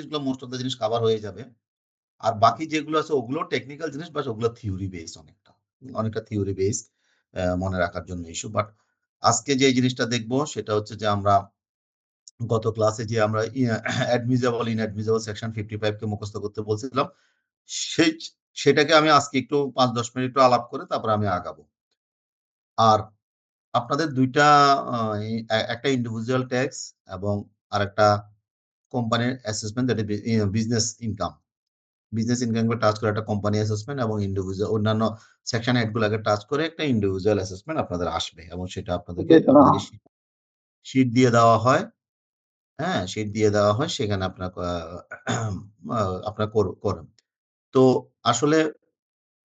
জিনিসগুলো most of the জিনিস cover হয়ে যাবে। আর বাকি যেগুলো আছে ওগুলো টেকনিক্যাল জিনিস, বাট ওগুলো থিওরি বেসড অনেকটা থিওরি বেসড মনে রাখার জন্য ইস্যু। বাট আজকে যে জিনিসটা দেখবো সেটা হচ্ছে যে আমরা গত ক্লাসে যে আমরা অ্যাডমিসেবল ইনঅ্যাডমিসেবল সেকশন 55 কে মুখস্থ করতে বলছিলাম, সেই সেটাকে আমি আজকে একটু 5-10 মিনিট একটু আলাপ করে তারপরে আমি আগাবো। আর আপনাদের ২ টা একটা ইন্ডিভিজুয়াল ট্যাক্স এবং আরেকটা কোম্পানির assessment, that is business income. Business ইনকামকে টাচ করে একটা কোম্পানি অ্যাসেসমেন্ট এবং ইন্ডিভিজুয়াল অন্যান্য সেকশন হেড গুলোকে টাচ করে একটা ইন্ডিভিজুয়াল অ্যাসেসমেন্ট আপনাদের আসবে এবং সেটা আপনাদেরকে শীট দিয়ে দেওয়া হয়। হ্যাঁ, শীট দিয়ে দেওয়া হয়, সেখানে আপনার আপনারা করেন। তো আসলে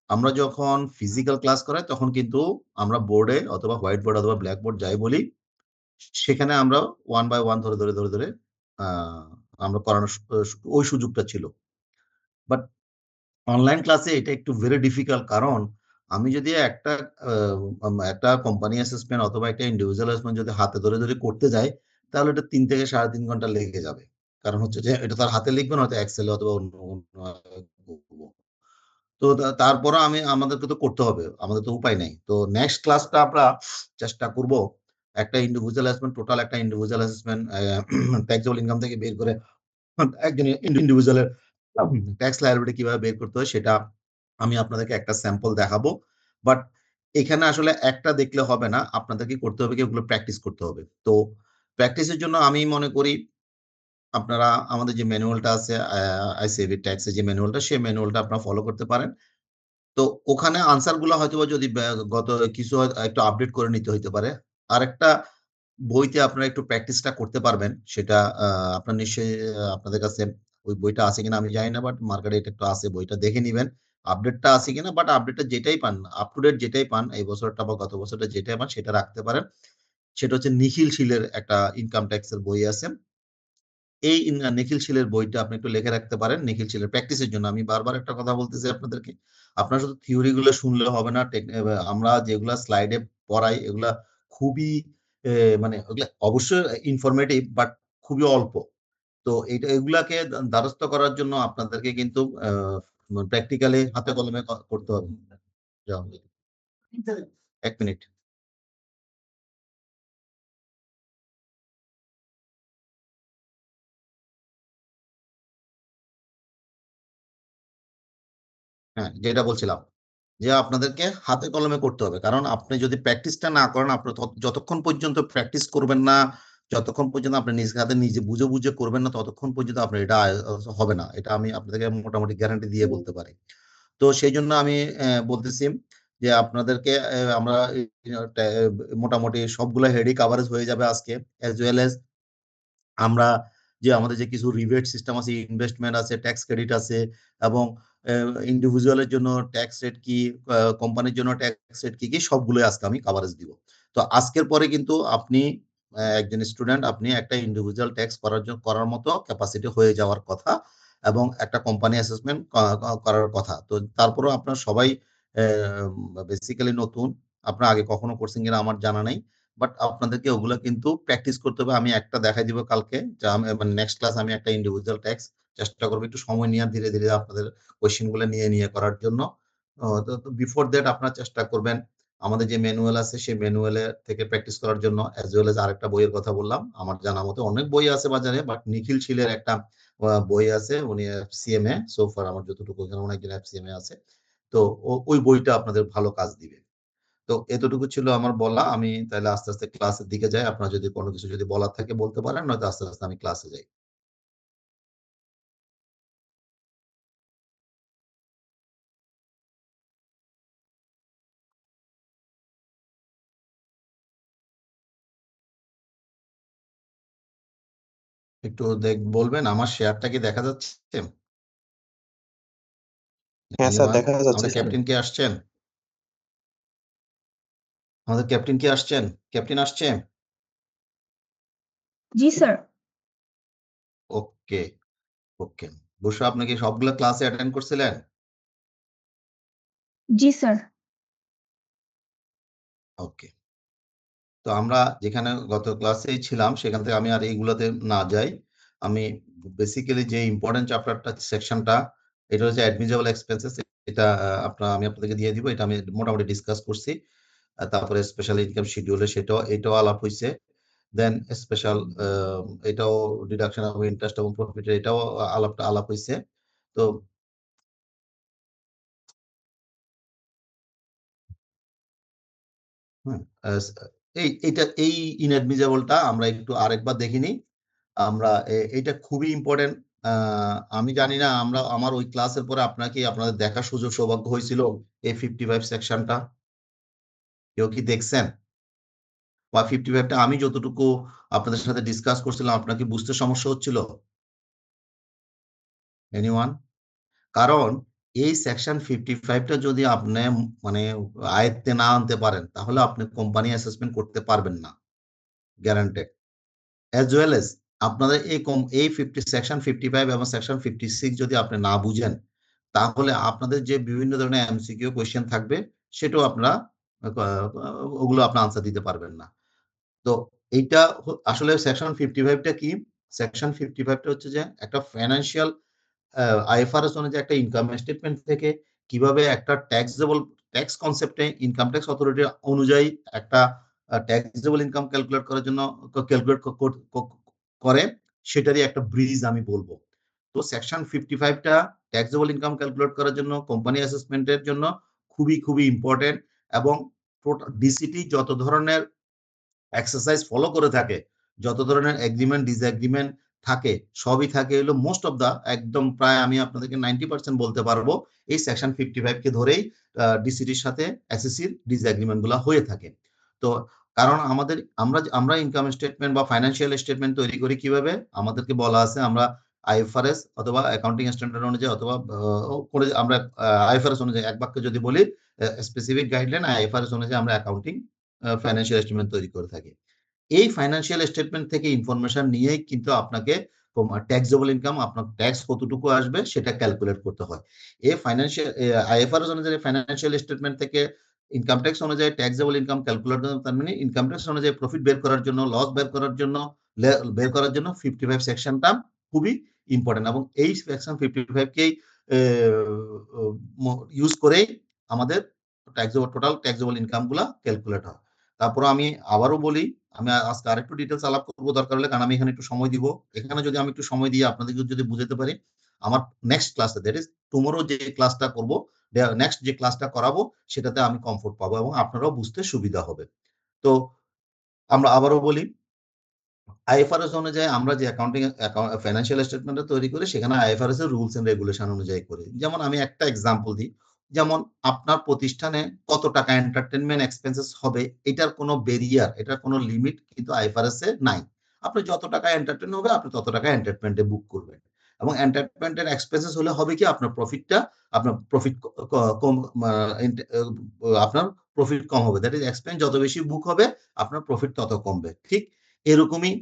আমরা যখন ফিজিক্যাল ক্লাস করাই তখন কিন্তু আমরা বোর্ডে অথবা হোয়াইট বোর্ড অথবা ব্ল্যাক বোর্ড যাই বলি, সেখানে আমরা ওয়ান বাই ওয়ান ধরে আহ, আমরা করানোর ওই সুযোগটা ছিল। বাট অনলাইন ক্লাসে এটা একটু ভেরি ডিফিকাল্ট, কারণ আমি যদি একটা কোম্পানি অ্যাসেসমেন্ট অথবা একটা ইন্ডিভিজুয়াল অ্যাসেসমেন্ট যদি হাতে ধরে করতে যাই, তাহলে এটা ৩ থেকে ৩.৫ ঘন্টা লেগে যাবে। কারণ হচ্ছে যে এটা তার হাতে লিখবে না, হয়তো এক্সেলে অথবা অন্য তো তারপরে আমাদেরকে তো করতে হবে, আমাদের তো উপায় নাই। তো নেক্সট ক্লাসটা আমরা চেষ্টা করব একটা ইন্ডিভিজুয়াল অ্যাসেসমেন্ট, টোটাল একটা ইন্ডিভিজুয়াল অ্যাসেসমেন্ট ট্যাক্সেবল ইনকাম থেকে বের করে একজন ইন্ডিভিজুয়ালের ট্যাক্স লায়াবিলিটি কিভাবে বের করতে হয় সেটা আমি আপনাদেরকে একটা স্যাম্পল দেখাবো। বাট এখানে আসলে একটা দেখলে হবে না, আপনাদেরকে করতে হবে কি, ওগুলো প্র্যাকটিস করতে হবে। তো প্র্যাকটিসের জন্য আমি মনে করি আপনারা আমাদের যে ম্যানুয়ালটা আছে, আইসিএবি ট্যাক্সের যে ম্যানুয়ালটা, সেই ম্যানুয়ালটা আপনারা ফলো করতে পারেন। তো ওখানে আনসার গুলো হয়তোবা যদি গত কিছু একটু আপডেট করে নিতে হইতে পারে। আরেকটা বইতে আপনারা একটু প্র্যাকটিসটা করতে পারবেন, সেটা আপনার নিশ্চয়ই আপনাদের কাছে ওই বইটা আছে কিনা আমি জানি না, বাট মার্কেটে এটা একটু আছে, বইটা দেখে নিবেন আপডেটটা আছে কিনা। বাট আপডেটটা যেটাই পান, আপ টু ডেট যেটাই পান, এই বছরটা বা গত বছরটা যেটাই পান সেটা রাখতে পারেন। সেটা হচ্ছে নিখিল শীলের একটা ইনকাম ট্যাক্সের বই আছে। এই নিখিল শীলের বইটা আপনি একটু লিখে রাখতে পারেন নিখিল শীলের প্র্যাকটিসের জন্য। আমি বারবার একটা কথা বলতেছি আপনাদেরকে, আপনারা শুধু থিওরি গুলো শুনলে হবে না। আমরা যেগুলা স্লাইডে পড়াই এগুলা খুবই মানে ওগুলা অবশ্যই ইনফরমেটিভ, বাট খুবই অল্প। তো এগুলাকে দ্বারস্থ করার জন্য আপনাদেরকে কিন্তু প্র্যাকটিক্যালি হাতে কলমে করতে হবে। যাও, 1 মিনিট। হ্যাঁ, যেটা বলছিলাম যে আপনাদেরকে হাতে কলমে করতে হবে, কারণ আপনি যদি প্র্যাকটিসটা না করেন, আপনি যতক্ষণ পর্যন্ত প্র্যাকটিস করবেন না, যতক্ষণ পর্যন্ত আপনি নিজ হাতে নিজে বুঝে বুঝে করবেন না, ততক্ষণ পর্যন্ত আপনার এটা হবে না। এটা আমি আপনাদেরকে মোটামুটি গ্যারান্টি দিয়ে বলতে পারি। তো সেই জন্য আমি বলতেছি যে আপনাদেরকে আমরা মোটামুটি সবগুলো হেডই কাভারেজ হয়ে যাবে আজকে, অ্যাজ ওয়েল এজ আমরা যে আমাদের যে কিছু রিবেট সিস্টেম আছে, ইনভেস্টমেন্ট আছে, ট্যাক্স ক্রেডিট আছে, এবং ইন্ডিভিজুয়ালের জন্য ট্যাক্স রেট কি, কোম্পানির জন্য ট্যাক্স রেট কি কি, সবগুলোই আজকে আমি কাভারেজ দিব। তো আজকের পরে কিন্তু আপনি একজন স্টুডেন্ট, আপনি একটা ইন্ডিভিজুয়াল ট্যাক্স করার মতো ক্যাপাসিটি হয়ে যাওয়ার কথা, এবং একটা কোম্পানি অ্যাসেসমেন্ট করার কথা। তো তারপরেও আপনার সবাই বেসিক্যালি নতুন, আপনার আগে কখনো করছেন কিনা আমার জানা নাই, বাট আপনাদেরকে ওগুলো কিন্তু প্র্যাকটিস করতে হবে। আমি একটা দেখাই দিব কালকে, যে মানে নেক্সট ক্লাস আমি একটা ইন্ডিভিজুয়াল ট্যাক্স চেষ্টা করবো একটু সময় নিয়ে ধীরে ধীরে আপনাদের কোয়েশ্চেন গুলো নিয়ে করার জন্য। তো বিফোর দ্যাট আপনারা চেষ্টা করবেন আমাদের যে ম্যানুয়াল আছে সেই ম্যানুয়ালে থেকে প্র্যাকটিস করার জন্য, অ্যাজ ওয়েল এজ আরেকটা বইয়ের কথা বললাম। আমার জানা মতে অনেক বই আছে বাজারে, বাট নিখিল শীলের একটা বই আছে, উনি এফসিএমএ, সোফার আমার যতটুকু এখানে অনেকজন এফসিএমএ আছে। তো ওই বইটা আপনাদের ভালো কাজ দিবে। তো এতটুকু ছিল আমার বলা। আমি তাহলে আস্তে আস্তে ক্লাসের দিকে যাই। আপনার যদি কোনো কিছু যদি বলার থাকে বলতে পারেন, নয়তো আস্তে আস্তে আমি ক্লাসে যাই। একটু বলবেন আমার শেয়ারটা কি দেখা যাচ্ছে? হ্যাঁ স্যার, এনিওয়ান? দেখা যাচ্ছে আমাদের স্যার। ক্যাপ্টেন কি আসছেন? আমাদের ক্যাপ্টেন কি আসছেন? ক্যাপ্টেন আসছে? জি স্যার। ওকে, ওকে। বসু, আপনি কি সবগুলো ক্লাসে অ্যাটেন্ড করছিলেন? জি স্যার। ওকে। তো আমরা যেখানে গত ক্লাসেই ছিলাম সেখান থেকে আমি আর এইগুলোতে না যাই। আমি বেসিক্যালি যে ইম্পর্টেন্ট চ্যাপ্টারটা সেকশনটা এটা হচ্ছে অ্যাডমিজেবল এক্সপেন্সেস। এটা আমি আপনাদেরকে দিয়ে দিব। এটা আমি মোটামুটি ডিসকাস করছি। তারপরে স্পেশাল ইনকাম শিডিউলে এটাও আলাপ হয়েছে। দেন স্পেশাল এটাও ডিডাকশন অফ ইন্টারেস্ট এবং প্রফিট এটাও আলাপ হয়েছে। তো এই ইনঅ্যাডমিজেবলটা আমরা একটু আরেকবার দেখিনি। আমরা এটা খুবই ইম্পর্টেন্ট। আমি জানি না আমার ওই ক্লাসের পরে আপনাদের দেখার সুযোগ সৌভাগ্য হয়েছিল এই 55 সেকশনটা? কেউ কি দেখছেন? বা 55টা আমি যতটুকু আপনাদের সাথে ডিসকাস করছিলাম আপনার কি বুঝতে সমস্যা হচ্ছিল? এনিওয়ান? কারণ এই সেকশন 55টা যদি আপনি মানে আয়ত্তে না আনতে পারেন তাহলে আপনি কোম্পানি অ্যাসেসমেন্ট করতে পারবেন না, গ্যারান্টেড। অ্যাজ ওয়েল এজ আপনাদের এই সেকশন 55 এবং সেকশন 56 যদি আপনি না বুঝেন তাহলে আপনাদের যে বিভিন্ন ধরনের এমসিকিউ কোয়েশ্চেন থাকবে সেটাও আপনারা ওগুলো আপনি আনসার দিতে পারবেন না। তো এইটা আসলে সেকশন 55টা কি? সেকশন 55টা হচ্ছে যে একটা ফাইন্যান্সিয়াল আইএফআরএস অনুযায়ী একটা ইনকাম স্টেটমেন্ট থেকে কিভাবে একটা ট্যাক্স কনসেপ্টে ইনকাম ট্যাক্স অথরিটি অনুযায়ী একটা ট্যাক্সেবল ইনকাম ক্যালকুলেট করার জন্য ক্যালকুলেট করে সেটারই একটা ব্রিজ আমি বলবো। তো সেকশন 55টা ট্যাক্সেবল ইনকাম ক্যালকুলেট করার জন্য কোম্পানি অ্যাসেসমেন্টের জন্য খুবই খুবই ইম্পর্টেন্ট। এবং ডিসিটি যত ধরনের এক্সারসাইজ ফলো করে থাকে, যত ধরনের এগ্রিমেন্ট ডিসএগ্রিমেন্ট থাকে সবই থাকে হলো মোস্ট অফ দা একদম প্রায় আমি আপনাদেরকে 90% বলতে পারবো এই সেকশন 55 কে ধরেই ডিসিটির সাথে এসএসসির ডিসএগ্রিমেন্ট গুলা হয়ে থাকে। তো কারণ আমরা ইনকাম স্টেটমেন্ট বা ফাইন্যান্সিয়াল স্টেটমেন্ট তৈরি করি কিভাবে? আমাদেরকে বলা আছে আমরা আইএফআরএস অথবা অ্যাকাউন্টিং স্ট্যান্ডার্ড অনুযায়ী অথবা করে আমরা আইএফআরএস অনুযায়ী এক বাক্যে যদি বলি স্পেসিফিক গাইডলাইন আইএফআরএস অনুযায়ী আমরা অ্যাকাউন্টিং ফাইন্যান্সিয়াল স্টেটমেন্ট তৈরি করে থাকি। এই ফাইন্যান্সিয়াল স্টেটমেন্ট থেকে ইনফরমেশন নিয়েই কিন্তু আপনাকে ট্যাক্সেবল ইনকাম আপনার ট্যাক্স কতটুকু আসবে সেটা ক্যালকুলেট করতে হয়। এই ফাইন্যান্সিয়াল আইএফআরএস অনুযায়ী ফাইন্যান্সিয়াল স্টেটমেন্ট থেকে ইনকাম ট্যাক্স অনুযায়ী ট্যাক্সেবল ইনকাম ক্যালকুলেট তার মানে ইনকাম ট্যাক্স অনুযায়ী প্রফিট বের করার জন্য লস বের করার জন্য 55 সেকশনটা খুবই ইম্পর্টেন্ট। এবং এই সেকশন 55 কেই ইউজ করেই আমাদের টোটাল ট্যাক্সেবল ইনকাম গুলা ক্যালকুলেট হয়। তারপর আমি আবারও বলি, আমি আজকে আরেকটু ডিটেলস আলাপ করবো দরকার হলে, কারণ আমি এখানে একটু সময় দিব। এখানে যদি আমি একটু সময় দিয়ে আপনাদেরকে যদি বুঝাতে পারি, আমার নেক্সট ক্লাসে দ্যাট ইজ টুমোরো যে ক্লাসটা করবো, নেক্সট যে ক্লাসটা করাবো সেটাতে আমি কমফোর্ট পাবো এবং আপনারাও বুঝতে সুবিধা হবে। তো আমরা আবারও বলি, আইএফআরএস অনুযায়ী আমরা যে ফাইন্যান্সিয়াল স্টেটমেন্টটা তৈরি করি সেখানে আইএফআরএস এর রুলস এন্ড রেগুলেশন অনুযায়ী করি। যেমন আমি একটা এক্সাম্পল দিই, যেমন আপনার প্রতিষ্ঠানে কত টাকা এন্টারটেনমেন্ট এক্সপেন্সেস হবে এটার কোনো ব্যারিয়ার, এটার কোনো লিমিট কিন্তু আইএফআরএস এ নাই। আপনি যত টাকা এন্টারটেন হবে আপনি তত টাকা এন্টারটেনমেন্টে বুক করবেন। এবং এন্টারটেনমেন্টের এক্সপেন্সেস হলে হবে কি আপনার প্রফিট কম, আপনার প্রফিট কম হবে। দ্যাট ইজ এক্সপেন্স যত বেশি বুক হবে আপনার প্রফিট তত কমবে। ঠিক এরকমই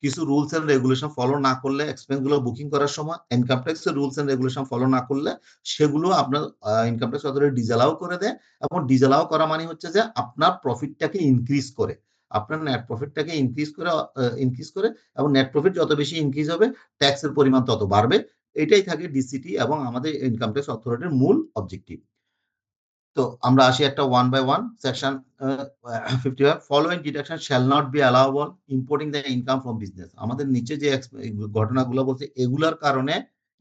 কিছু রুলস এন্ড রেগুলেশন ফলো না করলে এক্সপেন্স গুলো বুকিং করার সময় ইনকাম ট্যাক্স এর রুলস এন্ড রেগুলেশন ফলো না করলে সেগুলো আপনার ইনকাম ট্যাক্স অথরিটি ডিসঅ্যালাউ করে দেয়। এবং ডিসঅ্যালাউ করা মানে হচ্ছে যে আপনার প্রফিটটাকে ইনক্রিজ করে, আপনার নেট প্রফিটটাকে ইনক্রিজ করে এবং নেট প্রফিট যত বেশি ইনক্রিজ হবে ট্যাক্সের পরিমাণ তত বাড়বে। এটাই থাকে ডিসিটি এবং আমাদের ইনকাম ট্যাক্স অথরিটির মূল অবজেক্টিভ। তো আমরা আসি একটা one by one section 55 following deduction shall not be allowable importing the income from business. আমাদের নিচে যে ঘটনাগুলো বলছে এগুলার কারণে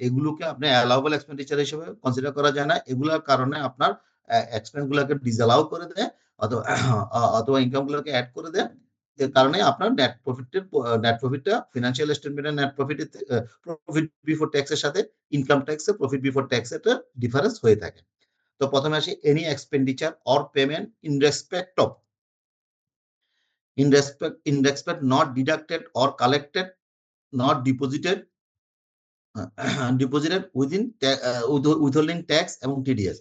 এগুলোকে আপনি অ্যালাউবল এক্সপেন্ডিচার হিসেবে কনসিডার করা যায় না। এগুলার কারণে আপনার এক্সপেন্স গুলোকে ডিসঅ্যালাউ করে দেয় অথবা অথবা ইনকাম গুলোকে অ্যাড করে দেয়। এর কারণে আপনার নেট প্রফিটটা ফিনান্সিয়াল স্টেটমেন্টের নেট প্রফিট বিফোর ট্যাক্সের সাথে ইনকাম ট্যাক্সের প্রফিট বিফোর ট্যাক্স এর ডিফারেন্স হয়ে থাকে। তো প্রথমে আসি any expenditure or payment in respect not deducted or collected not deposited withholding tax এবং টিডিএস।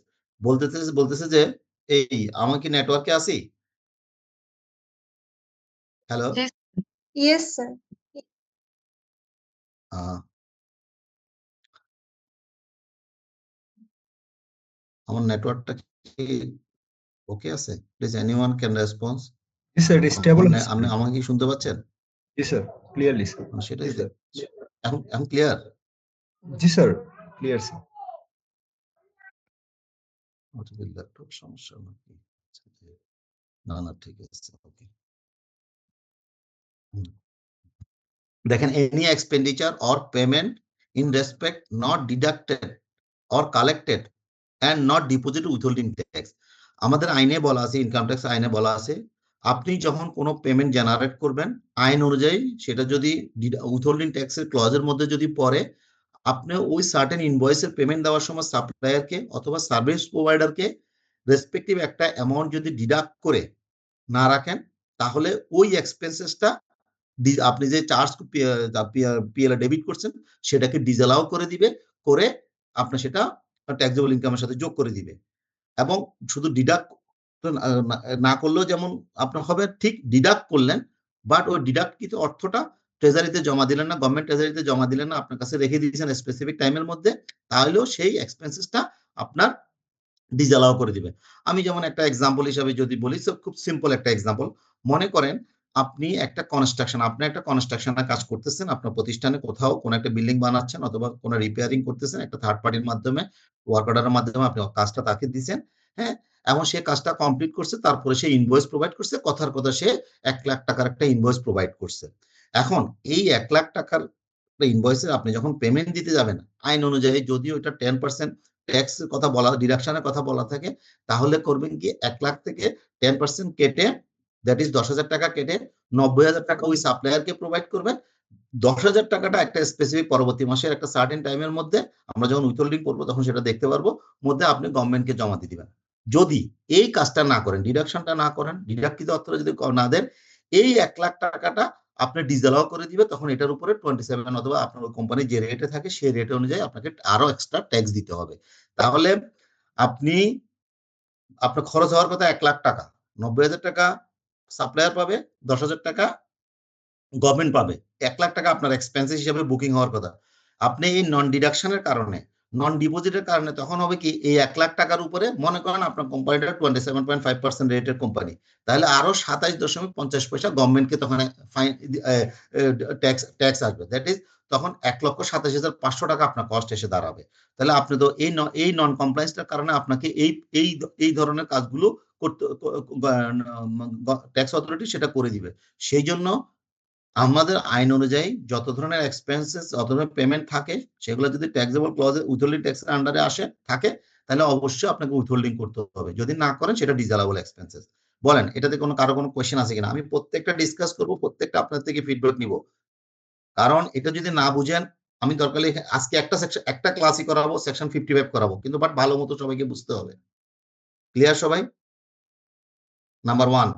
বলতেছে যে এই আমি কি নেটওয়ার্কে আছি? Hello, Yes, sir. আমার নেটওয়ার্কটা কি ওকে আছে? Please anyone can response. Yes, sir. It is stable. আপনি আমাকে কি শুনতে পাচ্ছেন? Yes, sir. Clearly, sir. সেটাই Yes, sir. এখন ক্লিয়ার? জি স্যার, ক্লিয়ার স্যার। ল্যাপটপ সমস্যা নাকি? না না ঠিক আছে, ওকে। দেখেন, any expenditure or payment in respect not deducted or collected and not deposit withholding tax. আমাদের আইনে বলা আছে, ইনকাম ট্যাক্স আইনে বলা আছে, আপনি যখন কোনো পেমেন্ট জেনারেট করবেন, আইন অনুযায়ী সেটা যদি উইথহোল্ডিং ট্যাক্সের ক্লজের মধ্যে যদি পড়ে, আপনি ওই সার্টেন ইনভয়েসের পেমেন্ট দেওয়ার সময় সাপ্লায়ারকে অথবা সার্ভিস প্রোভাইডারকে রেসপেক্টিভ একটা অ্যামাউন্ট যদি ডিডাক্ট করে না রাখেন, তাহলে ওই এক্সপেন্সেসটা আপনি যে চার্জ পিএল ডেবিট করছেন সেটাকে ডিসঅ্যালাউ করে দিবে, করে আপনার সেটা ট্যাক্সেবল ইনকামের সাথে যোগ করে দিবে। এবং শুধু ডিডাক্ট না করলেও যেমন আপনার হবে, ঠিক ডিডাক্ট করলেন, বাট ওই ডিডাক্টকৃত অর্থটা ট্রেজারিতে জমা দিলেন না, গভর্নমেন্ট ট্রেজারিতে জমা দিলেন না, আপনার কাছে রেখে দিয়েছেন স্পেসিফিক টাইমের মধ্যে, তাহলেও সেই এক্সপেন্সেসটা আপনার ডিসঅ্যালাউ করে দিবে। আমি যেমন একটা এক্সাম্পল হিসাবে যদি বলি, খুব সিম্পল একটা এক্সাম্পল। মনে করেন আপনি একটা কনস্ট্রাকশনের কাজ করতেছেন, আপনার প্রতিষ্ঠানে কোথাও কোনো একটা বিল্ডিং বানাচ্ছেন অথবা কোনো রিপেয়ারিং করতেছেন, একটা থার্ড পার্টির মাধ্যমে, ওয়ার্ক অর্ডারের মাধ্যমে আপনি কাজটা তাকে দিচ্ছেন। হ্যাঁ, এবং সে কাজটা কমপ্লিট করছে, তারপরে সে ইনভয়েস প্রোভাইড করছে, কথার কথা সে 1,00,000 টাকার একটা ইনভয়েস প্রোভাইড করছে। এখন এই 1,00,000 টাকার ইনভয়েসে আপনি যখন পেমেন্ট দিতে যাবেন, আইন অনুযায়ী যদি ওইটা 10% ট্যাক্স কথা বলা, ডিডাকশনের কথা বলা থাকে, তাহলে করবেন কি, 1,00,000 থেকে 10% কেটে, দ্যাট ইজ 10,000 টাকা কেটে 90,000 টাকা ওই সাপ্লায়ারকে প্রোভাইড করবেন। 10,000 টাকাটা একটা স্পেসিফিক পরবর্তী মাসের একটা সার্টেন টাইমের মধ্যে, আমরা যখন উইথহোল্ডিং করবো তখন সেটা দেখতে পারবো, মধ্যে আপনি গভর্নমেন্টকে জমা দিয়ে দিবেন। যদি এই কাজটা না করেন, ডিডাকশনটা না করেন, ডিডাক্টকৃত অর্থটা যদি না দেন, এই 1,00,000 টাকাটা আপনি ডিসঅ্যালাউ করে দিবে, তখন এটার উপরে 27 অথবা আপনার কোম্পানি যে রেটে থাকে সেই রেট অনুযায়ী আপনাকে আরো এক্সট্রা ট্যাক্স দিতে হবে। তাহলে আপনি, আপনার খরচ হওয়ার কথা 1,00,000 টাকা, 90,000 টাকা সাপ্লায়ার পাবে, 10,000 টাকা গভর্নমেন্ট পাবে, 1,00,000 টাকা আপনার এক্সপেন্সেস হিসেবে বুকিং হওয়ার কথা। আপনি এই নন ডিডাকশনের কারণে, নন ডিপোজিটের কারণে তখন হবে কি, এই 1,00,000 টাকার উপরে মনে করেন আপনার কোম্পানিটা 27.5% রেটের কোম্পানি, তাহলে আরো 27.50 পয়সা গভর্নমেন্টকে তখন ফাইন, ট্যাক্স আসবে। দ্যাট ইজ তখন 1,27,500 টাকা আপনার কস্ট এসে দাঁড়াবে। তাহলে আপনি তো এই নন কমপ্লায়েন্সটার কারণে আপনাকে এই এই ধরনের কাজগুলো করতে, ট্যাক্স অথরিটি সেটা করে দিবে। সেই জন্য আমাদের আইন অনুযায়ী যত ধরনের এক্সপেন্সেস, যত ধরনের পেমেন্ট থাকে, সেগুলো যদি ট্যাক্সেবল ক্লজে উইথহোল্ডিং ট্যাক্সের আন্ডারে আসে থাকে, তাহলে অবশ্যই আপনাকে উইথহোল্ডিং করতে হবে। যদি না করেন সেটা ডিসঅ্যালাউবল এক্সপেন্সেস। বলেন এটাতে কারো কোনো কোয়েশ্চেন আছে কিনা? আমি প্রত্যেকটা ডিসকাস করব, প্রত্যেকটা আপনার থেকে ফিডব্যাক নিব। কারণ এটা যদি না বুঝেন, আমি দরকার হলে আজকে একটা সেকশন, একটা ক্লাসই করাবো, সেকশন 55 করাবো, কিন্তু বাট ভালো মতো সবাইকে বুঝতে হবে। ক্লিয়ার সবাই? নাম্বার 1।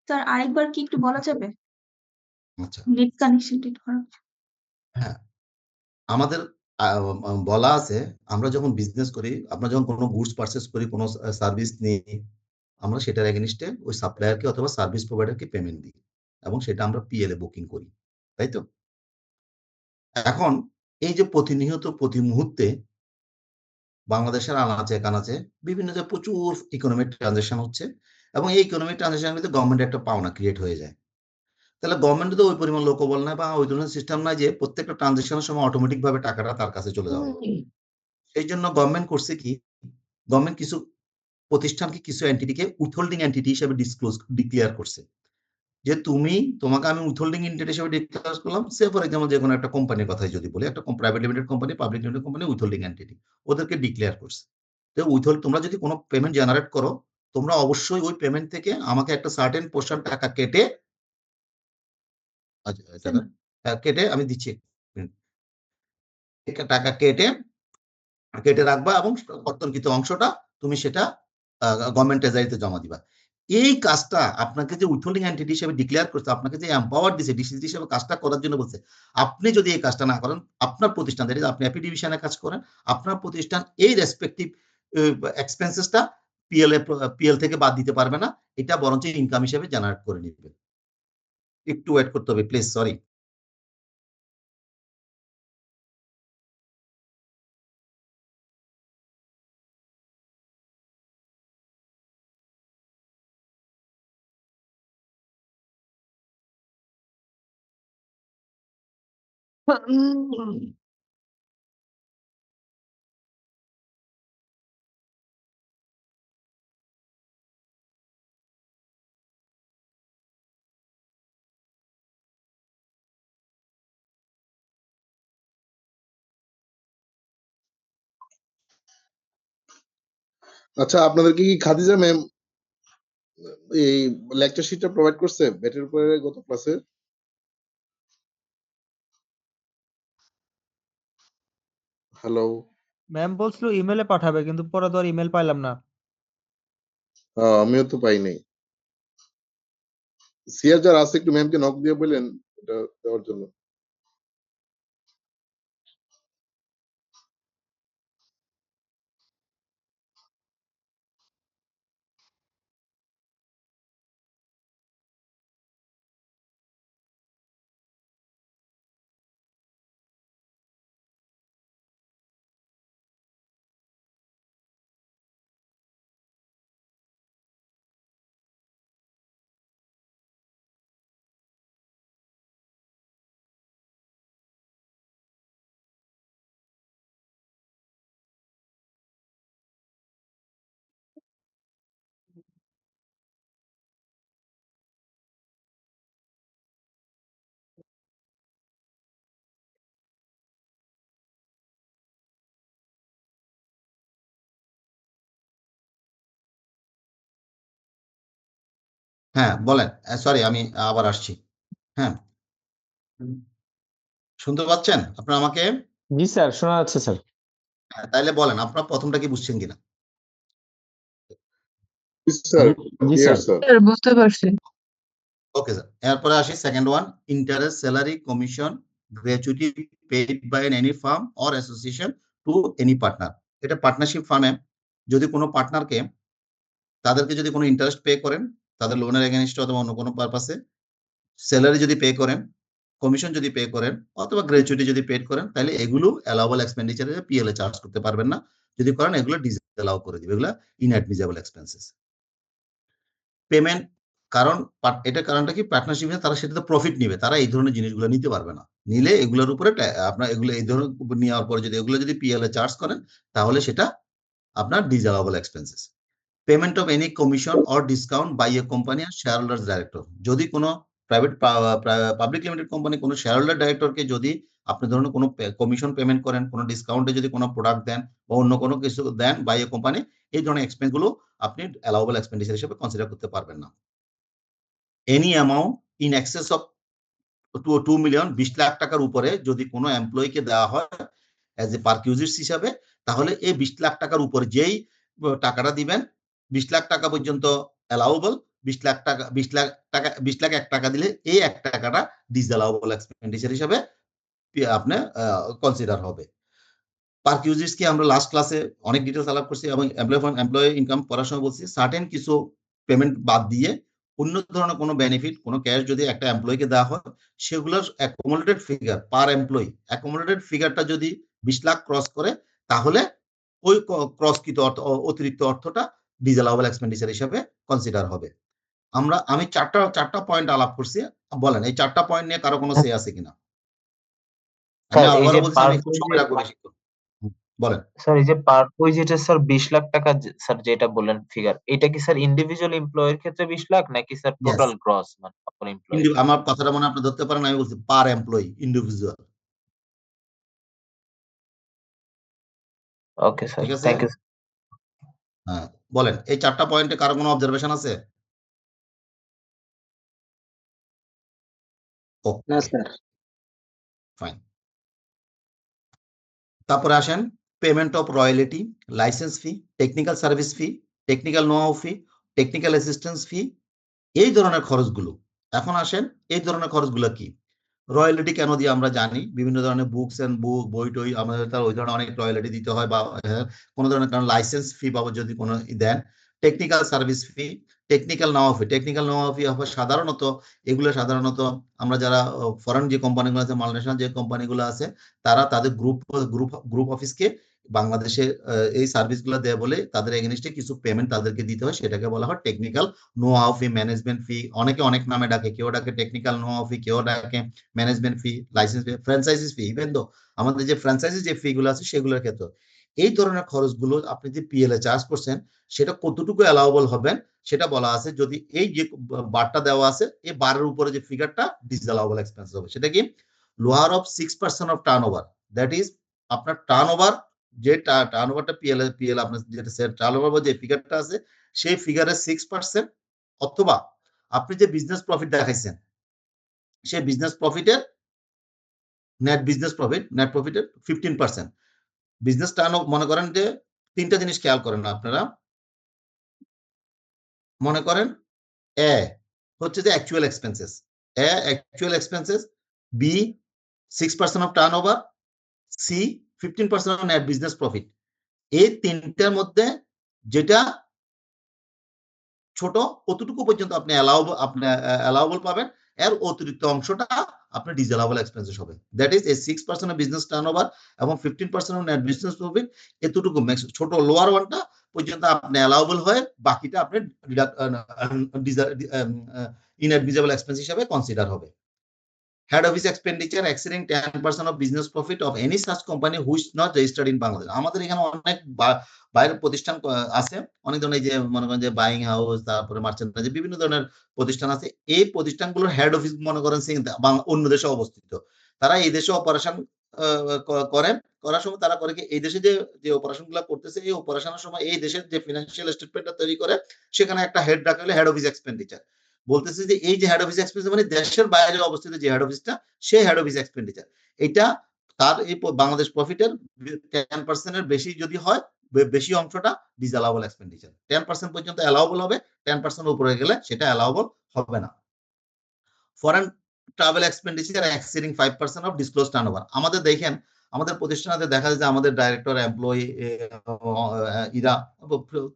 স্যার আরেকবার কি একটু বলা যাবে? আচ্ছা, নেট কানেকশন ঠিক করা। হ্যাঁ, আমাদের বলা আছে, আমরা যখন বিজনেস করি, আমরা যখন কোনো গুডস পারচেস করি, কোনো সার্ভিস নিই, আমরা সেটার এগেনিস্টে ওই সাপ্লায়ারকে অথবা সার্ভিস প্রোভাইডারকে পেমেন্ট দিই, এবং সেটা আমরা পিএল এ বুকিং করি, তাই তো? এখন এই যে প্রতিনিয়ত প্রতি মুহূর্তে বাংলাদেশের আনাচে কানাচে বিভিন্ন যে প্রচুর ইকোনমিক ট্রানজাকশন হচ্ছে, এবং এই ইকোনমিক ট্রানজাকশন কিন্তু গভর্নমেন্টের একটা পাওনা ক্রিয়েট হয়ে যায়। তাহলে গভর্নমেন্ট তো ওই পরিমাণ লোকবল নাই বা ওই ধরনের সিস্টেম নাই যে প্রত্যেকটা ট্রানজাকশনের সময় অটোমেটিক ভাবে টাকাটা তার কাছে চলে যাবে। সেই জন্য গভর্নমেন্ট করছে কি, গভর্নমেন্ট কিছু প্রতিষ্ঠানকে, কিছু এন্টিটিকে উইথহোল্ডিং এন্টিটি হিসেবে ডিক্লেয়ার করছে, যে তোমাকে আমি উইথহোল্ডিং এন্টিটি হিসেবে ডিক্লেয়ার করলাম। সে ফর এক্সাম্পল যে কোনো একটা কোম্পানির কথাই যদি বলি, একটা private limited company, public limited company, withholding entity ওদেরকে ডিক্লেয়ার করছে। তো তোমরা যদি কোনো পেমেন্ট জেনারেট করো, তোমরা অবশ্যই ওই পেমেন্ট থেকে আমাকে একটা সার্টেন পোর্শন টাকা কেটে, কেটে আমি দিচ্ছি, টাকা কেটে কেটে রাখবা, এবং কর্তনকৃত অংশটা তুমি সেটা গভর্নমেন্ট ট্রেজারিতে জমা দিবা। এই কাজটা আপনাকে যে উইথহোল্ডিং এন্টিটি হিসেবে ডিক্লেয়ার করছে, আপনাকে যে এম্পাওয়ার দিছে, ডিসিসি হিসেবে কাজটা করার জন্য বলছে, আপনি যদি এই কাজটা না করেন, আপনার প্রতিষ্ঠান, আপনি অ্যাপি ডিভিশনে কাজ করেন, আপনার প্রতিষ্ঠান এই রেসপেক্টিভ এক্সপেন্সেসটা পিএল থেকে বাদ দিতে পারবে না, এটা বরঞ্চ ইনকাম হিসেবে জেনারেট করে নিবে। একটু ওয়েট করতে হবে প্লিজ, সরি। আচ্ছা, আপনাদেরকে কি খাদিজা ম্যাম এই লেকচার শিটটা প্রোভাইড করছে ব্যাটের উপরে গত ক্লাসে? হ্যালো, ম্যাম বলছিল ইমেলে পাঠাবে, কিন্তু পরে তো আর ইমেল পাইলাম না। আমিও তো পাই নাই। সিয়ার যারা আছে একটু ম্যামকে নক দিয়ে বললেন এটা দেওয়ার জন্য। হ্যাঁ বলেন, সরি আমি আবার আসছি। হ্যাঁ, শুনতে পাচ্ছেন আপনারা আমাকে? জি স্যার, শোনা যাচ্ছে স্যার। তাইলে বলেন আপনারা প্রথমটা কি বুঝছেন কিনা। স্যার, জি ক্লিয়ার স্যার। স্যার। বুঝতে পারছি। ওকে স্যার, এরপরে আসি second one, interest, salary, commission, gratuity paid by any firm or association to any partner. এটা পার্টনারশিপ ফার্মে যদি কোনো পার্টনারকে তাদেরকে যদি কোনো ইন্টারেস্ট পে করেন তাদের লোনের এগেনস্টে অথবা অন্য কোনো পারপাসে, স্যালারি যদি পে করেন, কমিশন যদি পে করেন অথবা গ্র্যাচুইটি যদি পে করেন, তাহলে এগুলো অ্যালাউবল এক্সপেন্ডিচারে পিএলএ চার্জ করতে পারবেন না। যদি করেন এগুলো ডিসঅ্যালাউ করে দিবে, এগুলো ইনঅ্যাডমিসেবল এক্সপেন্সেস। পেমেন্ট, কারণ এটা কারণটা কি, পার্টনারশিপে তারা সেটাতে প্রফিট নিবে, তারা এই ধরনের জিনিসগুলো নিতে পারবে না। নিলে এগুলোর উপরে আপনার এগুলো এই ধরনের নেওয়ার পরে যদি এগুলো যদি পিএলএ চার্জ করেন তাহলে সেটা আপনার disallowable expenses. Payment of any commission or discount by a company আর শেয়ার হোল্ডার্স ডাইরেক্টর। যদি কোনো প্রাইভেট পাবলিক লিমিটেড কোম্পানি কোনো শেয়ার হোল্ডার ডাইরেক্টরকে যদি আপনি ধরুন কোনো কমিশন পেমেন্ট করেন, কোনো ডিসকাউন্টে যদি কোনো প্রোডাক্ট দেন বা অন্য কোনো কিছু দেন বাই এ কোম্পানি, এই ধরনের এক্সপেন্স গুলো আপনি অ্যালাউবল এক্সপেন্ডিচার হিসেবে কনসিডার করতে পারবেন না। Any amount in access of 2 million, 20 lakh টাকার উপরে যদি কোনো এমপ্লয়িকে দেওয়া হয় অ্যাজ এ পারকিউজিটস হিসাবে, তাহলে এই 20 লাখ টাকার উপরে যেই টাকাটা দিবেন, 20 লাখ টাকা পর্যন্ত অ্যালাউবল, 20 লাখ টাকা 20 লাখ 1 টাকা দিলে এই 1 টাকাটা ডিসঅ্যালাউবল এক্সপেন্ডিচার হিসাবে আপনি কনসিডার হবে। পারকিউজিটস কি আমরা লাস্ট ক্লাসে অনেক ডিটেলস আলাপ করছি এবং এমপ্লয়ি ইনকাম পড়ার সময় বলছি, সার্টেন কিছু পেমেন্ট বাদ দিয়ে অন্য ধরনের কোনো বেনিফিট, কোনো ক্যাশ যদি একটা এমপ্লয়িকে দেওয়া হয়, সেগুলোর অ্যাকুমুলেটেড ফিগার পার এমপ্লয়ি, অ্যাকুমুলেটেড ফিগারটা যদি 20 লাখ ক্রস করে, তাহলে ওই ক্রসকৃত অতিরিক্ত অর্থটা ডিসঅ্যালাউবল এক্সপেন্ডিচার হিসাবে কনসিডার হবে। আমি চারটা পয়েন্ট আলাপ করছি, বলেন এই চারটা পয়েন্ট নিয়ে কারো কোনো সে আছে কিনা। আমি স্যার এই আবারও যে বলছি, আমি একটু সময় রাখবো বেশি। বলেন। স্যার এই যে পার যেটা স্যার 20 লাখ টাকা স্যার যেটা বললেন ফিগার, এটা কি স্যার ইন্ডিভিজুয়াল এমপ্লয়ের ক্ষেত্রে 20 লাখ নাকি স্যার Yes. টোটাল গ্রস মানে সকল এমপ্লয়ি? আমার কথাটা মনে আপনি ধরতে পারেন, আমি বলছি per employee, individual. Okay sir, ঠিক আছে? Thank you. হ্যাঁ, বলেন এই চারটা পয়েন্টে কারো কোনো অবজারভেশন আছে? না স্যার। ফাইন। তারপরে আসেন payment of royalty, license fee, technical service fee, technical know-how fee, technical assistance fee, এই ধরনের খরচগুলো। এখন আসেন এই ধরনের খরচগুলো কি। রয়্যালিটি কেন দিই আমরা জানি, বিভিন্ন ধরনের বই টই আমাদের তার ওই ধরনের অনেক রয়্যালিটি দিতে হয়, বা কোনো ধরনের কারণ লাইসেন্স ফি বাবদ যদি কোনো দেন। Technical service fee, technical know-how fee হবে সাধারণত, এগুলো সাধারণত আমরা যারা ফরেন যে কোম্পানিগুলো আছে, মাল্টিনেশনাল যে কোম্পানিগুলো আছে, তারা তাদের গ্রুপ অফিসকে বাংলাদেশে এই সার্ভিসগুলো দেয় বলে তাদের এগেনস্টে কিছু পেমেন্ট তাদেরকে দিতে হয়, সেটাকে বলা হয় technical know how fee, management fee, অনেকে অনেক নামে ডাকে, কেউ ডাকে টেকনিক্যাল নো হাউ ফি, কেউ ডাকে ম্যানেজমেন্ট ফি, লাইসেন্স ফি, ফ্র্যাঞ্চাইজিস ফি। ইভেন দো আমাদের যে ফ্র্যাঞ্চাইজি যে ফি গুলো আছে সেগুলোর ক্ষেত্রে এই ধরনের খরচগুলো আপনি যে পিএল এ চার্জ করছেন সেটা কতটুকু অ্যালাউবল হবেন সেটা বলা আছে। যদি এই যে বারটা দেওয়া আছে এই বারের উপরে যে ফিগারটা ডিসঅ্যালাউবল এক্সপেন্স হবে, সেটা কি lower of 6% of turn over, that is আপনার টার্ন ওভার যে টার্ন ওভারটা পিএল আপনার যেটা টার্ন ওভার যে ফিগারটা আছে সেই ফিগারের 6%, অথবা আপনি যে বিজনেস প্রফিট দেখাইছেন সেই বিজনেস প্রফিটের নেট প্রফিটের 15%। বিজনেস টার্ন মনে করেন যে তিনটা জিনিস খেয়াল করেন আপনারা, মনে করেন এ হচ্ছে যে actual expenses, b 6% of turnover, c 15% of net business profit. এই তিনটার মধ্যে যেটা ছোট কতটুকু পর্যন্ত আপনি অ্যালাউবল পাবেন, এর অতিরিক্ত অংশটা আপনার ডিসঅ্যালাউবল এক্সপেন্সেস হবে। দ্যাট ইজ এই 6% অফ বিজনেস টার্নওভার এবং 15% অফ নেট বিজনেস প্রফিট, এতটুকু ছোট লোয়ার ওয়ানটা পর্যন্ত আপনি অ্যালাউবল হয়, বাকিটা আপনি ইনএডমিসেবল এক্সপেন্স হিসেবে কনসিডার হবে। Head office expenditure exceeding 10% of business profit of any such company who is not registered in Bangladesh. আমাদের এখানে অনেক বাইরের প্রতিষ্ঠান আছে, অনেক ধরনের যে মনে করেন যে বাইং হাউস, তারপরে মার্চেন্টাইজ, বিভিন্ন ধরনের প্রতিষ্ঠান আছে। এই প্রতিষ্ঠানগুলোর হেড অফিস মনে করেন অন্য দেশে অবস্থিত। তারা এই দেশে অপারেশন করার সময় তারা করে কি, এই দেশে যে অপারেশন গুলো করতেছে এই অপারেশনের সময় এই দেশের যে ফিনান্সিয়াল স্টেটমেন্টটা তৈরি করে সেখানে একটা হেড রাখা হলে হেড অফিস এক্সপেন্ডিচার। বলতেছে যে এই যে হেড অফিস এক্সপেন্ডিচার মানে দেশের বাইরে অবস্থিত যে হেড অফিসটা, সেই হেড অফিস এক্সপেন্ডিচার, এটা তার এই বাংলাদেশ প্রফিটের 10% এর বেশি যদি হয়, বেশি অংশটা ডিসঅ্যালাউবল এক্সপেন্ডিচার। 10% পর্যন্ত অ্যালাউবল হবে, 10% উপরে গেলে সেটা অ্যালাউবল হবে না। Foreign travel expenditure exceeding 5% of disclose turnover. আমাদের দেখেন আমাদের প্রতিষ্ঠানে দেখা যায় যে আমাদের ডাইরেক্টর, এমপ্লয়ি এরা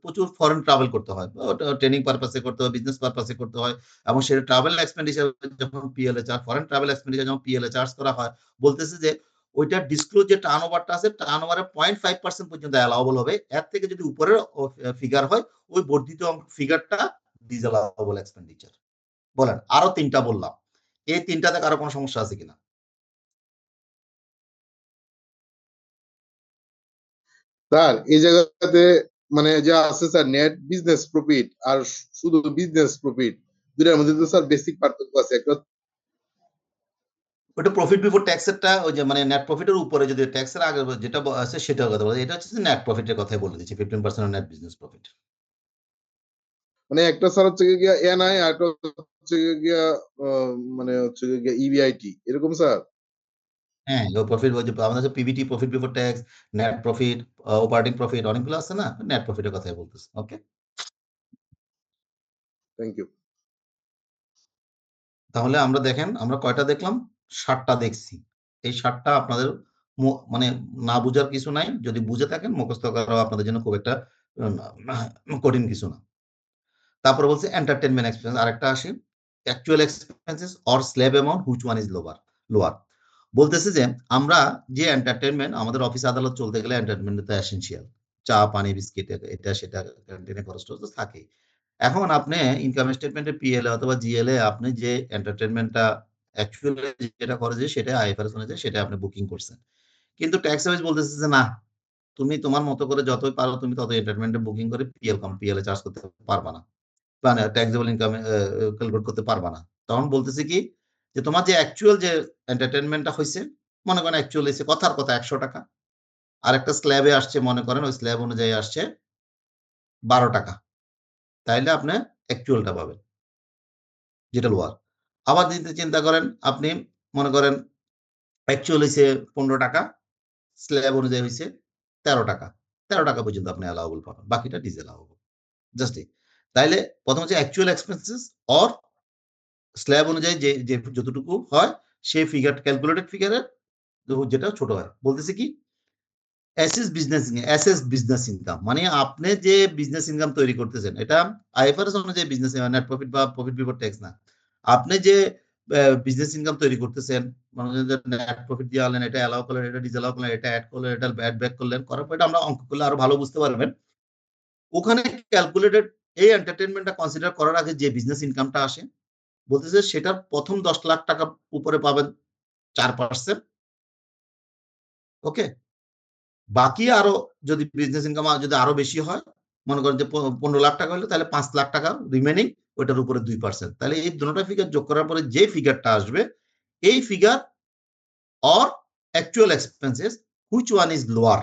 প্রচুর ফরেন ট্রাভেল করতে হয়, ট্রেনিং পারপাসে করতে হয়, বিজনেস পারপাসে করতে হয়, এবং সেটা ট্রাভেল এক্সপেন্ডিচার যখন পিএল এ চার্জ, ফরেন ট্রাভেল এক্সপেন্ডিচার যখন পিএল এ চার্জ করা হয়, বলতেছে যে ওইটা ডিসক্লোজ যে টার্নওভারটা আছে টার্নওভারের 0.5% পর্যন্ত অ্যালাউবল হবে, এর থেকে যদি উপরের ফিগার হয় ওই বর্ধিত ফিগারটা ডিসঅ্যালাউবল এক্সপেন্ডিচার। বলেন, আরো তিনটা বললাম, এই তিনটাতে কারো কোনো সমস্যা আছে কিনা? স্যার এই জায়গাতে মানে যা আছে স্যার নেট বিজনেস প্রফিট আর শুধু বিজনেস প্রফিট, দুটার মধ্যে তো স্যার বেসিক পার্থক্য আছে। একটা ওটা প্রফিট বিফোর ট্যাক্সেরটা, ওই যে মানে নেট প্রফিটের উপরে যদি ট্যাক্সের আগে যেটা আছে সেটার কথা বলে, এটা হচ্ছে নেট প্রফিটের কথাই বলে দিচ্ছি, 15% নেট বিজনেস প্রফিট। মানে একটা স্যার হচ্ছে গিয়া এনআই আর একটা হচ্ছে গিয়া মানে হচ্ছে গিয়া ইবিআইটি এরকম স্যার। হ্যাঁ, ও প্রফিট ওই যে আমাদের আছে PBT, profit before tax, net profit, operating profit, অনেকগুলো আছে না, নেট প্রফিটের কথাই বলতেছি। ওকে, থ্যাংক ইউ। তাহলে আমরা দেখেন আমরা কয়টা দেখলাম, 7টা দেখছি। এই 7টা আপনাদের মানে না বুঝার কিছু নাই, যদি বুঝে থাকেন মুখস্থ করা আপনাদের জন্য খুব একটা কঠিন কিছু না। তারপরে বলছে এন্টারটেনমেন্ট এক্সপেন্স, আরেকটা আসি actual expenses or slab amount which one is lower. বলতেছে যে আমরা যে এন্টারটেনমেন্ট, আমাদের অফিস আদালত চলতে গেলে এন্টারটেনমেন্ট তো এসেনশিয়াল, চা পানি বিস্কিট এটা সেটা ক্যান্টিনে খরচ তো থাকে। এখন আপনি ইনকাম স্টেটমেন্টে পিএল অথবা জিএল এ আপনি যে এন্টারটেনমেন্টটা অ্যাকচুয়ালি যেটা খরচ সেটা আইএফআরএস অনুযায়ী সেটা আপনি বুকিং করছেন, কিন্তু ট্যাক্স সার্ভিস বলতেছে যে না, তুমি তোমার মতো করে যতই পারো তুমি তত এন্টারটেনমেন্টে বুকিং করে পিএল এ চার্জ করতে পারবা না, মানে ট্যাক্সেবল ইনকাম ক্যালকুলেট করতে পারবা না। তখন বলতেছে কি যে তোমার যে অ্যাকচুয়াল যে এন্টারটেনমেন্টটা হয়েছে, মনে করেন অ্যাকচুয়াল হয়েছে কথার কথা 100 টাকা, আর একটা স্ল্যাবে আসছে মনে করেন ওই স্ল্যাব অনুযায়ী আসছে 12 টাকা, তাইলে আপনি অ্যাকচুয়ালটা পাবেন যেটা লোয়ার। আবার যদি চিন্তা করেন আপনি মনে করেন অ্যাকচুয়াল হয়েছে 15 টাকা, স্ল্যাব অনুযায়ী হয়েছে 13 টাকা, 13 টাকা পর্যন্ত আপনি অ্যালাউবল পাবেন, বাকিটা ডিসঅ্যালাউবল। জাস্ট তাইলে প্রথম হচ্ছে অ্যাকচুয়াল এক্সপেন্সেস অর স্ল্যাব অনুযায়ী যে যতটুকু হয় সেই ফিগার ক্যালকুলেটেড ফিগারের যেটা ছোট হয়। বলতেছে কি অ্যাসেস বিজনেস ইনকাম, মানে আপনি যে বিজনেস ইনকাম তৈরি করতেছেন এটা আইএফআরএস অনুযায়ী বিজনেস নেট প্রফিট বা প্রফিট বিফোর ট্যাক্স না, আপনি যে বিজনেস ইনকাম তৈরি করতেছেন, মনে করেন যে নেট প্রফিট দিয়ে আনলেন, এটা অ্যালাউ করলেন, এটা ডিসঅ্যালাউ করলেন, এটা অ্যাড করলেন, এটা অ্যাড ব্যাক করলেন, করার পর এটা আমরা অঙ্ক করলে আরো ভালো বুঝতে পারবেন। ওখানে ক্যালকুলেটেড এই এন্টারটেনমেন্টটা কনসিডার করার আগে যে বিজনেস ইনকামটা আসে বলতেছে সেটার প্রথম 10 লাখ টাকা উপরে পাবেন 4%। ওকে, বাকি আরো যদি বিজনেস ইনকাম যদি আরো বেশি হয়, মনে করেন যে 15 লাখ টাকা হলে তাহলে 5 লাখ টাকা রিমেনিং, ওইটার উপরে 2%। তাহলে এই দুটোটা ফিগার যোগ করার পরে যে ফিগারটা আসবে, এই figure or actual expenses which one is lower,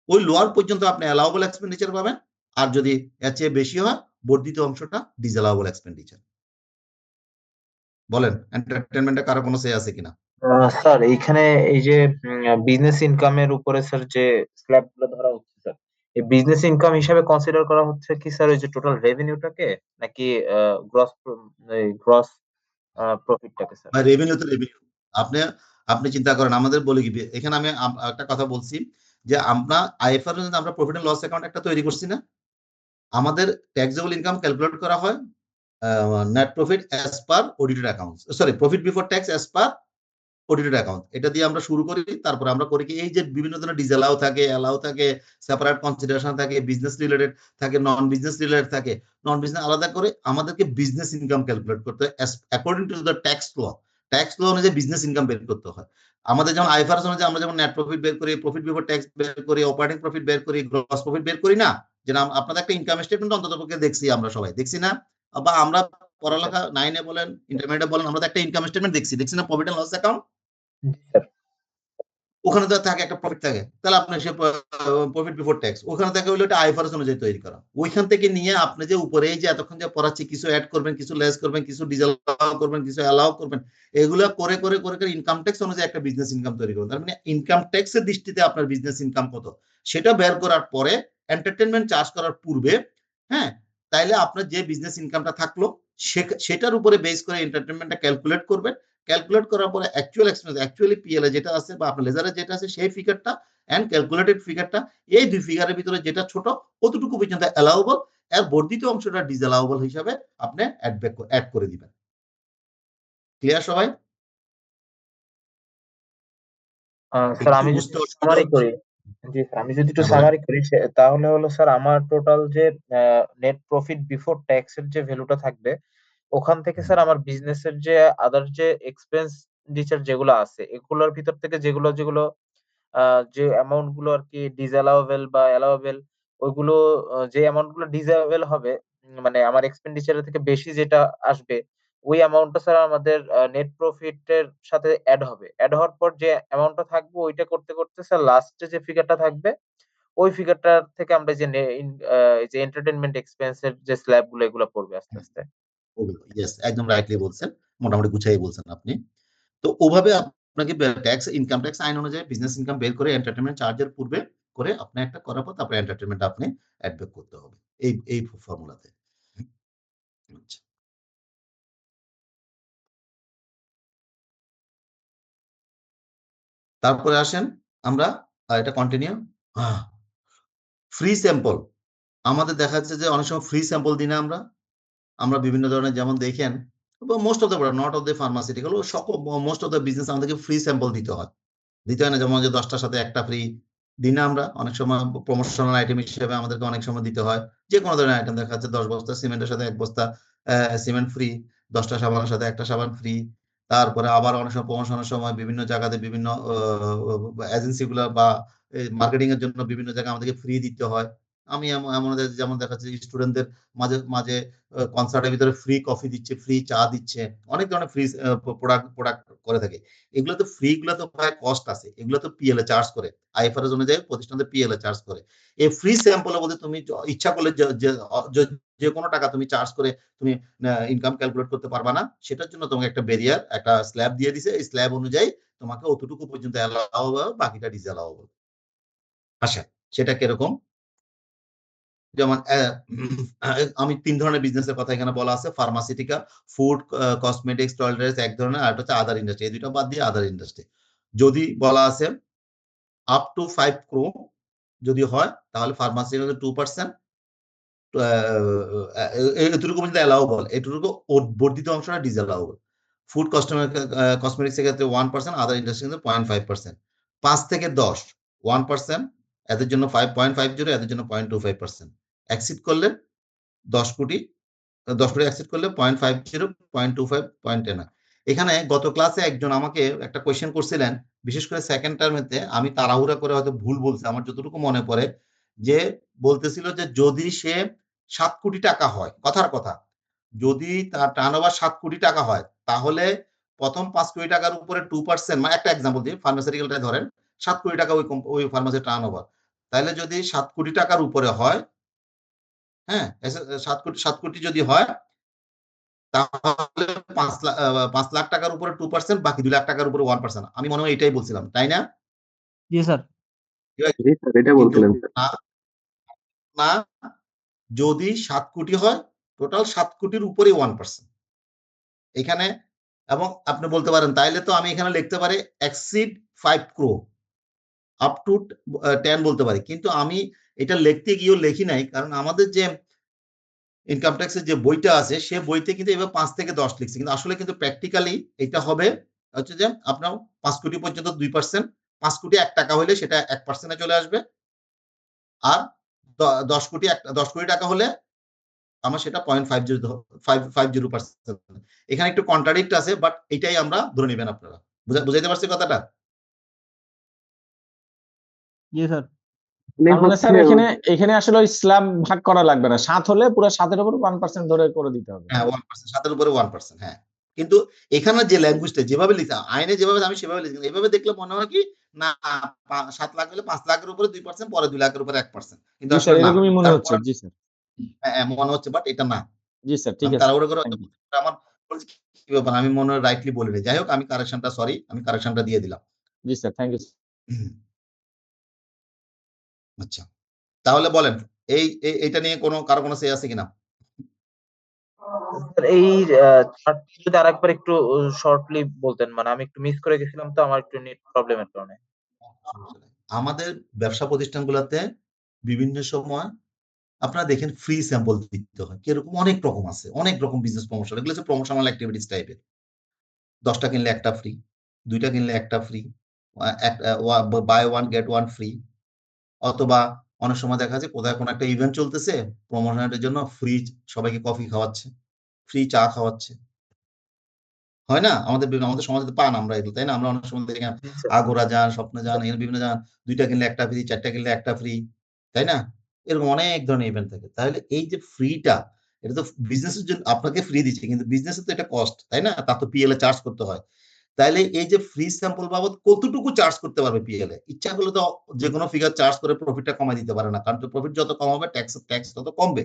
ওই লোয়ার পর্যন্ত আপনি অ্যালাউবল এক্সপেন্ডিচার পাবেন, আর যদি এর চেয়ে বেশি হয় বর্ধিত অংশটা ডিসঅ্যালাউবল এক্সপেন্ডিচার। বলেন এন্টারটেনমেন্টে কারো কোনো সে আছে কিনা? স্যার এইখানে এই যে বিজনেস ইনকামের উপরে স্যার যে স্ল্যাব গুলো ধরা হচ্ছে স্যার, এই বিজনেস ইনকাম হিসাবে কনসিডার করা হচ্ছে কি স্যার ওই যে টোটাল রেভিনিউটাকে, নাকি গ্রস গ্রস প্রফিটটাকে স্যার? বা রেভিনিউ তো রেভিনিউ, আপনি আপনি চিন্তা করেন, আমাদের বলে কি এখানে আমি একটা কথা বলছি যে আমরা আইএফআরএস আমরা প্রফিট এন্ড লস অ্যাকাউন্ট একটা তৈরি করছি না, আমাদের ট্যাক্সেবল ইনকাম ক্যালকুলেট করা হয় net profit as per audited accounts, sorry profit before tax as per audited account, এটা দিয়ে আমরা শুরু করি। তারপর আমরা করি কি, এই যে বিভিন্ন ধরনের ডিসঅ্যালাউ থাকে, অ্যালাউ থাকে, সেপারেট কনসিডারেশন থাকে, বিজনেস রিলেটেড থাকে, নন বিজনেস রিলেটেড থাকে, নন বিজনেস আলাদা করে আমাদেরকে বিজনেস ইনকাম ক্যালকুলেট করতে হয় according to the tax law. Tax law অনুযায়ী বিজনেস ইনকাম বের করতে হয়। আমাদের যেমন আইফারস অনুযায়ী আমরা যেমন নেট প্রফিট বের করি, প্রফিট বিফোর ট্যাক্স বের করি, অপারেটিং প্রফিট বের করি, গ্রস প্রফিট বের করি না, যে আপনাদের একটা ইনকাম স্টেটমেন্ট অন্তত পক্ষে দেখছি, আমরা সবাই দেখছি না, বা আমরা পড়ালেখা 9-এ বলেন, ইন্টারমিডিয়েটে বলেন, আমরা একটা ইনকাম স্টেটমেন্ট দেখছি না, profit and loss account, sir ওখানে তো থাকে একটা প্রফিট থাকে, তাহলে আপনার সে প্রফিট বিফোর ট্যাক্স ওখানে থাকে হলো এটা আইফারস অনুযায়ী তৈরি করা। ওইখান থেকে নিয়ে আপনি যে উপরে এই যে এতক্ষণ যে পড়াচ্ছি, কিছু অ্যাড করবেন, কিছু লেস করবেন, কিছু ডিসঅ্যালাউ করবেন, কিছু অ্যালাউ করবেন, এগুলো করে করে করে করে ইনকাম ট্যাক্স অনুযায়ী একটা বিজনেস ইনকাম তৈরি করবেন। তার মানে ইনকাম ট্যাক্সের দৃষ্টিতে আপনার বিজনেস ইনকাম কত সেটা বের করার পরে এন্টারটেনমেন্ট চার্জ করার পূর্বে, হ্যাঁ, তাইলে আপনার যে বিজনেস ইনকামটা থাকলো সেটার উপরে বেস করে এন্টারটেনমেন্টটা ক্যালকুলেট করবেন। ক্যালকুলেট করার পরে অ্যাকচুয়াল এক্সপেন্স, অ্যাকচুয়ালি পিএল যেটা আছে বা আপনার লেজারে যেটা আছে সেই ফিগারটা এন্ড ক্যালকুলেটেড ফিগারটা, এই দুই ফিগারের ভিতরে যেটা ছোট অতটুকু পর্যন্ত অ্যালাউবল, এর বর্ধিত অংশটা ডিসঅ্যালাউবল হিসাবে আপনি অ্যাড করে দিবেন। ক্লিয়ার সবাই? স্যার একটু আমি যদি বুঝতে অসুবিধা সামারি হচ্ছে? করি, জি স্যার আমি যদি একটু হ্যাঁ বলেন। সামারি করি তাহলে হলো স্যার আমার টোটাল যে নেট প্রফিট বিফোর ট্যাক্স এর যে ভ্যালুটা থাকবে, ওখান থেকে স্যার আমার বিজনেসের যে আদার যে এক্সপেন্ডিচার যেগুলো আছে এগুলোর ভিতর থেকে যেগুলো যেগুলো যে অ্যামাউন্ট গুলো আর কি ডিসঅ্যালাউবেল বা অ্যালাউবেল, ওইগুলো যে অ্যামাউন্ট গুলো ডিসঅ্যালাউবেল হবে, মানে আমার এক্সপেন্ডিচারের থেকে বেশি যেটা আসবে, ওই অ্যামাউন্টটা স্যার আমাদের নেট প্রফিট এর সাথে এড হবে। এড হওয়ার পর যে অ্যামাউন্টটা থাকবে ওইটা করতে করতে স্যার লাস্টে যে ফিগারটা থাকবে, ওই ফিগারটার থেকে আমরা যে এই যে এন্টারটেইনমেন্ট এক্সপেন্স এর যে স্ল্যাব গুলো এগুলো পড়বে আস্তে আস্তে। ইয়েস, একদম রাইটলি বলছেন, মোটামুটি গুছাই বলছেন আপনি। তো ওভাবে আপনাকে ট্যাক্স, ইনকাম ট্যাক্স আইন অনুযায়ী বিজনেস ইনকাম বের করে এন্টারটেনমেন্ট চার্জের পূর্বে করে আপনি একটা করার পর তারপরে এন্টারটেনমেন্ট আপনি অ্যাড ব্যাক করতে হবে এই ফর্মুলাতে। আচ্ছা, তারপরে আসেন আমরা এটা কন্টিনিউ। ফ্রি স্যাম্পল, আমাদের দেখা যাচ্ছে যে অনেক সময় ফ্রি স্যাম্পল দিই না আমরা, আমরা বিভিন্ন ধরনের যেমন দেখেন most of the product, not of the pharmaceutical, সকল মোস্ট অফ দ্য বিজনেস আমাদেরকে ফ্রি স্যাম্পল দিতে হয়, দিতে হয় না? যেমন যে 10টার সাথে একটা ফ্রি দিই না আমরা, অনেক সময় প্রমোশনাল আইটেম হিসেবে আমাদেরকে অনেক সময় দিতে হয়। যে কোনো ধরনের আইটেম দেখা যাচ্ছে 10 বস্তা সিমেন্টের সাথে 1 বস্তা সিমেন্ট ফ্রি, 10টা সাবানের সাথে একটা সাবান ফ্রি। তারপরে আবার অনেক সময় প্রমোশনের সময় বিভিন্ন জায়গাতে বিভিন্ন এজেন্সি গুলা বা মার্কেটিং এর জন্য বিভিন্ন জায়গায় আমাদেরকে ফ্রি দিতে হয়। আমি এমন যেমন দেখা যাচ্ছে স্টুডেন্টদের মাঝে মাঝে কনসার্টের ভিতরে ফ্রি কফি দিচ্ছে, ফ্রি চা দিচ্ছে, অনেক ধরনের ফ্রি প্রোডাক্ট করে থাকে। এগুলো তো ফ্রি, গুলো তো ভাই কস্ট আছে, এগুলো তো পিএল এ চার্জ করে, আইএফআরএস অনুযায়ী প্রতিষ্ঠানদের পিএল এ চার্জ করে। এই ফ্রি স্যাম্পলের মধ্যে তুমি ইচ্ছা করলে যে কোনো টাকা তুমি চার্জ করে তুমি ইনকাম ক্যালকুলেট করতে পারবা না, সেটার জন্য তোমাকে একটা ব্যারিয়ার, একটা স্ল্যাব দিয়ে দিছে, এই স্ল্যাব অনুযায়ী তোমাকে অতটুকু পর্যন্ত অ্যালাউ হবে, বাকিটা ডিসঅ্যালাউ হবে। আচ্ছা, সেটা কিরকম? যেমন আমি 3 ধরনের বিজনেসের কথা এখানে বলা আছে, ফার্মাসিউটিক্যাল, ফুড, কসমেটিক্স, টয়লেটস এক ধরনের, আর হচ্ছে আদার ইন্ডাস্ট্রি, এই দুটো বাদ দিয়ে আদার ইন্ডাস্ট্রি। যদি বলা আছে আপ টু 5 crore যদি হয় তাহলে ফার্মাসিউটিক্যাল 2%, এতটুকু পর্যন্ত অ্যালাউবল, এটুকু বর্ধিত অংশটা ডিসঅ্যালাউবল। ফুড কসমেটিক্স এর ক্ষেত্রে 1%, আদার ইন্ডাস্ট্রি ক্ষেত্রে 0.5%। 5 থেকে 10 1%, এদের জন্য 5.50, এদের জন্য 0.25%। এক্সিড করলে 10 কোটি এক্সিড করলে 0.50, 0.25, 0.10। এখানে গত ক্লাসে একজন আমাকে একটা কোয়েশ্চেন করছিলেন, বিশেষ করে সেকেন্ড টার্মেতে আমি তাড়াহুড়া করে হয়তো ভুল বলছি, আমার যতটুকু মনে পড়ে, যে বলতেছিল যে যদি সে 7 কোটি টাকা হয়, কথার কথা, যদি তার টার্নওভার 7 কোটি টাকা হয়, তাহলে প্রথম 5 কোটি টাকার উপরে 2%, মানে একটা এক্সাম্পল দিই, ফার্মাসিউটিক্যালটা ধরেন, 7 কোটি টাকা ওই ফার্মাসির টার্নওভার, তাহলে যদি 7 কোটি টাকার উপরে হয়, হ্যাঁ, 7 কোটি যদি হয়, তাহলে 5 লাখ টাকার উপরে 2%, বাকি 2 লাখ টাকার উপরে 1%। আমি মনে হয় এটাই বলছিলাম, তাই না? জি স্যার। জি স্যার, এটা কিন্তু বলছিলেন স্যার। না, না, যদি 7 কোটি হয়, টোটাল 7 কোটির উপরে 1%। এখানে, এবং আপনি বলতে পারেন তাইলে তো আমি এখানে লিখতে পারি এক্সিড 5 crore আপ টু 10 বলতে পারি, কিন্তু আমি এটা লিখতে গিয়েও লিখি নাই, কারণ আমাদের যে ইনকাম ট্যাক্সের যে বইটা আছে, সে বইতে কিন্তু এবার 5 থেকে 10 লিখছে, কিন্তু আসলে কিন্তু প্র্যাকটিক্যালি এটা হবে হচ্ছে যে আপনার 5 কোটি পর্যন্ত 2%, 5 কোটি 1 টাকা হলে সেটা 1%-এ চলে আসবে, আর 10 কোটি 10 কোটি টাকা হলে আমার সেটা 0.50%। এখানে একটু কন্ট্রাডিক্ট আছে, বাট এটাই আমরা ধরে নেবেন আপনারা। বুঝাইতে পারছি কথাটা? জি স্যার। তার মানে স্যার হচ্ছে এখানে আসলে ওই স্ল্যাব ভাগ করা লাগবে না, 7 হলে পুরো 7-এর উপর 1% ধরে করে দিতে হবে। হ্যাঁ, 1%, 7 এর উপরে 1%, হ্যাঁ। কিন্তু এখানে যে ল্যাঙ্গুয়েজটা যেভাবে লিখা, আইনে যেভাবে আমি সেভাবে লিখি, এভাবে দেখলে মনে হয় কি না, 7 লাখ হলে 5 লাখের উপরে 2%, পরে 2 লাখের উপরে 1%, কিন্তু জি স্যার, আসলে না। এরকমই মনে হচ্ছে। তারপর জি স্যার। মনে হচ্ছে, বাট এটা না। জি স্যার, ঠিক আমি আছে। তাড়াহুড়ো করে থ্যাংক ইউ। আমার বলছি কি ব্যাপার, আমি মনে হয় রাইটলি বলিনি। যাই হোক, আমি কারেকশনটা, সরি, আমি কারেকশনটা দিয়ে দিলাম। জি স্যার, থ্যাংক ইউ। আচ্ছা, তাহলে বলেন এইটা নিয়ে কারো কোনো সে আছে কিনা? স্যার এই চার্টটি যদি আরেকবার একটু শর্টলি বলতেন, মানে আমি একটু মিস করে গেছিলাম তো আমার একটু নেট প্রবলেমের কারণে। সমস্যা নেই। আমাদের ব্যবসা প্রতিষ্ঠানগুলোতে বিভিন্ন সময় আপনারা দেখেন ফ্রি স্যাম্পল দিতে হয়, কিরকম অনেক রকম আছে, অনেক রকম বিজনেস প্রমোশন, এগুলো হচ্ছে প্রমোশনাল অ্যাক্টিভিটিস টাইপের। 10টা কিনলে একটা ফ্রি, 2টা কিনলে একটা free, buy one get one free, অথবা অনেক সময় দেখা যায় কোথায় কোনো একটা ইভেন্ট চলতেছে, প্রমোশনের জন্য ফ্রি সবাইকে কফি খাওয়াচ্ছে, ফ্রি চা খাওয়াচ্ছে, হয় না? আমাদের সমাজে তো পান আমরা এগুলো, তাই না? আমরা অনেক সময় দেখি জি স্যার। আগোরা যান, স্বপ্নে যান, এখানে বিভিন্ন যান, 2টা কিনলে একটা ফ্রি, 4টা কিনলে একটা ফ্রি, তাই না? এরকম অনেক ধরনের ইভেন্ট থাকে। তাহলে এই যে ফ্রিটা, এটা তো বিজনেসের জন্য আপনাকে ফ্রি দিচ্ছে, কিন্তু বিজনেসের তো এটা কস্ট, তাই না? তার তো পিএল এ চার্জ করতে হয়। তাইলে এই যে ফ্রি স্যাম্পল বাবদ কতটুকু চার্জ করতে পারবে পিএল এ? ইচ্ছা করলে তো যে কোনো ফিগার চার্জ করে প্রফিটটা কমায় দিতে পারে না, কারণ প্রফিট যত কম হবে ট্যাক্স তত কমবে।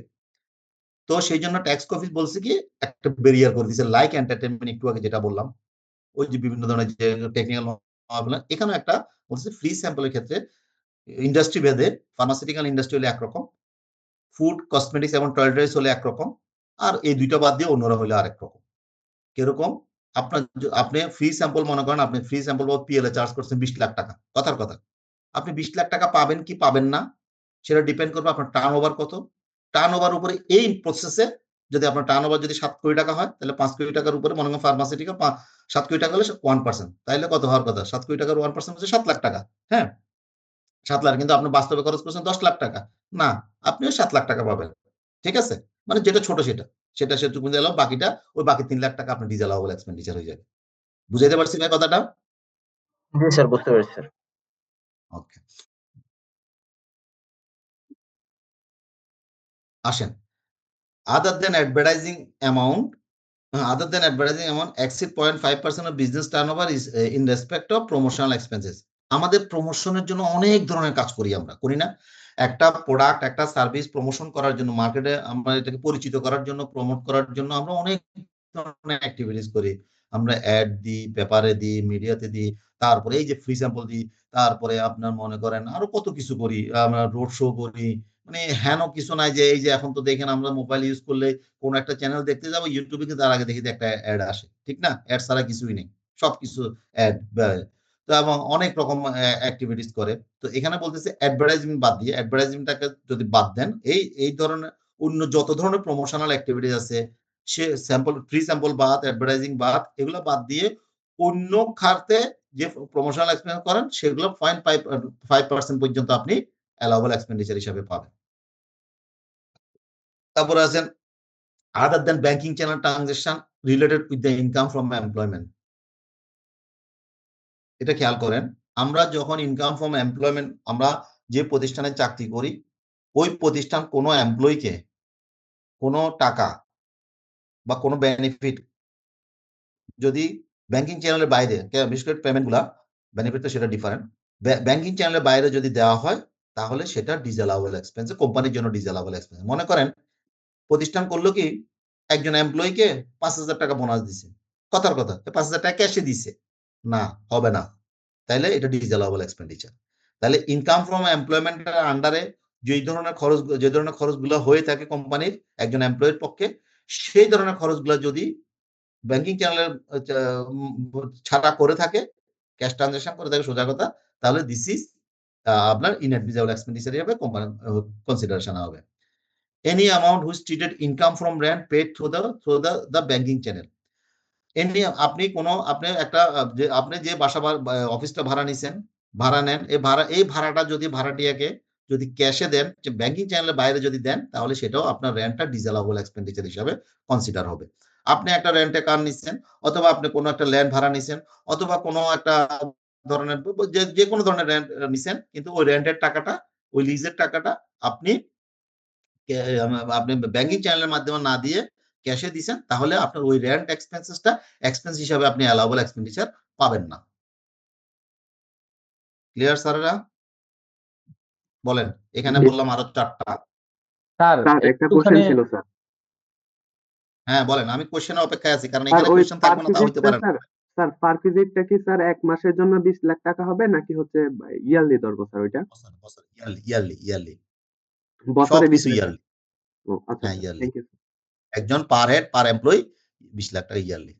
তো সেই জন্য ট্যাক্স অফিস বলছে কি, একটা ব্যারিয়ার করে দিয়েছে, লাইক এন্টারটেনমেন্ট, একটু আগে যেটা বললাম, ওই যে বিভিন্ন ধরনের যে টেকনিক্যাল, এখানে একটা বলছে ফ্রি স্যাম্পলের ক্ষেত্রে ইন্ডাস্ট্রি ভেদে, ফার্মাসিউটিক্যাল ইন্ডাস্ট্রি হলে একরকম, ফুড কসমেটিক্স এবং টয়লেটারিজ হলে একরকম, আর এই দুইটা বাদ দিয়ে অন্যরা হলে আরেক রকম। কিরকম? আপনি ফ্রি স্যাম্পল মনে করেন, আপনি ফ্রি স্যাম্পল বা পিএল এ চার্জ করছেন 20 লাখ টাকা, কথার কথা। আপনি 20 লাখ টাকা পাবেন কি পাবেন না, সেটা ডিপেন্ড করবে আপনার টার্ন ওভার কত। টার্ন ওভার উপরে এই প্রসেসে, যদি আপনার টার্ন ওভার যদি 7 কোটি টাকা হয়, তাহলে 5 কোটি টাকার উপরে মনে করেন ফার্মাসিউটিক্যাল 7 কোটি টাকা হলে 1%, তাইলে কত হওয়ার কথা? 7 কোটি টাকার 1% হচ্ছে 7 লাখ টাকা। হ্যাঁ, 7 লাখ, কিন্তু আপনি বাস্তবে খরচ করছেন 10 লাখ টাকা। না, আপনিও 7 লাখ টাকা পাবেন। ঠিক আছে? মানে যেটা ছোট সেটা সেটুকু দিলাম, বাকিটা ওই বাকি 3 লাখ টাকা আপনার ডিজেল আলাওয়েবল এক্সপেন্ডিচার হয়ে যাবে। বুঝাইতে পারছি ভাই কথাটা? জি স্যার, বুঝতে পেরেছি স্যার। ওকে, আসেন। আদার দেন advertising amount exceed 0.5% of business turnover is in respect of promotional expenses. আমাদের প্রমোশনের জন্য অনেক ধরনের কাজ করি, আমরা করি না? একটা প্রোডাক্ট, একটা সার্ভিস প্রমোশন করার জন্য, মার্কেটে আমরা এটাকে পরিচিত করার জন্য, প্রমোট করার জন্য আমরা অনেক ধরনের অ্যাক্টিভিটিস করি। আমরা অ্যাড দিই, পেপারে দিই, মিডিয়াতে দিই, তারপরে এই যে ফ্রি স্যাম্পল দিই, তারপরে আপনার মনে করেন আরো কত কিছু করি, আমরা রোড শো করি। মানে হেন কিছু নাই যে, এই যে এখন তো দেখেন আমরা মোবাইল ইউজ করলে কোন একটা চ্যানেল দেখতে যাবো, ইউটিউবে কিন্তু তার আগে দেখি যে একটা অ্যাড আসে, ঠিক না? অ্যাড ছাড়া কিছুই নেই, সবকিছু অ্যাড। তো এবং অনেক রকম অ্যাক্টিভিটিস করে। তো এখানে বলতেছে অ্যাডভার্টাইজমেন্ট বাদ দিয়ে, অ্যাডভার্টাইজমেন্টটাকে যদি বাদ দেন, এই ধরনের অন্য যত ধরনের প্রমোশনাল অ্যাক্টিভিটিস আছে, সে ফ্রি স্যাম্পল বাদ, অ্যাডভার্টাইজিং বাদ, এগুলো বাদ দিয়ে অন্য খাতে যে প্রমোশনাল এক্সপেন্স করেন সেগুলো 0.5% পর্যন্ত আপনি অ্যালাউবল এক্সপেন্ডিচার হিসাবে পাবেন। তারপরে আছেন other than banking channel transaction related with the income from employment. এটা খেয়াল করেন, আমরা যখন ইনকাম ফ্রম এমপ্লয়মেন্ট, আমরা যে প্রতিষ্ঠানে চাকরি করি ওই প্রতিষ্ঠান কোনো এমপ্লয়িকে কোনো টাকা বা কোনো বেনিফিট যদি ব্যাংকিং চ্যানেলের বাইরে, বিশেষ করে পেমেন্ট গুলা, বেনিফিট তো সেটা ডিফারেন্ট, ব্যাংকিং চ্যানেলের বাইরে যদি দেওয়া হয় তাহলে সেটা ডিসঅ্যালাউবল এক্সপেন্স, কোম্পানির জন্য ডিসঅ্যালাউবল এক্সপেন্স। মনে করেন প্রতিষ্ঠান করলো কি, একজন এমপ্লয়িকে 5,000 টাকা বোনাস দিছে, কথার কথা 5,000 টাকা ক্যাশে দিছে, না হবে না, তাহলে এটা ডিসঅ্যালাউবল এক্সপেন্ডিচার। তাহলে ইনকাম ফ্রম এমপ্লয়মেন্টের আন্ডারে যে ধরনের খরচগুলো হয়ে থাকে কোম্পানির একজন এমপ্লয়ের পক্ষে, সেই ধরনের খরচগুলো যদি ব্যাংকিং চ্যানেলের ছাড়া করে থাকে, ক্যাশ ট্রানজাকশন করে থাকে, সোজা কথা, তাহলে দিস ইজ আপনার ইনঅ্যাডমিসেবল এক্সপেন্ডিচার হিসেবে কোম্পানি কনসিডারেশন হবে। Any amount which treated income from rent paid through the banking channel. আপনি যে বাসা অফিসটা ভাড়া নিছেন, ভাড়া নেন, এই ভাড়াটা যদি ভাড়াটিয়াকে যদি ক্যাশে দেন, যে ব্যাংকিং চ্যানেলের বাইরে যদি দেন, তাহলে সেটাও আপনার রেন্টটা ডিসঅ্যালাউবল এক্সপেন্ডিচার হিসাবে কনসিডার হবে। আপনি একটা রেন্টে কার নিছেন, অথবা আপনি কোনো একটা ল্যান্ড ভাড়া নিছেন, অথবা কোনো একটা ধরনের যে কোনো ধরনের রেন্ট নিছেন, কিন্তু ওই রেন্টের টাকাটা, ওই লিজের টাকাটা আপনি ব্যাংকিং চ্যানেলের মাধ্যমে না দিয়ে ক্যাশে দিছেন, তাহলে আপনার ওই রেন্ট এক্সপেন্সেসটা এক্সপেন্স হিসাবে আপনি অ্যালাউবল এক্সপেন্ডিচার পাবেন না। ক্লিয়ার স্যারেরা? বলেন, এখানে বললাম আরো 4টা। স্যার স্যার একটা কোশ্চেন একটুখানি ছিল স্যার। হ্যাঁ বলেন, আমি কোশ্চেনের অপেক্ষায় আছি, কারণ স্যার এখানে ওই কোশ্চেন থাকবে না তা হইতে পারকুইজিটটা পারে না। স্যার পারকুইজিটটা কি স্যার 1 মাসের জন্য 20 লাখ টাকা হবে নাকি হচ্ছে ইয়ারলি ধরবো স্যার ওইটা? ইয়ারলি বছরে 20 সবকিছু লাখ ইয়ারলি। টাকা। ও আচ্ছা হ্যাঁ স্যার, ইয়ারলি, থ্যাংক ইউ। একজন per head per employee 20 lakh টাকা ইয়ারলি।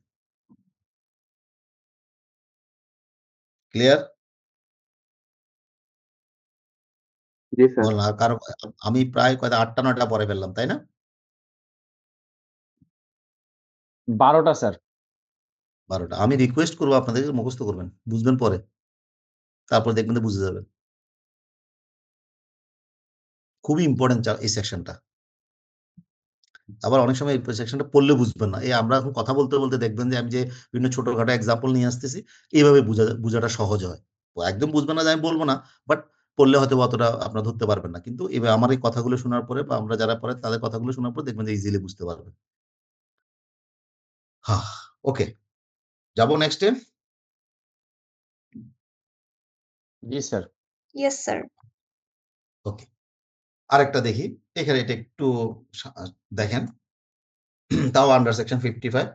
ক্লিয়ার? জি স্যার। বলুন, আর কারো? আমি প্রায় 8টা 9টা পরে ফেললাম, তাই না? 12টা স্যার। 12টা। আমি রিকোয়েস্ট করবো আপনাদেরকে মুখস্থ করবেন, বুঝবেন পরে, তারপর দেখবেন যে বুঝে যাবেন। খুবই ইম্পর্টেন্ট এই সেকশনটা। আবার অনেক সময় এই সেকশনটা পড়লে বুঝবেন না। আমরা এখন কথা বলতে বলতে দেখবেন যে আমি যে বিভিন্ন ছোটখাটো এক্সাম্পল নিয়ে আসতেছি, এইভাবে বোঝাটা সহজ হয়। একদম বুঝবেন না যে আমি বলবো না, বাট পড়লে হয়তো অতটা আপনারা ধরতে পারবেন না, কিন্তু এবার আমার এই কথাগুলো শোনার পরে বা আমরা যারা পরে তাদের কথাগুলো শোনার পর দেখবেন যে ইজিলি বুঝতে পারবেন। হ্যাঁ, ওকে, যাবো নেক্সটে। জি স্যার। Yes sir. ওকে, আরেকটা দেখি, এখানে এটা একটু দেখেন, তাও আন্ডার সেকশন 55,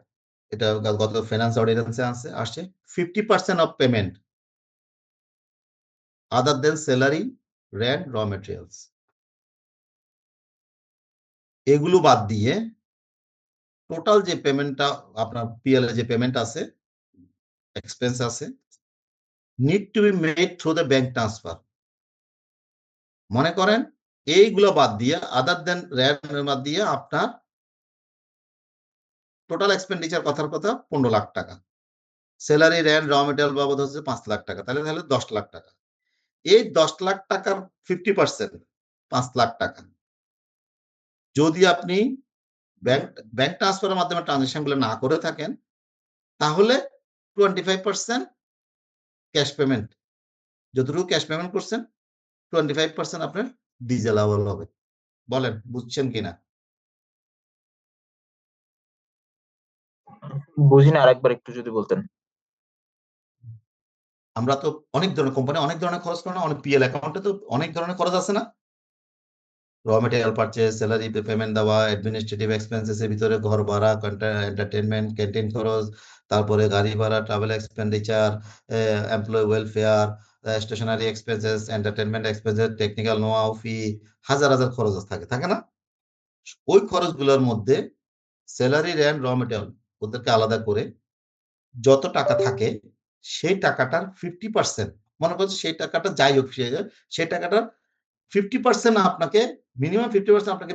এটা গত ফাইন্যান্স অর্ডিন্যান্সে আসছে 50% of payment other than salary, rent, raw materials, এগুলো বাদ দিয়ে টোটাল যে পেমেন্টটা আপনার পিএল যে পেমেন্ট আছে, এক্সপেন্স আছে, need to be made through the bank transfer. মনে করেন এইগুলো বাদ দিয়ে, আদার দেন রেন্ট বাদ দিয়ে আপনার টোটাল এক্সপেন্ডিচার কথার কথা 15 লাখ টাকা, স্যালারি, রেন্ট, র মেটেরিয়াল বাবদ হচ্ছে 5 লাখ টাকা, তাহলে 10 লাখ টাকা। এই 10 লাখ টাকার 50% 5 লাখ টাকা যদি আপনি ব্যাংক ট্রান্সফারের মাধ্যমে ট্রানজাকশন গুলো না করে থাকেন, তাহলে 25% ক্যাশ পেমেন্ট, যতটুকু ক্যাশ পেমেন্ট করছেন 25% আপনার ডিসঅ্যালাউবল হবে। বলেন বুঝছেন কিনা? বুঝিনা, আরেকবার একটু যদি বলতেন। আমরা তো অনেক ধরনের কোম্পানি অনেক ধরনের খরচ করে না, অনেক পিএল অ্যাকাউন্টে তো অনেক ধরনের খরচ আছে না, র মেটেরিয়াল পারচেজ, স্যালারি পেমেন্ট দেওয়া, অ্যাডমিনিস্ট্রেটিভ এক্সপেন্সেস এর ভিতরে ঘর ভাড়া, এন্টারটেনমেন্ট, ক্যান্টিন খরচ, তারপরে গাড়ি ভাড়া, travel expenditure, employee welfare, stationery expenses, entertainment expenses, technical know how fee, হাজার হাজার খরচ থাকে না? ওই খরচগুলোর মধ্যে স্যালারি, রেন্ট, র মেটেরিয়াল ওদেরকে আলাদা করে যত টাকা থাকে সেই টাকাটার 50%, মনে করছে সেই টাকাটা যাই হোক, সেই টাকাটার 50% আপনাকে, মিনিমাম 50% আপনাকে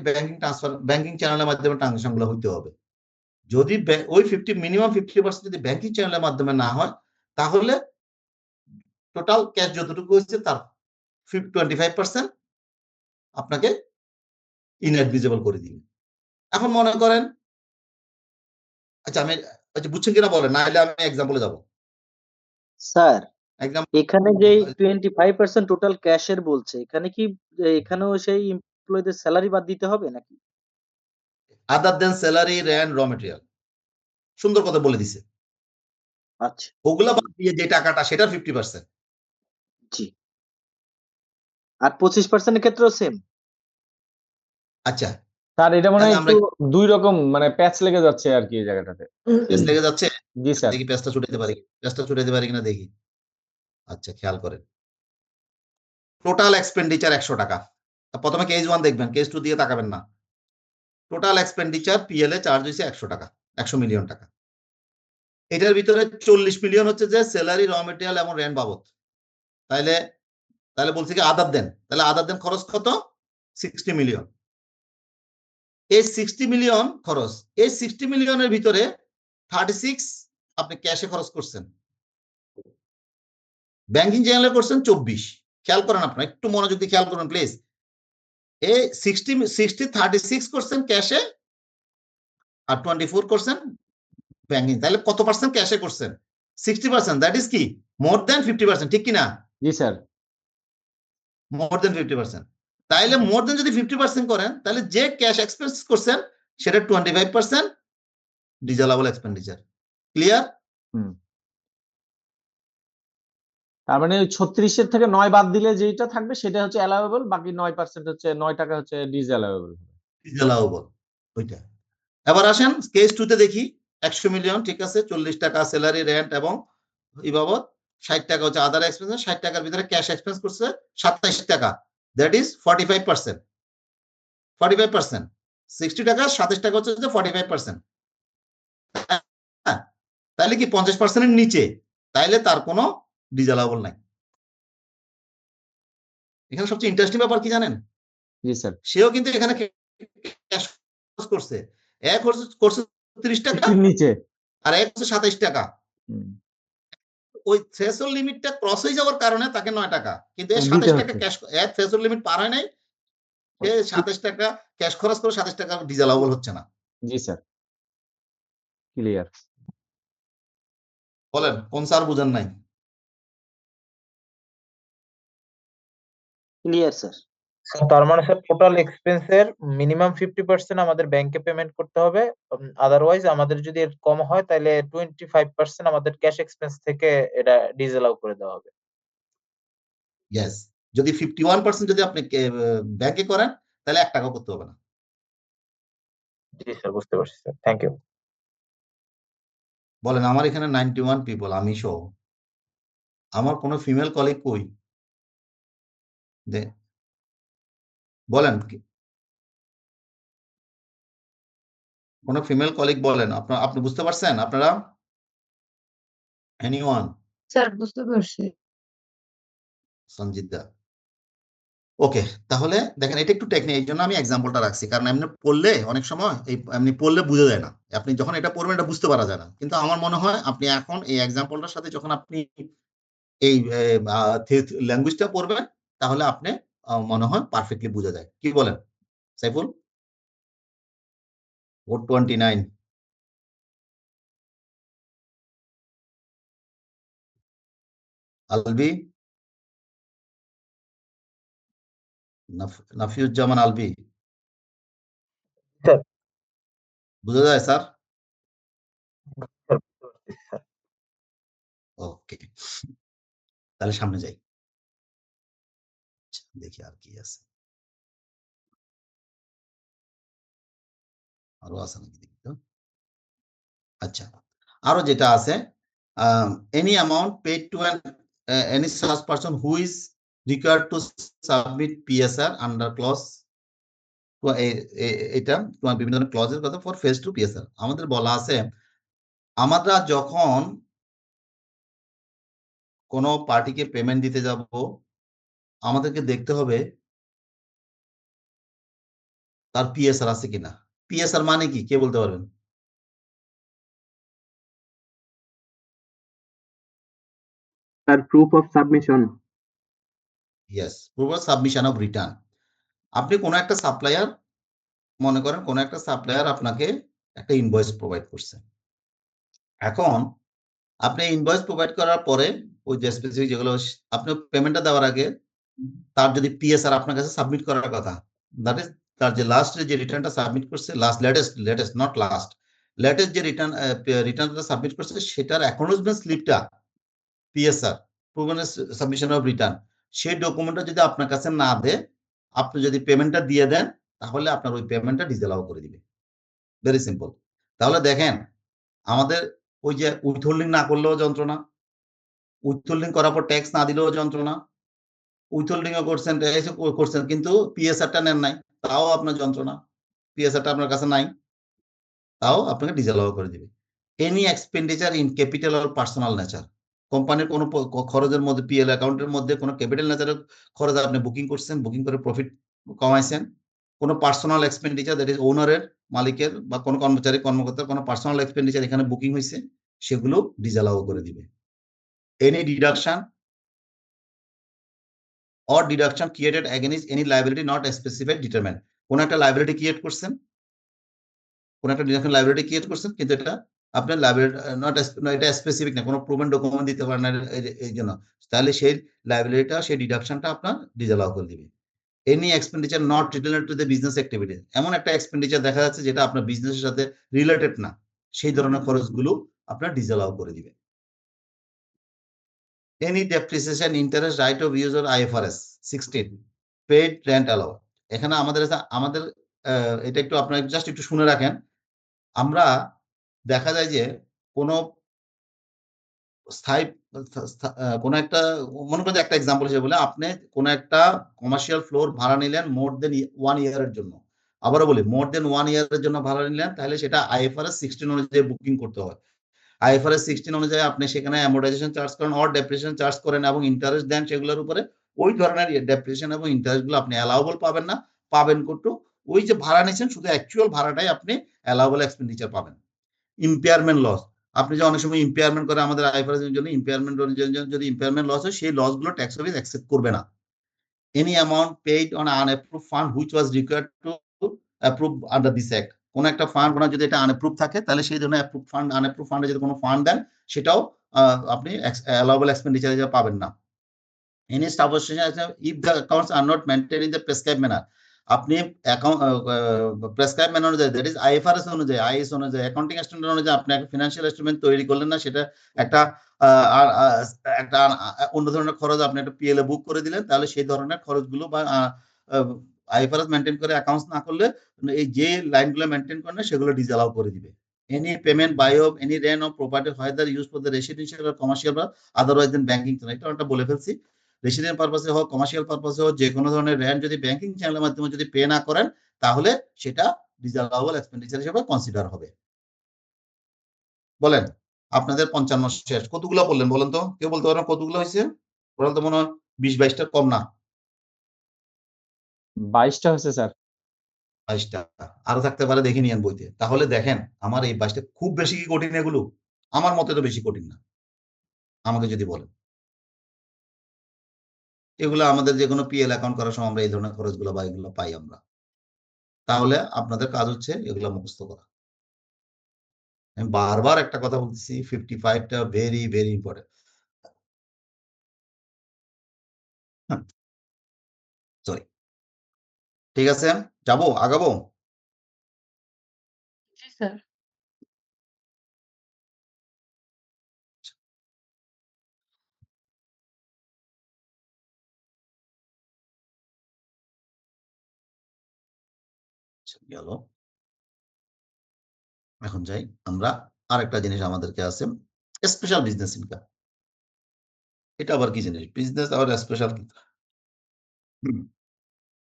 ব্যাংকিং চ্যানেলের মাধ্যমে ট্রানজাকশন গুলো হইতে হবে। যদি ওই মিনিমাম 50% যদি ব্যাংকিং চ্যানেলের মাধ্যমে না হয়, তাহলে টোটাল ক্যাশ যতটুকু হচ্ছে তার 25% আপনাকে ইনঅ্যাডমিসেবল করে দিবে। এখন মনে করেন, আচ্ছা বুঝছেন কিনা বলেন, নাহলে আমি এক্সাম্পলে যাব। স্যার এক্সাম্পল এখানে যে 25% টোটাল ক্যাশের বলছে, এখানে কি এখানেও সেই এমপ্লয়ীদের স্যালারি বাদ দিতে হবে নাকি? আদার দেন স্যালারি, রেন্ট, র মেটেরিয়াল, সুন্দর কথা বলে দিছে। আচ্ছা, ওগুলা বাদ দিয়ে যে টাকাটা, সেটার 50%। জি। আর 25% এর ক্ষেত্রেও সেম? আচ্ছা, স্যার এটা মনে হয় তাহলে আমরা একটু দুই রকম মানে প্যাচ লেগে যাচ্ছে আর কি এই জায়গাটাতে। পেজ লেগে যাচ্ছে। জি স্যার। দেখি পেজটা ছুটাইতে পারি, পেজটা ছুটাইতে পারি কিনা দেখি। আচ্ছা, খেয়াল করেন, টোটাল এক্সপেন্ডিচার 100 টাকা। প্রথমে কেস 1 দেখবেন, কেস 2 দিয়ে তাকাবেন না। টোটাল এক্সপেন্ডিচার পিএল এ চার্জ হয়েছে 100 টাকা, 100 মিলিয়ন টাকা। এটার ভিতরে 40 মিলিয়ন হচ্ছে যে স্যালারি, র মেটেরিয়াল এবং রেন্ট বাবদ। তাহলে বলছি কি আদার দেন, তাহলে আদার দেন খরচ কত? 60 মিলিয়ন। এই 60 মিলিয়ন খরচ, এই 60 মিলিয়নের ভিতরে 36 আপনি ক্যাশে খরচ করছেন, ব্যাংকিং চ্যানেলে করছেন 24। খেয়াল করেন, আপনার একটু মনোযোগ দিয়ে খেয়াল করুন প্লিজ। এই 36 করছেন ক্যাশে, আর 24 করছেন ব্যাংকিং। তাহলে কত পার্সেন্ট ক্যাশে করছেন? 60%। দ্যাট ইজ কি মোর দেন 50%, ঠিক কিনা? জি স্যার। মোর দেন 50%। তাইলে মোর দেন যদি 50% করেন, তাহলে যে ক্যাশ এক্সপেন্স করছেন সেটা 25% ডিজালাবল এক্সপেন্ডিচার। ক্লিয়ার? হুম। তার মানে ওই 36 এর থেকে 9 বাদ দিলে যেটা থাকবে সেটা হচ্ছে অ্যালাউয়েবল, বাকি 9% হচ্ছে 9 টাকা হচ্ছে ডিসঅ্যালাউয়েবল। ডিজালাবল ওইটা। এবার আসেন কেস 2 তে দেখি। 100 মিলিয়ন, ঠিক আছে, 40 টাকা স্যালারি, রেন্ট এবং ই বাবদ, 60 টাকা হচ্ছে আদার এক্সপেন্স। 60 টাকার ভিতরে ক্যাশ এক্সপেন্স করছে 27 টাকা, দ্যাট ইজ 45%। 45%, 60 টাকা 27 টাকা হচ্ছে যে 45%। হ্যাঁ, তাহলে কি 50%-এর নিচে, তাইলে তার কোনো ডিজালাবল নাই। এখানে সবচেয়ে ইন্টারেস্টিং ব্যাপার কি জানেন? জি স্যার। সেও কিন্তু এখানে ক্যাশ করছে, এক করছে 30 টাকা, এর নিচে। আর এক হচ্ছে 27 টাকা। ওই থ্রেশহোল্ড লিমিটটা ক্রস হয়ে যাওয়ার কারণে তাকে 9 টাকা, কিন্তু এর দিতে 27 টাকা হচ্ছে। ক্যাশ, এর থ্রেশহোল্ড লিমিট পার হয় নাই, সে 27 টাকা ক্যাশ খরচ করে 27 টাকা ডিজালাবল হচ্ছে না। জি স্যার, ক্লিয়ার। বলেন কোন স্যার বুঝেন নাই? Clear sir. তার মানে স্যার টোটাল এক্সপেন্সের মিনিমাম 50% আমাদের ব্যাংকে পেমেন্ট করতে হবে। আদারওয়াইজ আমাদের যদি এর কম হয় তাহলে 25% আমাদের ক্যাশ এক্সপেন্স থেকে এটা ডিসঅ্যালাউ করে দেওয়া হবে। ইয়েস, যদি 51% যদি আপনি ব্যাংকে করেন, তাহলে 1 টাকা করতে হবে না। জি স্যার, বুঝতে পারছি স্যার, থ্যাংক ইউ। বলেন, আমার এখানে 91 পিপল, আমি সহ, আমার কোনো ফিমেল কলিগ কই? বলেন, কোন ফিমেল কলিগ বলেন, আপনি বুঝতে পারছেন আপনারা? এনিওয়ান? স্যার বুঝতে পারছি। সঞ্জিত দা, ওকে। তাহলে দেখেন, এটা একটু টেকনিক, এই জন্য আমি এক্সাম্পলটা রাখছি, কারণ এমনি পড়লে অনেক সময় এমনি পড়লে বোঝা যায় না। আপনি যখন এটা পড়বেন এটা বুঝতে পারা যায় না, কিন্তু আমার মনে হয় আপনি এখন এই এক্সাম্পলটার সাথে যখন আপনি এই ল্যাঙ্গুয়েজটা পড়বেন, তাহলে আপনি মনে হয় পারফেক্টলি বোঝা যায়। কি বলেন সাইফুল? 429। আলবি, নাফিউজ্জামান আলবি, স্যার, বুঝা যায় স্যার? স্যার বুঝতে পারছি স্যার। ওকে, তাহলে সামনে যাই। আচ্ছা, দেখি আর কি আছে, আরো আছে নাকি দেখি তো। আচ্ছা, আরো যেটা আছে, any amount paid to any such person who is required to submit PSR under clause, এটা বিভিন্ন ধরনের ক্লজের কথা ফর ফেজ টু পিএসআর। আমাদের বলা আছে, আমরা যখন কোনো পার্টিকে পেমেন্ট দিতে যাব, আমাদেরকে দেখতে হবে তার পিএসআর আছে কিনা। পিএসআর মানে কি, কে বলতে পারবেন? Sir proof of submission. Yes, proof of submission of return. আপনি কোনো একটা সাপ্লায়ার, মনে করেন কোনো একটা সাপ্লায়ার আপনাকে একটা ইনভয়েস প্রোভাইড করছে। এখন আপনি ইনভয়েস প্রোভাইড করার পরে ওই যে স্পেসিফিক যেগুলো আপনি পেমেন্টটা দেওয়ার আগে তার যদি পিএসআর আপনার কাছে সাবমিট করার কথা, দ্যাট ইজ তার যে লাস্ট যে রিটার্নটা সাবমিট করছে, last latest not last, latest যে রিটার্নটা সাবমিট করছে সেটার অ্যাকনোলেজমেন্ট স্লিপটা, PSR proven submission of return, সেই ডকুমেন্টটা যদি আপনার কাছে না দেয়, আপনি যদি পেমেন্টটা দিয়ে দেন, তাহলে আপনার ওই পেমেন্টটা ডিসঅ্যালাউ করে দিবে। Very simple. তাহলে দেখেন, আমাদের ওই যে উইথহোল্ডিং না করলেও যন্ত্রণা, উইথহোল্ডিং করার পর ট্যাক্স না দিলেও যন্ত্রণা, উইথহোল্ডিং ও করছেন, ট্যাক্স করছেন, কিন্তু পিএসআরটা নেন নাই, তাও আপনার যন্ত্রণা। পিএসআরটা আপনার কাছে নাই, তাও আপনাকে ডিসঅ্যালাউ করে দিবে। Any expenditure in capital or personal nature, কোম্পানির কোনো খরচের মধ্যে, পিএল অ্যাকাউন্টের মধ্যে কোনো ক্যাপিটাল নেচারের খরচ আপনি বুকিং করছেন, বুকিং করে প্রফিট কমাইছেন, কোনো পার্সোনাল এক্সপেন্ডিচার, দ্যাট ইজ ওনারের, মালিকের বা কোনো কর্মচারী কর্মকর্তার কোনো পার্সোনাল এক্সপেন্ডিচার এখানে বুকিং হয়েছে, সেগুলো ডিসঅ্যালাউ করে দিবে। Any deduction or deduction created against any liability not specified determined, কোন একটা লাইবিলিটি ক্রিয়েট করছেন, কোন একটা ডিডাকশন লাইবিলিটি ক্রিয়েট করছেন, কিন্তু এটা আপনার লাইবিলিটি নট, এটা স্পেসিফিক না, কোনো প্রুভেন ডকুমেন্ট দিতে পারেন না এই জন্য, তাহলে সেই লাইবিলিটিটা, সেই ডিডাকশনটা আপনার ডিসঅ্যালাউ করে দিবে। Any expenditure not related to the business activity, এমন একটা এক্সপেন্ডিচার দেখা যাচ্ছে যেটা আপনার বিজনেসের সাথে রিলেটেড না, সেই ধরনের খরচগুলো আপনার ডিসঅ্যালাউ করে দিবে। Any depreciation, interest, right of use or IFRS 16 paid rent allowed, এখানে আমাদের এটা একটু আপনারা জাস্ট একটু শুনে রাখেন। আমরা দেখা যায় যে কোনো স্থায়ী কোনো একটা, মনে করেন একটা এক্সাম্পল হিসেবে বলে, আপনি কোনো একটা কমার্শিয়াল ফ্লোর ভাড়া নিলেন মোর দেন 1 ইয়ারের জন্য, আবারও বলি মোর দেন 1 ইয়ারের জন্য ভাড়া নিলেন, তাহলে সেটা IFRS 16 অনুযায়ী বুকিং করতে হয়। IFRS 16 অনুযায়ী আপনি সেখানে অ্যামোর্টাইজেশন চার্জ করেন অর ডেপ্রিসিয়েশন চার্জ করেন এবং ইন্টারেস্ট দেন সেগুলোর উপরে, ওই ধরনের ডেপ্রিসিয়েশন এবং ইন্টারেস্ট গুলো আপনি অ্যালাউবল পাবেন না, পাবেন কত, ওই যে ভাড়া নিয়েছেন শুধু অ্যাকচুয়াল ভাড়াটাই আপনি অ্যালাউবল এক্সপেন্ডিচার পাবেন। ইম্পেয়ারমেন্ট লস, আপনি যে অনেক সময় ইম্পেয়ারমেন্ট করে আমাদের IFRS এর জন্য, ইম্পেয়ারমেন্ট যদি ইম্পেয়ারমেন্ট লস হয়, সেই লস গুলো ট্যাক্স অফিস অ্যাকসেপ্ট করবে না। Any amount paid on an unapproved fund which was required to approve under this act, কোন একটা ফান্ড ওনার যদি এটা আনঅ্যাপ্রুভ থাকে, তাহলে সেই ধরনের অ্যাপ্রুভ ফান্ড, আনঅ্যাপ্রুভ ফান্ডে যদি কোনো ফান্ড দেন, সেটাও আপনি অ্যালাউবল এক্সপেন্ডিচার হিসেবে পাবেন না। Any staff association if the accounts are not maintained in the prescribed manner, আপনি অ্যাকাউন্ট প্রেসক্রাইব ম্যানার অনুযায়ী, দ্যাট ইজ IFRS অনুযায়ী, IAS অনুযায়ী, অ্যাকাউন্টিং স্ট্যান্ডার্ড অনুযায়ী আপনি একটা ফিনান্সিয়াল স্টেটমেন্ট তৈরি করলেন না, সেটা একটা একটা অন্য ধরনের খরচ আপনি একটা পিএল এ বুক করে দিলেন, তাহলে সেই ধরনের খরচগুলো বা IFRS মেনটেন করে অ্যাকাউন্টস না করলে এই যে লাইনগুলো মেনটেন করে না, সেগুলো ডিসঅ্যালাউ করে দিবে। Any payment by of any rent of property whether used for the residential or commercial বা otherwise than banking, এটা একটা বলে ফেলছি, রেসিডেন্ট পারপাসে হোক, কমার্শিয়াল পারপাসে হোক, যে কোনো ধরনের রেন্ট যদি ব্যাংকিং চ্যানেলের মাধ্যমে যদি পে না করেন, তাহলে সেটা ডিসঅ্যালাউবল এক্সপেন্ডিচার হিসেবে কনসিডার হবে। বলেন, আপনাদের 55 শেষ, কতগুলো বললেন বলেন তো, কেউ বলতে পারেন কতগুলো হয়েছে? ওরা তো মনে হয় 20-22টা কম না, 22টা হয়েছে স্যার। 22টা আরো থাকতে পারে, দেখে নিয়েন বইতে। তাহলে দেখেন আমার এই 22টা খুব বেশি কি কঠিন এগুলো? আমার মতে তো বেশি কঠিন না, আমাকে যদি বলেন। এগুলো আমাদের যে কোনো পিএল অ্যাকাউন্ট করার সময় আমরা এই ধরনের খরচগুলো বা এগুলো পাই আমরা। তাহলে আপনাদের কাজ হচ্ছে এগুলো মুখস্থ করা। আমি বারবার একটা কথা বলতেছি, 55টা ভেরি ভেরি ইম্পর্টেন্ট। সরি, ঠিক আছে, যাবো, আগাবো। জি স্যার। গেল, এখন যাই আমরা। আরেকটা জিনিস আমাদেরকে আছে, স্পেশাল বিজনেস ইনকাম। এটা আবার কি জিনিস? বিজনেস আবার স্পেশাল,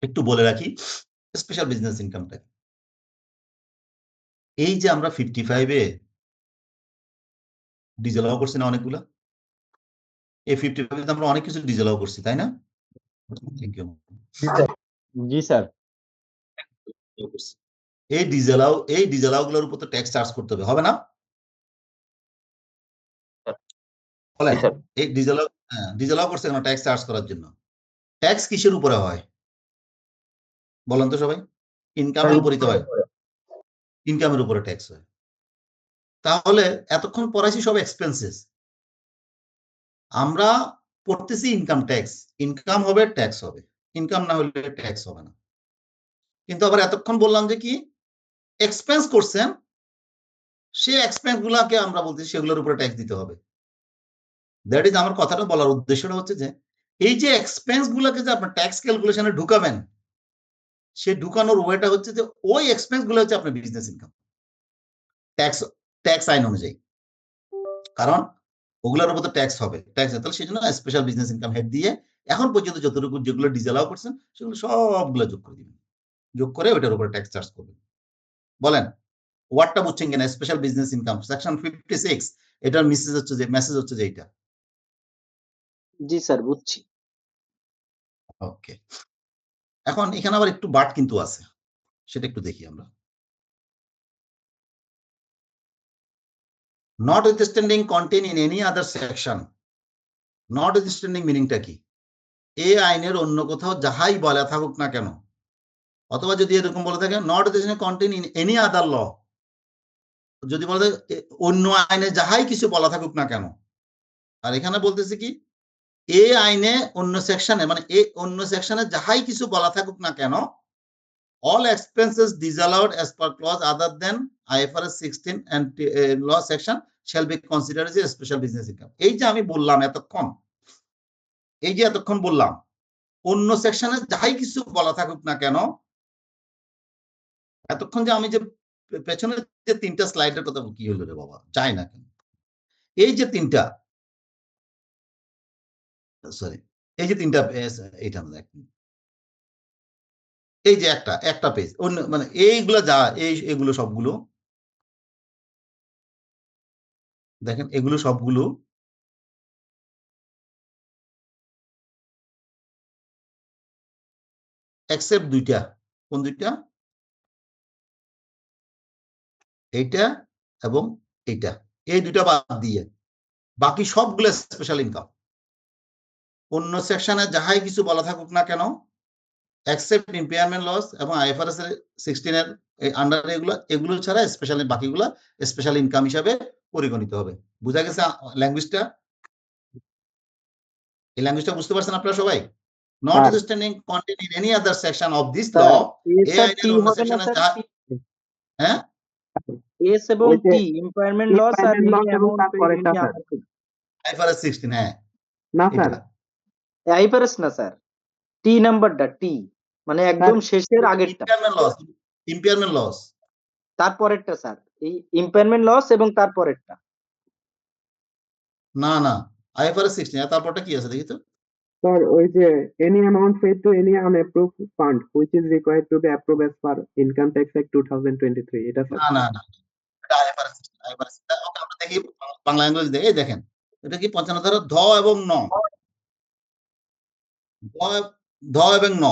একটু বলে রাখি স্পেশাল বিজনেস ইনকামটা। এই যে আমরা 55-এ ডিজেলাও করছি না অনেকগুলা, এই 55-এ আমরা অনেক কিছু ডিজেলাও করছি, তাই না? Thank you. জি স্যার। এই ডিজেলাও গুলোর উপর তো ট্যাক্স চার্জ করতে হবে, হবে না? বলেন স্যার এই ডিজেলাও করছে কেন ট্যাক্স চার্জ করার জন্য? ট্যাক্স কিসের উপরে হয় বলেন তো সবাই? ইনকামের উপরই তো হয়, ইনকামের উপরে ট্যাক্স হয়। তাহলে এতক্ষণ পড়াইছি সব এক্সপেন্সেস, আমরা পড়তেছি ইনকাম ট্যাক্স। ইনকাম হবে ট্যাক্স হবে, ইনকাম না হলে ট্যাক্স হবে না। কিন্তু আবার এতক্ষণ বললাম যে কি এক্সপেন্স করছেন, সেই এক্সপেন্স গুলাকে আমরা বলতেছি সেগুলোর উপরে ট্যাক্স দিতে হবে। দ্যাট ইজ আমার কথাটা বলার উদ্দেশ্যটা হচ্ছে যে এই যে এক্সপেন্স গুলাকে যে আপনার ট্যাক্স ক্যালকুলেশনে ঢুকাবেন, সে ঢুকানোর ওয়েটা হচ্ছে যে ওই এক্সপেন্স গুলো হচ্ছে আপনার বিজনেস ইনকাম ট্যাক্স ট্যাক্স আইন অনুযায়ী, কারণ ওগুলোর উপর তো ট্যাক্স হবে, ট্যাক্স তাহলে সেই জন্য স্পেশাল বিজনেস ইনকাম হেড দিয়ে এখন পর্যন্ত যতটুকু যেগুলো ডিজেলাও করছেন সেগুলো সবগুলো যোগ করে দিবেন, যোগ করে ওইটার উপর ট্যাক্স চার্জ করবেন। বলেন ওয়ার্ডটা বুঝছেন কিনা? স্পেশাল বিজনেস ইনকাম সেকশন 56 এটার মেসেজ হচ্ছে যে এইটা। জি স্যার, বুঝছি। ওকে, এখন এখানে আবার একটু বাট কিন্তু আছে, সেটা একটু দেখি আমরা। Notwithstanding contain in any other section. Notwithstanding মিনিংটা কি? এই আইনের অন্য কোথাও যাহাই বলা থাকুক না কেন, অথবা যদি এরকম বলে থাকে নটউইথস্ট্যান্ডিং কন্টেইন ইন এনি আদার ল, যদি বলে থাকে অন্য আইনে যাহাই কিছু বলা থাকুক না কেন, আর এখানে বলতেছে কি এই আইনে অন্য সেকশনে, মানে এই অন্য সেকশনে যাহাই কিছু বলা থাকুক না কেন, all expenses disallowed as per clause other than IFRS 16 and law section shall be considered as a special business income. এই যে আমি বললাম এতক্ষণ, এই যে এতক্ষণ বললাম অন্য সেকশনে যাই কিছু বলা থাকুক না কেন, এতক্ষণ যে আমি যে পেছনে যে তিনটা স্লাইডের কথা কি হলো রে বাবা, চাই না কেন? এই যে তিনটা, সরি, এই যে তিনটা এইটা আমরা দেখি, এই যে একটা পেজ অন্য, মানে এইগুলো যা এগুলো সবগুলো দেখেন, এগুলো সবগুলো এক্সেপ্ট দুইটা। কোন দুইটা? এইটা এবং এইটা, এই দুইটা বাদ দিয়ে বাকি সবগুলো স্পেশাল ইনকাম। অন্য সেকশনে যাহাই কিছু বলা থাকুক না কেন, এক্সেপ্ট ইম্পেয়ারমেন্ট লস এবং আইএফআরএস 16 এর আন্ডারে এগুলো ছাড়া স্পেশালি বাকিগুলো স্পেশাল ইনকাম হিসাবে পরিগণিত হবে। বুঝা গেছে ল্যাঙ্গুয়েজটা? এই ল্যাঙ্গুয়েজটা বুঝতে পারছেন আপনারা সবাই? Not sir standing content in any other section of this law, sir এ এই স্যার আইনের টি অন্য হবে না সেকশনে স্যার? যাহা, হ্যাঁ এস এবং ওই যে টি, ইম্পায়ারমেন্ট লস আর ইম্পায়ারমেন্ট এনি লস এবং অ্যামাউন্ট তার পেইড পরেরটা এনি স্যার, আদার। আইএফআরএস 16, হ্যাঁ না স্যার, এটা আইফারেস না স্যার, টি নাম্বারটা, টি মানে স্যার একদম শেষের আগেরটা, ইম্পেয়ারমেন্ট লস, ইম্পেয়ারমেন্ট লস। তারপরেরটা স্যার, এই ইম্পায়ারমেন্ট লস এবং তারপরেরটা। না না, আইএফআরএস 16 তারপরটা কি আছে দেখি তো। স্যার ওই যে any amount paid to any unapproved fund which is required to be approved as per Income Tax Act 2023, এটা স্যার। না না না, এটা আইএফআরএস, আইএফআরএস ওকে, আমরা দেখি বাংলা ইংরেজি দেখে। এই দেখেন, এটা কি 55 ধারা ধ এবং ন, ধ ধ এবং ন।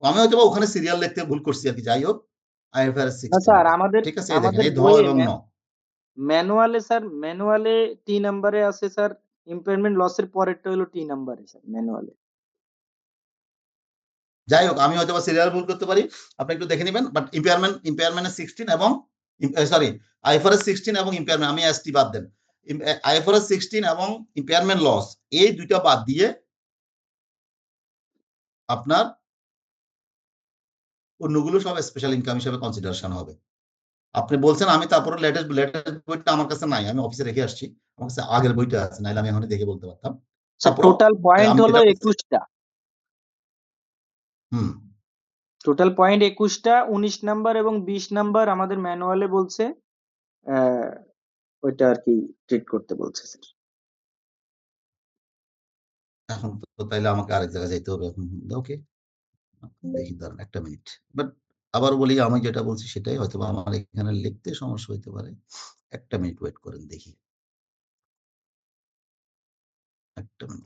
আমি হয়তো বা ওখানে সিরিয়াল লিখতে ভুল করছি আর কি, যাই হোক আইএফআরএস না 16 স্যার, এটা, আমাদের ঠিক আছে? এই দেখেন, আমাদের এই ধ বইয়ে এবং ন। ম্যানুয়ালে স্যার, ম্যানুয়ালে টি নাম্বারে আছে স্যার, ইম্পায়ারমেন্ট লসের পরেরটা হলো টি নাম্বারে স্যার ম্যানুয়ালে। যাই হোক, আমি হয়তো বা সিরিয়াল ভুল করতে পারি, আপনি একটু দেখে নেবেন। বাট ইম্পেয়ারমেন্ট 16 এবং সরি আইএফআরএস 16 এবং ইম্পেয়ারমেন্ট, আমি এসটি বাদ দেন, আইএফআরএস 16 এবং ইম্পেয়ারমেন্ট লস এই দুইটা বাদ দিয়ে আপনার অন্যগুলো সব স্পেশাল ইনকাম হিসেবে কনসিডারেশন হবে। আপনি বলছেন, আমি তারপরে লেটেস্ট বইটা আমার কাছে নাই, আমি অফিসে রেখে আসছি, আমার কাছে আগের বইটা আছে, নাহলে আমি এখন দেখে বলতে পারতাম। স্যার তারপর টোটাল পয়েন্ট আমি হলো যেটা 21টা, হুম, টোটাল পয়েন্ট 21টা, 19 নাম্বার এবং 20 নাম্বার আমাদের ম্যানুয়ালে বলছে আহ, ওইটা আর কি ট্রিট করতে বলছে স্যার। এখন তো তাইলে আমাকে আরেক জায়গায় যাইতে হবে এখন। ওকে, দেখি দাঁড়ান একটা মিনিট। বাট আবার বলি, আমি যেটা বলছি সেটাই, হয়তো বা আমার এখানে লিখতে সমস্যা হইতে পারে। একটা মিনিট ওয়েট করেন দেখি, একটা মিনিট।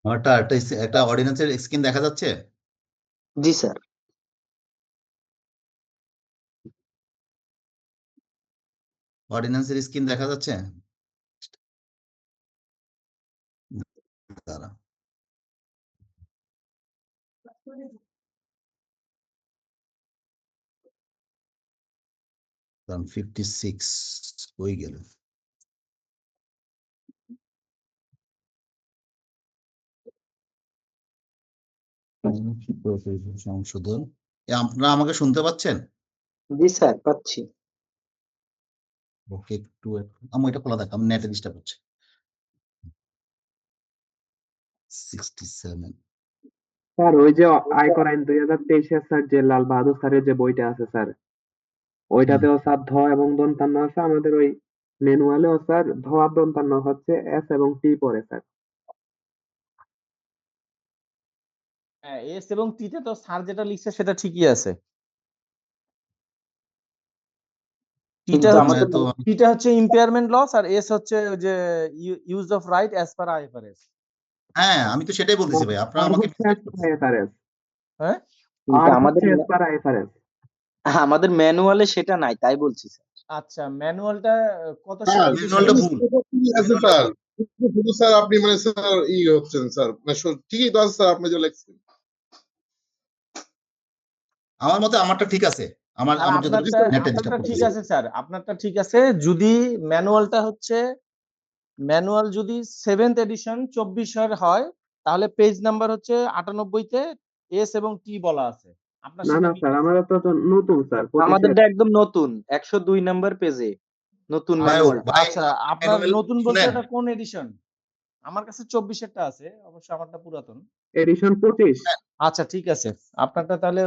আমারটা একটা অর্ডিন্যান্সের স্ক্রিন দেখা যাচ্ছে? জি স্যার। অর্ডিন্যান্সের স্ক্রিন দেখা যাচ্ছে? দাঁড়া। কারণ 56 হয়ে গেল। সংশোধন। আপনারা আমাকে শুনতে পাচ্ছেন? জি স্যার, পাচ্ছি। ওকে, একটু আমি এটা খোলা দেখ, আমি নেটে ডিস্টার্ব হচ্ছে। 67 স্যার ওই যে আয়কর আইন 2023 স্যার যে লাল বাহাদুর স্যারের যে বইটা আছে স্যার, ওইটাতেও স্যার ধ এবং দন্তান্ন আছে। আমাদের ওই ম্যানুয়ালেও স্যার ধ আর দন্তান্ন হচ্ছে এস এবং টি পরে স্যার। হ্যাঁ, এস এবং টিতে তো স্যার যেটা লিখছে সেটা ঠিকই আছে। টিটা কিন্তু হচ্ছে আমাদের তো টিটা হচ্ছে ইম্পেয়ারমেন্ট লস আর এস হচ্ছে যে use of right as per IFRS. হ্যাঁ, আমি তো সেটাই বলতেছি ভাই, আপনারা আর আমাকে হচ্ছে mistake as per করতেছেন। IFRS, হ্যাঁ, কিন্তু আর আমাদের হচ্ছে as per IFRS। আমাদের ম্যানুয়ালে সেটা নাই, তাই বলছি স্যার। আচ্ছা ম্যানুয়ালটা কত স্যার ম্যানুয়ালটা এডিশনের? ভুল। ঠিকই আছে স্যার, শুধু স্যার আপনি মানে স্যার হচ্ছেন স্যার, মানে ঠিকই তো আছে স্যার আপনি যে লেখছেন। আমার মতে আমারটা ঠিক আছে। আমার স্যার আমার যদি আপনারটা নেটে আপনারটা ডিস্টার্ব ঠিক করতেছে। আছে স্যার, আপনারটা ঠিক আছে যদি ম্যানুয়ালটা হচ্ছে ম্যানুয়াল যদি 7th এডিশন 24 হয় তাহলে পেজ নাম্বার হচ্ছে 98-তে এস এবং টি বলা আছে। আপনার না সেটা না স্যার, আমাদের তো নতুন স্যার 25 আমাদেরটা একদম নতুন, 102 নাম্বার পেজে নতুন ভাই ম্যানুয়াল। ভাই আচ্ছা আপনার ম্যানুয়াল নতুন বলতে শুনেন, এটা কোন এডিশন? আমার কাছে 24-এরটা আছে, অবশ্য আমারটা পুরাতন। এডিশন 25। আচ্ছা ঠিক আছে, আপনারটা তাহলে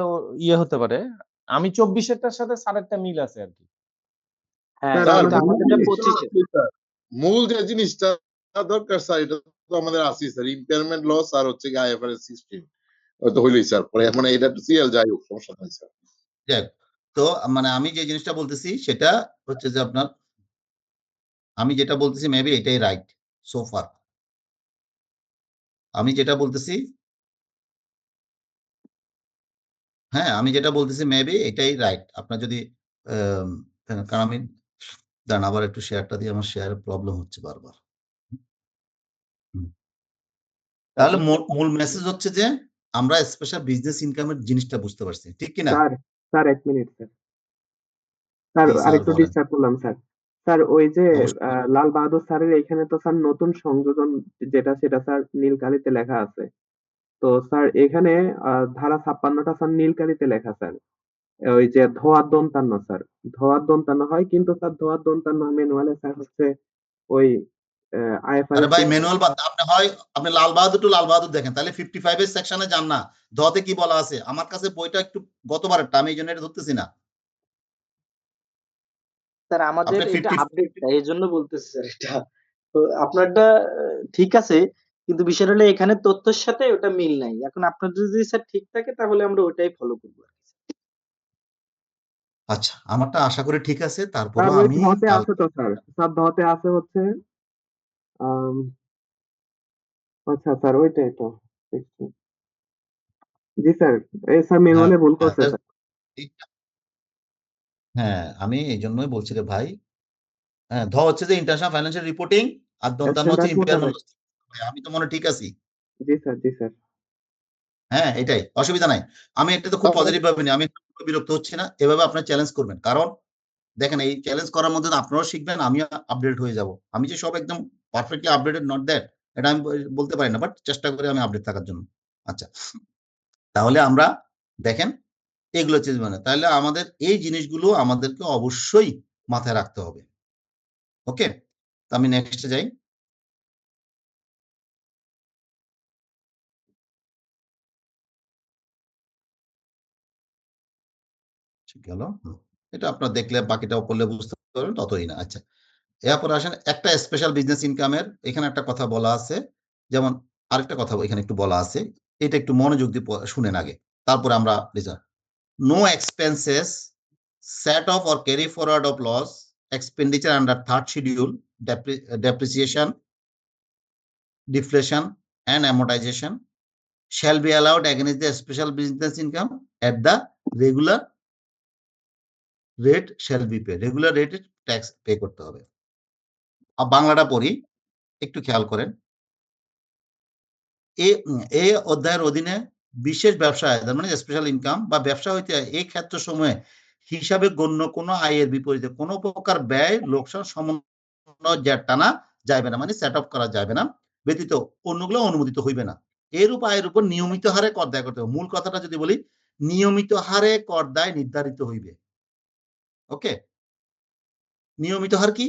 ইয়ে হতে পারে। আমি 24-এরটার সাথে স্যারেরটা মিল আছে আর কি। হ্যাঁ, স্যার স্যার কিন্তু আমাদের আমাদেরটা মূল 25-এর। স্যার, মূল যে জিনিসটা দরকার স্যার, এটা তো আমাদের আছে স্যার, ইম্পেয়ারমেন্ট লস আর হচ্ছে আইএফআরএস 16 হয়তো হইলই স্যার, পরে মানে এটা একটু সিএল যাই হোক, সমস্যা নাই স্যার। যাক, তো মানে আমি যে জিনিসটা বলতেছি সেটা হচ্ছে যে আপনার, আমি যেটা বলতেছি মেবি এটাই রাইট সো ফার। আমি যেটা বলতেছি, হ্যাঁ আমি যেটা বলতেছি মেবি এটাই রাইট। আপনার যদি আম, কারণ আমি দাঁড়ান আবার একটু শেয়ারটা দিয়ে, আমার শেয়ার প্রবলেম হচ্ছে বারবার। হুম। তাহলে মূল মেসেজ হচ্ছে যে আমরা স্পেশাল বিজনেস ইনকামের জিনিসটা বুঝতে পারছি, ঠিক কিনা? Sir, sir 1 minute sir. Sir জি স্যার আরেকটু বলেন। ডিস্টার্ব করলাম স্যার। স্যার ওই যে অবশ্যই। লাল বাহাদুর স্যারের এইখানে তো স্যার নতুন সংযোজন যেটা সেটা স্যার নীল কালিতে লেখা আছে। তো স্যার এখানে ধারা 56টা স্যার নীল কালিতে লেখা স্যার। ওই যে ধোয়ার দন্তান্ন স্যার, ধোয়ার দন্তান্ন হয়, কিন্তু স্যার ধোয়ার দন্তান্ন ম্যানুয়ালে স্যার হচ্ছে ওই আরে আইএফআরএস ভাই ম্যানুয়াল বাদ, আপনি হয় আপনি লাল বাহাদুর টু লাল বাহাদুর দেখেন, তাহলে 55 এর সেকশনে যান না। ধতে কি বলা আছে? আমার কাছে বইটা একটু গতবারেরটা, আমি এই জন্য এটা ধরতেছি না। স্যার আমাদের আপনি এটা 50 আপডেট, এই জন্য বলতেছি স্যার এটা। তো আপনারটা ঠিক আছে, কিন্তু বিষয়টা হলো এখানে তথ্যের সাথে ওটা মিল নাই। এখন আপনার যদি স্যার ঠিক থাকে তাহলে আমরা ওটাই ফলো করবো। আচ্ছা, আমারটা আশা করি ঠিক আছে, স্যার তারপরেও ওই আমি ধতে কাল আছে তো স্যার, স্যার ধতে আছে হচ্ছে আম, আচ্ছা স্যার ওইটাই তো দেখছি। জি স্যার, এই স্যার হ্যাঁ ম্যানুয়ালে ভুল হ্যাঁ করছে স্যার। হ্যাঁ, আমি এই জন্যই বলছি রে ভাই। হ্যাঁ, হচ্ছে যে ইন্টারন্যাশনাল ফাইন্যান্সিয়াল রিপোর্টিং, আর দন্তান্ন হচ্ছে স্ট্যান্ডার্ড ইম্পেয়ারমেন্ট। মোতাবেক। আমি তো মনে ঠিক আছি। জি স্যার, জি স্যার। হ্যাঁ, এটাই অসুবিধা নাই। আমি এটাতে খুব পজিটিভ ভাবে নিই, আমি বিরক্ত হচ্ছি না। এভাবে আপনার চ্যালেঞ্জ করবেন, কারণ দেখেন এই চ্যালেঞ্জ করার মধ্যে আপনারাও শিখবেন, আমিও আপডেট হয়ে যাব। আমি যে সব একদম পারফেক্টলি আপডেটেড নট দ্যাট, এটা আমি বলতে পারি না, বাট চেষ্টা করি আমি আপডেট থাকার জন্য। আচ্ছা, তাহলে আমরা দেখেন এগুলো চেঞ্জ মানে, তাহলে আমাদের এই জিনিসগুলো আমাদেরকে অবশ্যই মাথায় রাখতে হবে। ওকে, তো আমি নেক্সটে যাই। ঠিক গেল। এটা আপনার দেখলে বাকিটাও করলে বুঝতে পারবেন, ততই না। আচ্ছা, এরপর আসেন একটা স্পেশাল বিজনেস ইনকামের, এখানে একটা কথা বলা আছে, যেমন আরেকটা কথা এখানে একটু বলা আছে, এটা একটু মনোযোগ দিয়ে শুনেন আগে, তারপরে আমরা no expenses set off or carry forward of loss expenditure under third schedule, depreciation, deflation, and amortization shall be allowed against the special business income at the regular rate shall be paid. Regular rate tax pay করতে হবে। বাংলাটা পড়ি, একটু খেয়াল করেন। এই অধ্যায়ের অধীনে বিশেষ ব্যবসায় মানে স্পেশাল ইনকাম বা ব্যবসা হইতে এই ক্ষেত্র সময়ে হিসাবে গণ্য কোনো আয়ের বিপরীতে কোনো প্রকার ব্যয় লোকসান সমন্বয় টানা যাবে না, মানে সেট আপ করা যাবে না, ব্যতীত অন্যগুলো অনুমোদিত হইবে না। এরূপ আয়ের উপর নিয়মিত হারে কর দায় করতে হবে। মূল কথাটা যদি বলি, নিয়মিত হারে কর দায় নির্ধারিত হইবে। ওকে, নিয়মিত হার কি?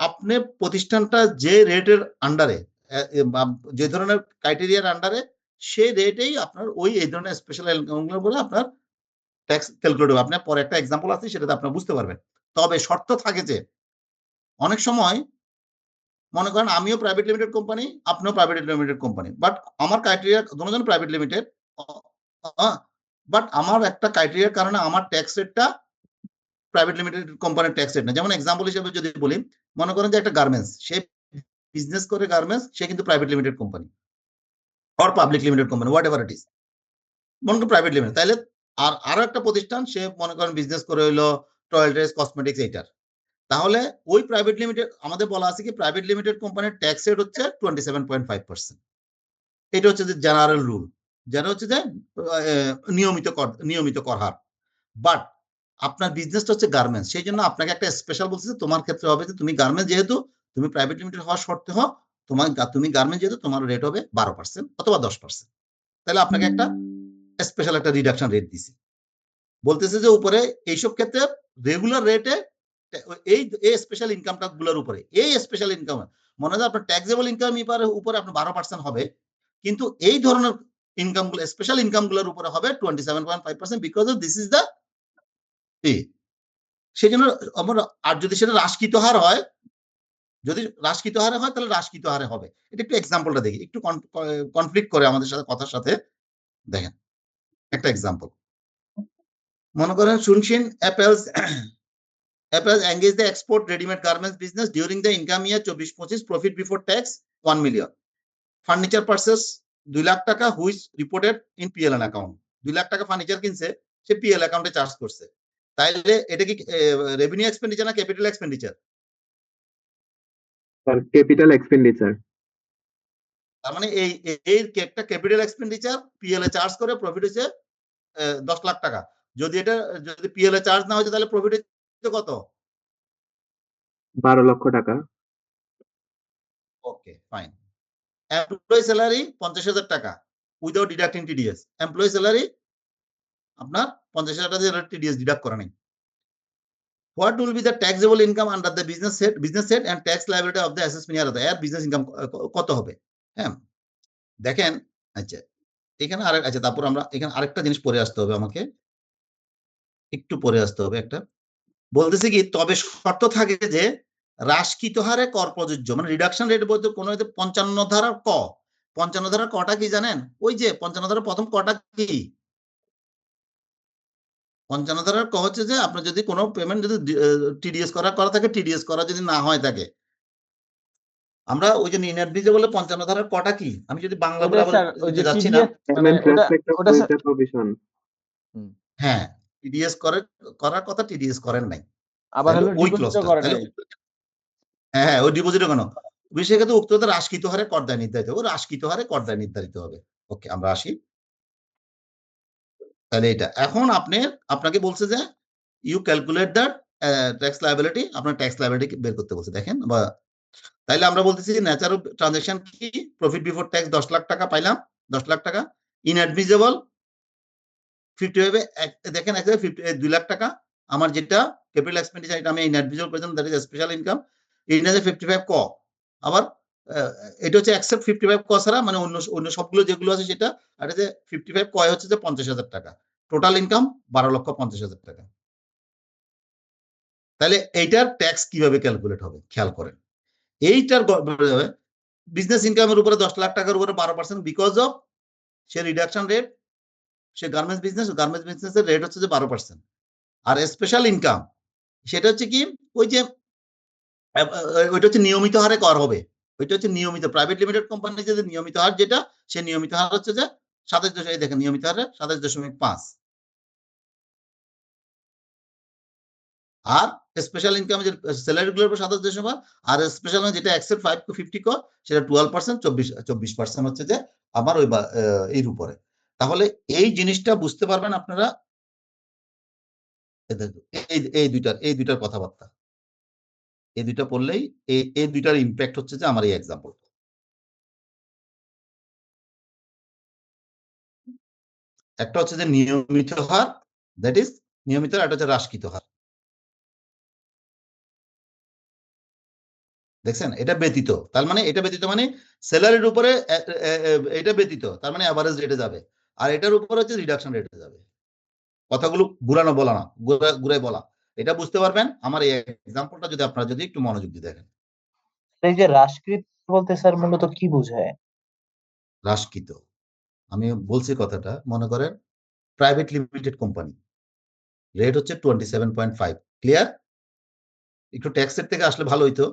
আপনি প্রতিষ্ঠানটা যে রেটের আন্ডারে, যে ধরনের ক্রাইটেরিয়ার আন্ডারে, সেই রেটেই আপনার ওই এই ধরনের স্পেশাল ইনকামগুলো বলে আপনার ট্যাক্স ক্যালকুলেট হবে। আপনার পরে একটা এক্সাম্পল আছে, সেটাতে আপনার বুঝতে পারবেন। তবে শর্ত থাকে যে অনেক সময় মনে করেন আমিও প্রাইভেট লিমিটেড কোম্পানি, আপনিও প্রাইভেট লিমিটেড কোম্পানি, বাট আমার ক্রাইটেরিয়া দুজন প্রাইভেট লিমিটেড, বাট আমার একটা ক্রাইটেরিয়ার কারণে আমার ট্যাক্স রেটটা প্রাইভেট লিমিটেড কোম্পানির ট্যাক্স রেট না। যেমন এক্সাম্পল হিসেবে যদি বলি, মনে করেন যে একটা গার্মেন্টস, সে বিজনেস করে গার্মেন্টস, সে কিন্তু private limited company or public limited company, what ever it is, মনে করেন প্রাইভেট লিমিটেড। তাইলে আর আরো একটা প্রতিষ্ঠান, সে মনে করেন বিজনেস করে হইলো টয়লেটস, কসমেটিক্স, এইটার, তাহলে ওই প্রাইভেট লিমিটেড আমাদের বলা আছে কি প্রাইভেট লিমিটেড কোম্পানির ট্যাক্স রেট হচ্ছে 27.5%। এটা হচ্ছে যে জেনারেল রুল, যেটা হচ্ছে যে নিয়মিত কর হার। বাট আপনার বিজনেসটা হচ্ছে গার্মেন্টস, সেই জন্য আপনাকে একটা স্পেশাল বলছে, তোমার ক্ষেত্রে হবে যে তুমি গার্মেন্টস, যেহেতু তুমি প্রাইভেট লিমিটেড হওয়ার শর্তে হও, তুমি গার্মেন্টস যেহেতু তোমার রেট হবে 12% অথবা 10%। তাহলে আপনাকে একটা স্পেশাল একটা রিডাকশন রেট দিছি। বলতেছে যে উপরে এইসব ক্ষেত্রে রেগুলার রেটে এই স্পেশাল ইনকামটা গুলোর উপরে, এই স্পেশাল ইনকাম মনে হয় আপনার ট্যাক্সেবল ইনকাম উপরে আপনার 12% হবে, কিন্তু এই ধরনের ইনকাম গুলো, স্পেশাল ইনকাম গুলোর উপরে হবে 27.5%, because of this is the pay. সেই জন্য আমরা, আর যদি সেটা হ্রাসকৃত হার হয়, যদি হ্রাসকৃত হারে হয় তাহলে হ্রাসকৃত হারে হবে। এটা একটু এক্সাম্পলটা দেখি, একটু কনফ্লিক্ট করে আমাদের সাথে, কথার সাথে। দেখেন একটা এক্সাম্পল, মনে করেন সুনশিন apples engage the export ready-made garments business during the income year 24-25, profit before tax 1 million, furniture purchase 2 lakh টাকা, which reported in PLN account। 2 lakh টাকা ফার্নিচার কিনছে, সে PL অ্যাকাউন্টে চার্জ করছে, তাইলে এটা কি রেভিনিউ এক্সপেন্ডিচার না capital expenditure? Sir capital expenditure. তার মানে এই একটা ক্যাপিটাল এক্সপেন্ডিচার, PL এ চার্জ করে প্রফিট হচ্ছে 10 লাখ টাকা। যদি PL এ চার্জ না হয়েছে, তাহলে প্রফিট হচ্ছে কত? 12 লক্ষ টাকা। ওকে, ফাইন। এমপ্লয়ি স্যালারি 50,000 টাকা without deducting TDS। Employee salary আপনার 50,000 টাকা TDS ডিডাক্ট করা নেই। What will be the taxable income under the business head and tax liability of the assessment year? এর বিজনেস ইনকাম কত হবে? হ্যাঁ, দেখেন, আচ্ছা এখানে আচ্ছা তারপর আমরা এখানে আরেকটা জিনিস পরে আসতে হবে, আমাকে একটু পরে আসতে হবে। একটা বলতেছে কি, তবে শর্ত থাকে যে হ্রাসকৃত হারে কর প্রযোজ্য, মানে রিডাকশন রেট বলতে কোন 55 ধারার ক। 55 ধারার কটা কি জানেন? ওই যে 55 ধারার প্রথম কটা কি? 55 ধারার ক হচ্ছে যে আপনার যদি কোনো পেমেন্ট যদি TDS করা থাকে, TDS করা যদি না হয় থাকে, আমরা ওই যে ইনএডমিসেবল 55 ধারার কটা কি, আমি যদি বাংলা ওটা স্যার ওই যে যাচ্ছি না। TDS মানে ওটা স্যার প্রভিশন। হ্যাঁ, TDS করার কথা, TDS করেন নাই, আবার হলো ওই ডিপোজিটও ক্লজটা। করে তাহলে নাই। হ্যাঁ, ওই ডিপোজিটও কেন, বিশেষ ক্ষেত্রে উক্ত হ্রাসকৃত হারে কর দায় নির্ধারিত হবে, হ্রাসকৃত হারে কর দায় নির্ধারিত হবে। ওকে, আমরা আসি তাহলে এটা। এখন আপনাকে বলছে যে you calculate the tax liability, আপনার ট্যাক্স লায়াবিলিটি বের করতে বলছে। দেখেন, বা তাইলে আমরা বলতেছি নেচার অফ ট্রানজাকশন কি, প্রফিট বিফোর ট্যাক্স 10 লাখ টাকা পাইলাম, 10 লাখ টাকা। ইনঅ্যাডমিসেবল 55, দেখেন 2 লাখ টাকা আমার যেটা ক্যাপিটাল এক্সপেন্ডিচার, এটা আমি ইনঅ্যাডমিসেবল করেছিলাম, দ্যাট ইজ স্পেশাল ইনকাম। ইনঅ্যাজ 55 ক, আবার এটা হচ্ছে অ্যাকসেপ্ট 55 ক ছাড়া, মানে অন্য সবগুলো যেগুলো আছে সেটা। আর যে 55 ক হচ্ছে যে 50,000 টাকা, টোটাল ইনকাম 12,50,000 টাকা। তাহলে এইটার ট্যাক্স কিভাবে ক্যালকুলেট হবে খেয়াল করেন। এইটার বিজনেস ইনকামের উপরে 10 লাখ টাকার উপরে 12%, because of say reduction rate, say garments বিজনেসের রেট হচ্ছে যে 12%। আর স্পেশাল ইনকাম সেটা হচ্ছে কি, ওই যে ওইটা হচ্ছে নিয়মিত হারে কর হবে, ওইটা হচ্ছে নিয়মিত প্রাইভেট লিমিটেড কোম্পানি যে নিয়মিত হার যেটা, সে নিয়মিত হার হচ্ছে যে 27 দেখেন নিয়মিত হারে 27.5। আর স্পেশাল ইনকাম যে স্যালারি গুলোর উপর 27.5, আর স্পেশাল যেটা এক্সেপ্ট 5 to 50 কর সেটা 12%, 24% হচ্ছে যে আমার ওই এর উপরে। তাহলে এই জিনিসটা বুঝতে পারবেন আপনারা এই দুইটার কথাবার্তা, এই দুইটা পড়লেই এই দুইটার ইম্প্যাক্ট হচ্ছে যে আমার এই এক্সাম্পল। একটা হচ্ছে যে নিয়মিত হার, দ্যাট ইজ নিয়মিত, একটা হচ্ছে হ্রাসকৃত হার। দেখছেন এটা ব্যতীত, তার মানে এটা ব্যতীত মানে স্যালারির উপরে এটা ব্যতীত, তার মানে অ্যাভারেজ রেটে যাবে, আর এটার উপরে হচ্ছে রিডাকশন রেটে যাবে। কথাগুলো ঘুরানো বলা না, ঘুরাই বলা। এটা বুঝতে পারবেন আমার এই এক্সাম্পলটা যদি আপনারা যদি একটু মনোযোগ দিয়ে দেখেন। এই যে হ্রাসকৃত বলতে স্যার মূলত কি বোঝায়? হ্রাসকৃত আমি বলছি কথাটা, মনে করেন প্রাইভেট লিমিটেড কোম্পানি রেট হচ্ছে 27.5, ক্লিয়ার? একটু ট্যাক্সের থেকে আসলে ভালো হইতো।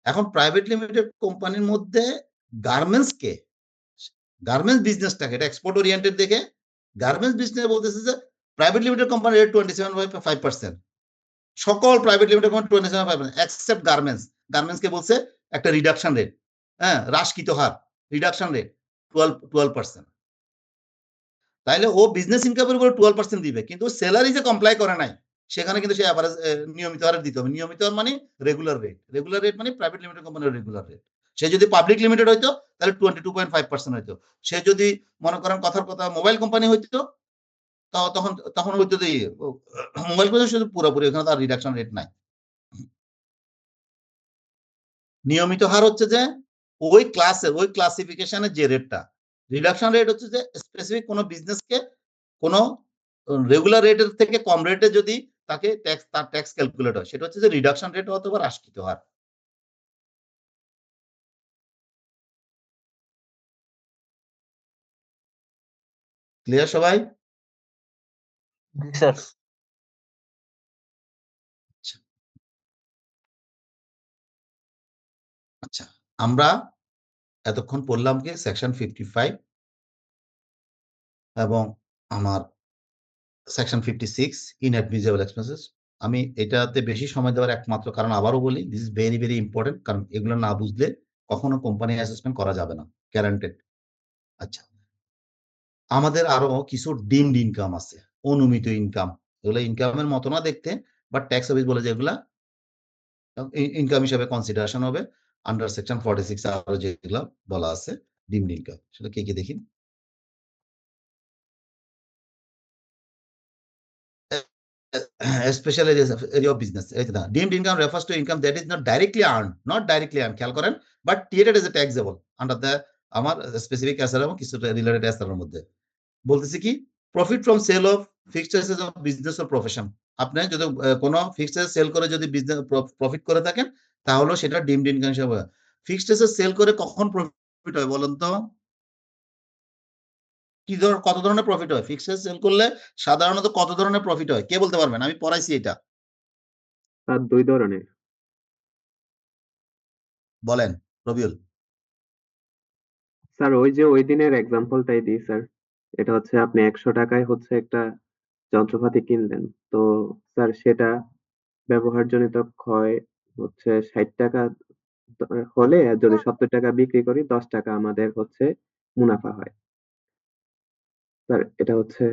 এখন প্রাইভেট লিমিটেড কোম্পানির মধ্যে গার্মেন্টস কে, গার্মেন্টস বিজনেসটাকে, এটা এক্সপোর্ট ওরিয়েন্টেড দেখে গার্মেন্টস বিজনেস বলতেছে যে প্রাইভেট লিমিটেড কোম্পানি রেট 27.5%, সকল private limited company 27.5%, except garments. Garments কে বলছে একটা রিডাকশন রেট, হ্যাঁ, হ্রাসকৃত হার, রিডাকশন রেট 12%। তাইলে ও বিজনেস ইনকামের উপর 12% দিবে, কিন্তু স্যালারি যে কমপ্লাই করে নাই সেখানে কিন্তু সে অ্যাভারেজ নিয়মিত হারে দিতে হবে। নিয়মিত হার মানে রেগুলার রেট, রেগুলার রেট মানে প্রাইভেট লিমিটেড কোম্পানির রেগুলার রেট। সে যদি পাবলিক লিমিটেড হইতো তাহলে 22.5% হইতো। সে যদি মনে করেন কথার কথা মোবাইল কোম্পানি হইতো তখন তখন হইতো যে মোবাইল কোম্পানি শুধু পুরোপুরি, ওখানে তার রিডাকশন রেট নাই। নিয়মিত হার হচ্ছে যে ওই ক্লাসের ওই ক্লাসিফিকেশনের যে রেটটা, রিডাকশন রেট হচ্ছে যে স্পেসিফিক কোনো বিজনেসকে কোনো রেগুলার রেটের থেকে কম রেটে যদি তাকে তার ট্যাক্স ক্যালকুলেট হয়, সেটা হচ্ছে যে রিডাকশন রেট অথবা হ্রাসকৃত হার। ক্লিয়ার সবাই? জি স্যার। আচ্ছা, আমরা এতক্ষণ পড়লাম কি সেকশন 55 এবং আমার সেকশন 56 ইনঅ্যাডমিসেবল এক্সপেন্সেস। আমি এটাতে বেশি সময় দেওয়ার একমাত্র কারণ আবারও বলি, this is very very important, কারণ এগুলো না বুঝলে কখনো কোম্পানি অ্যাসেসমেন্ট করা যাবে না, গ্যারান্টেড। আচ্ছা, আমাদের আরো কিছু ডিমড ইনকাম আছে, অনুমিত ইনকাম, এগুলো ইনকামের মতো না দেখতে, বাট ট্যাক্স অফিস বলে যেগুলা ইনকাম হিসাবে কনসিডারেশন হবে আন্ডার সেকশন 46 আরো যেগুলা বলা আছে ডিমড ইনকাম। সেটা কি কি দেখি। Special area of business, deemed income refers to income that is not directly earned, খেয়াল করেন, but treated as a taxable under the আমার স্পেসিফিক অ্যাসার এবং কিছু রিলেটেড অ্যাসারের মধ্যে। বলতেছি কি profit from sale of fixed assets of business or profession. আপনি যদি কোনো ফিক্সড অ্যাসেট সেল করে যদি বিজনেস প্রফিট করে থাকেন তাহলে সেটা ডিমড ইনকাম হিসেবে। ফিক্সড অ্যাসেট সেল করে কখন প্রফিট হয় বলেন তো? কত ধরনের প্রফিট হয় ফিক্সড সেল করলে? সাধারণত কত ধরনের প্রফিট হয় কে বলতে পারবেন? আমি পড়াইছি এটা। স্যার 2 ধরনের। বলেন রবিউল। স্যার ওই যে ওই দিনের এক্সাম্পলটাই দিই স্যার। এটা হচ্ছে আপনি 100 টাকায় হচ্ছে একটা যন্ত্রপাতি কিনলেন। তো স্যার সেটা ব্যবহারজনিত ক্ষয় হচ্ছে 60 টাকা হলে, আর যদি 70 টাকা বিক্রি করি 10 টাকা আমাদের হচ্ছে মুনাফা হয়। স্যার এটা হচ্ছে,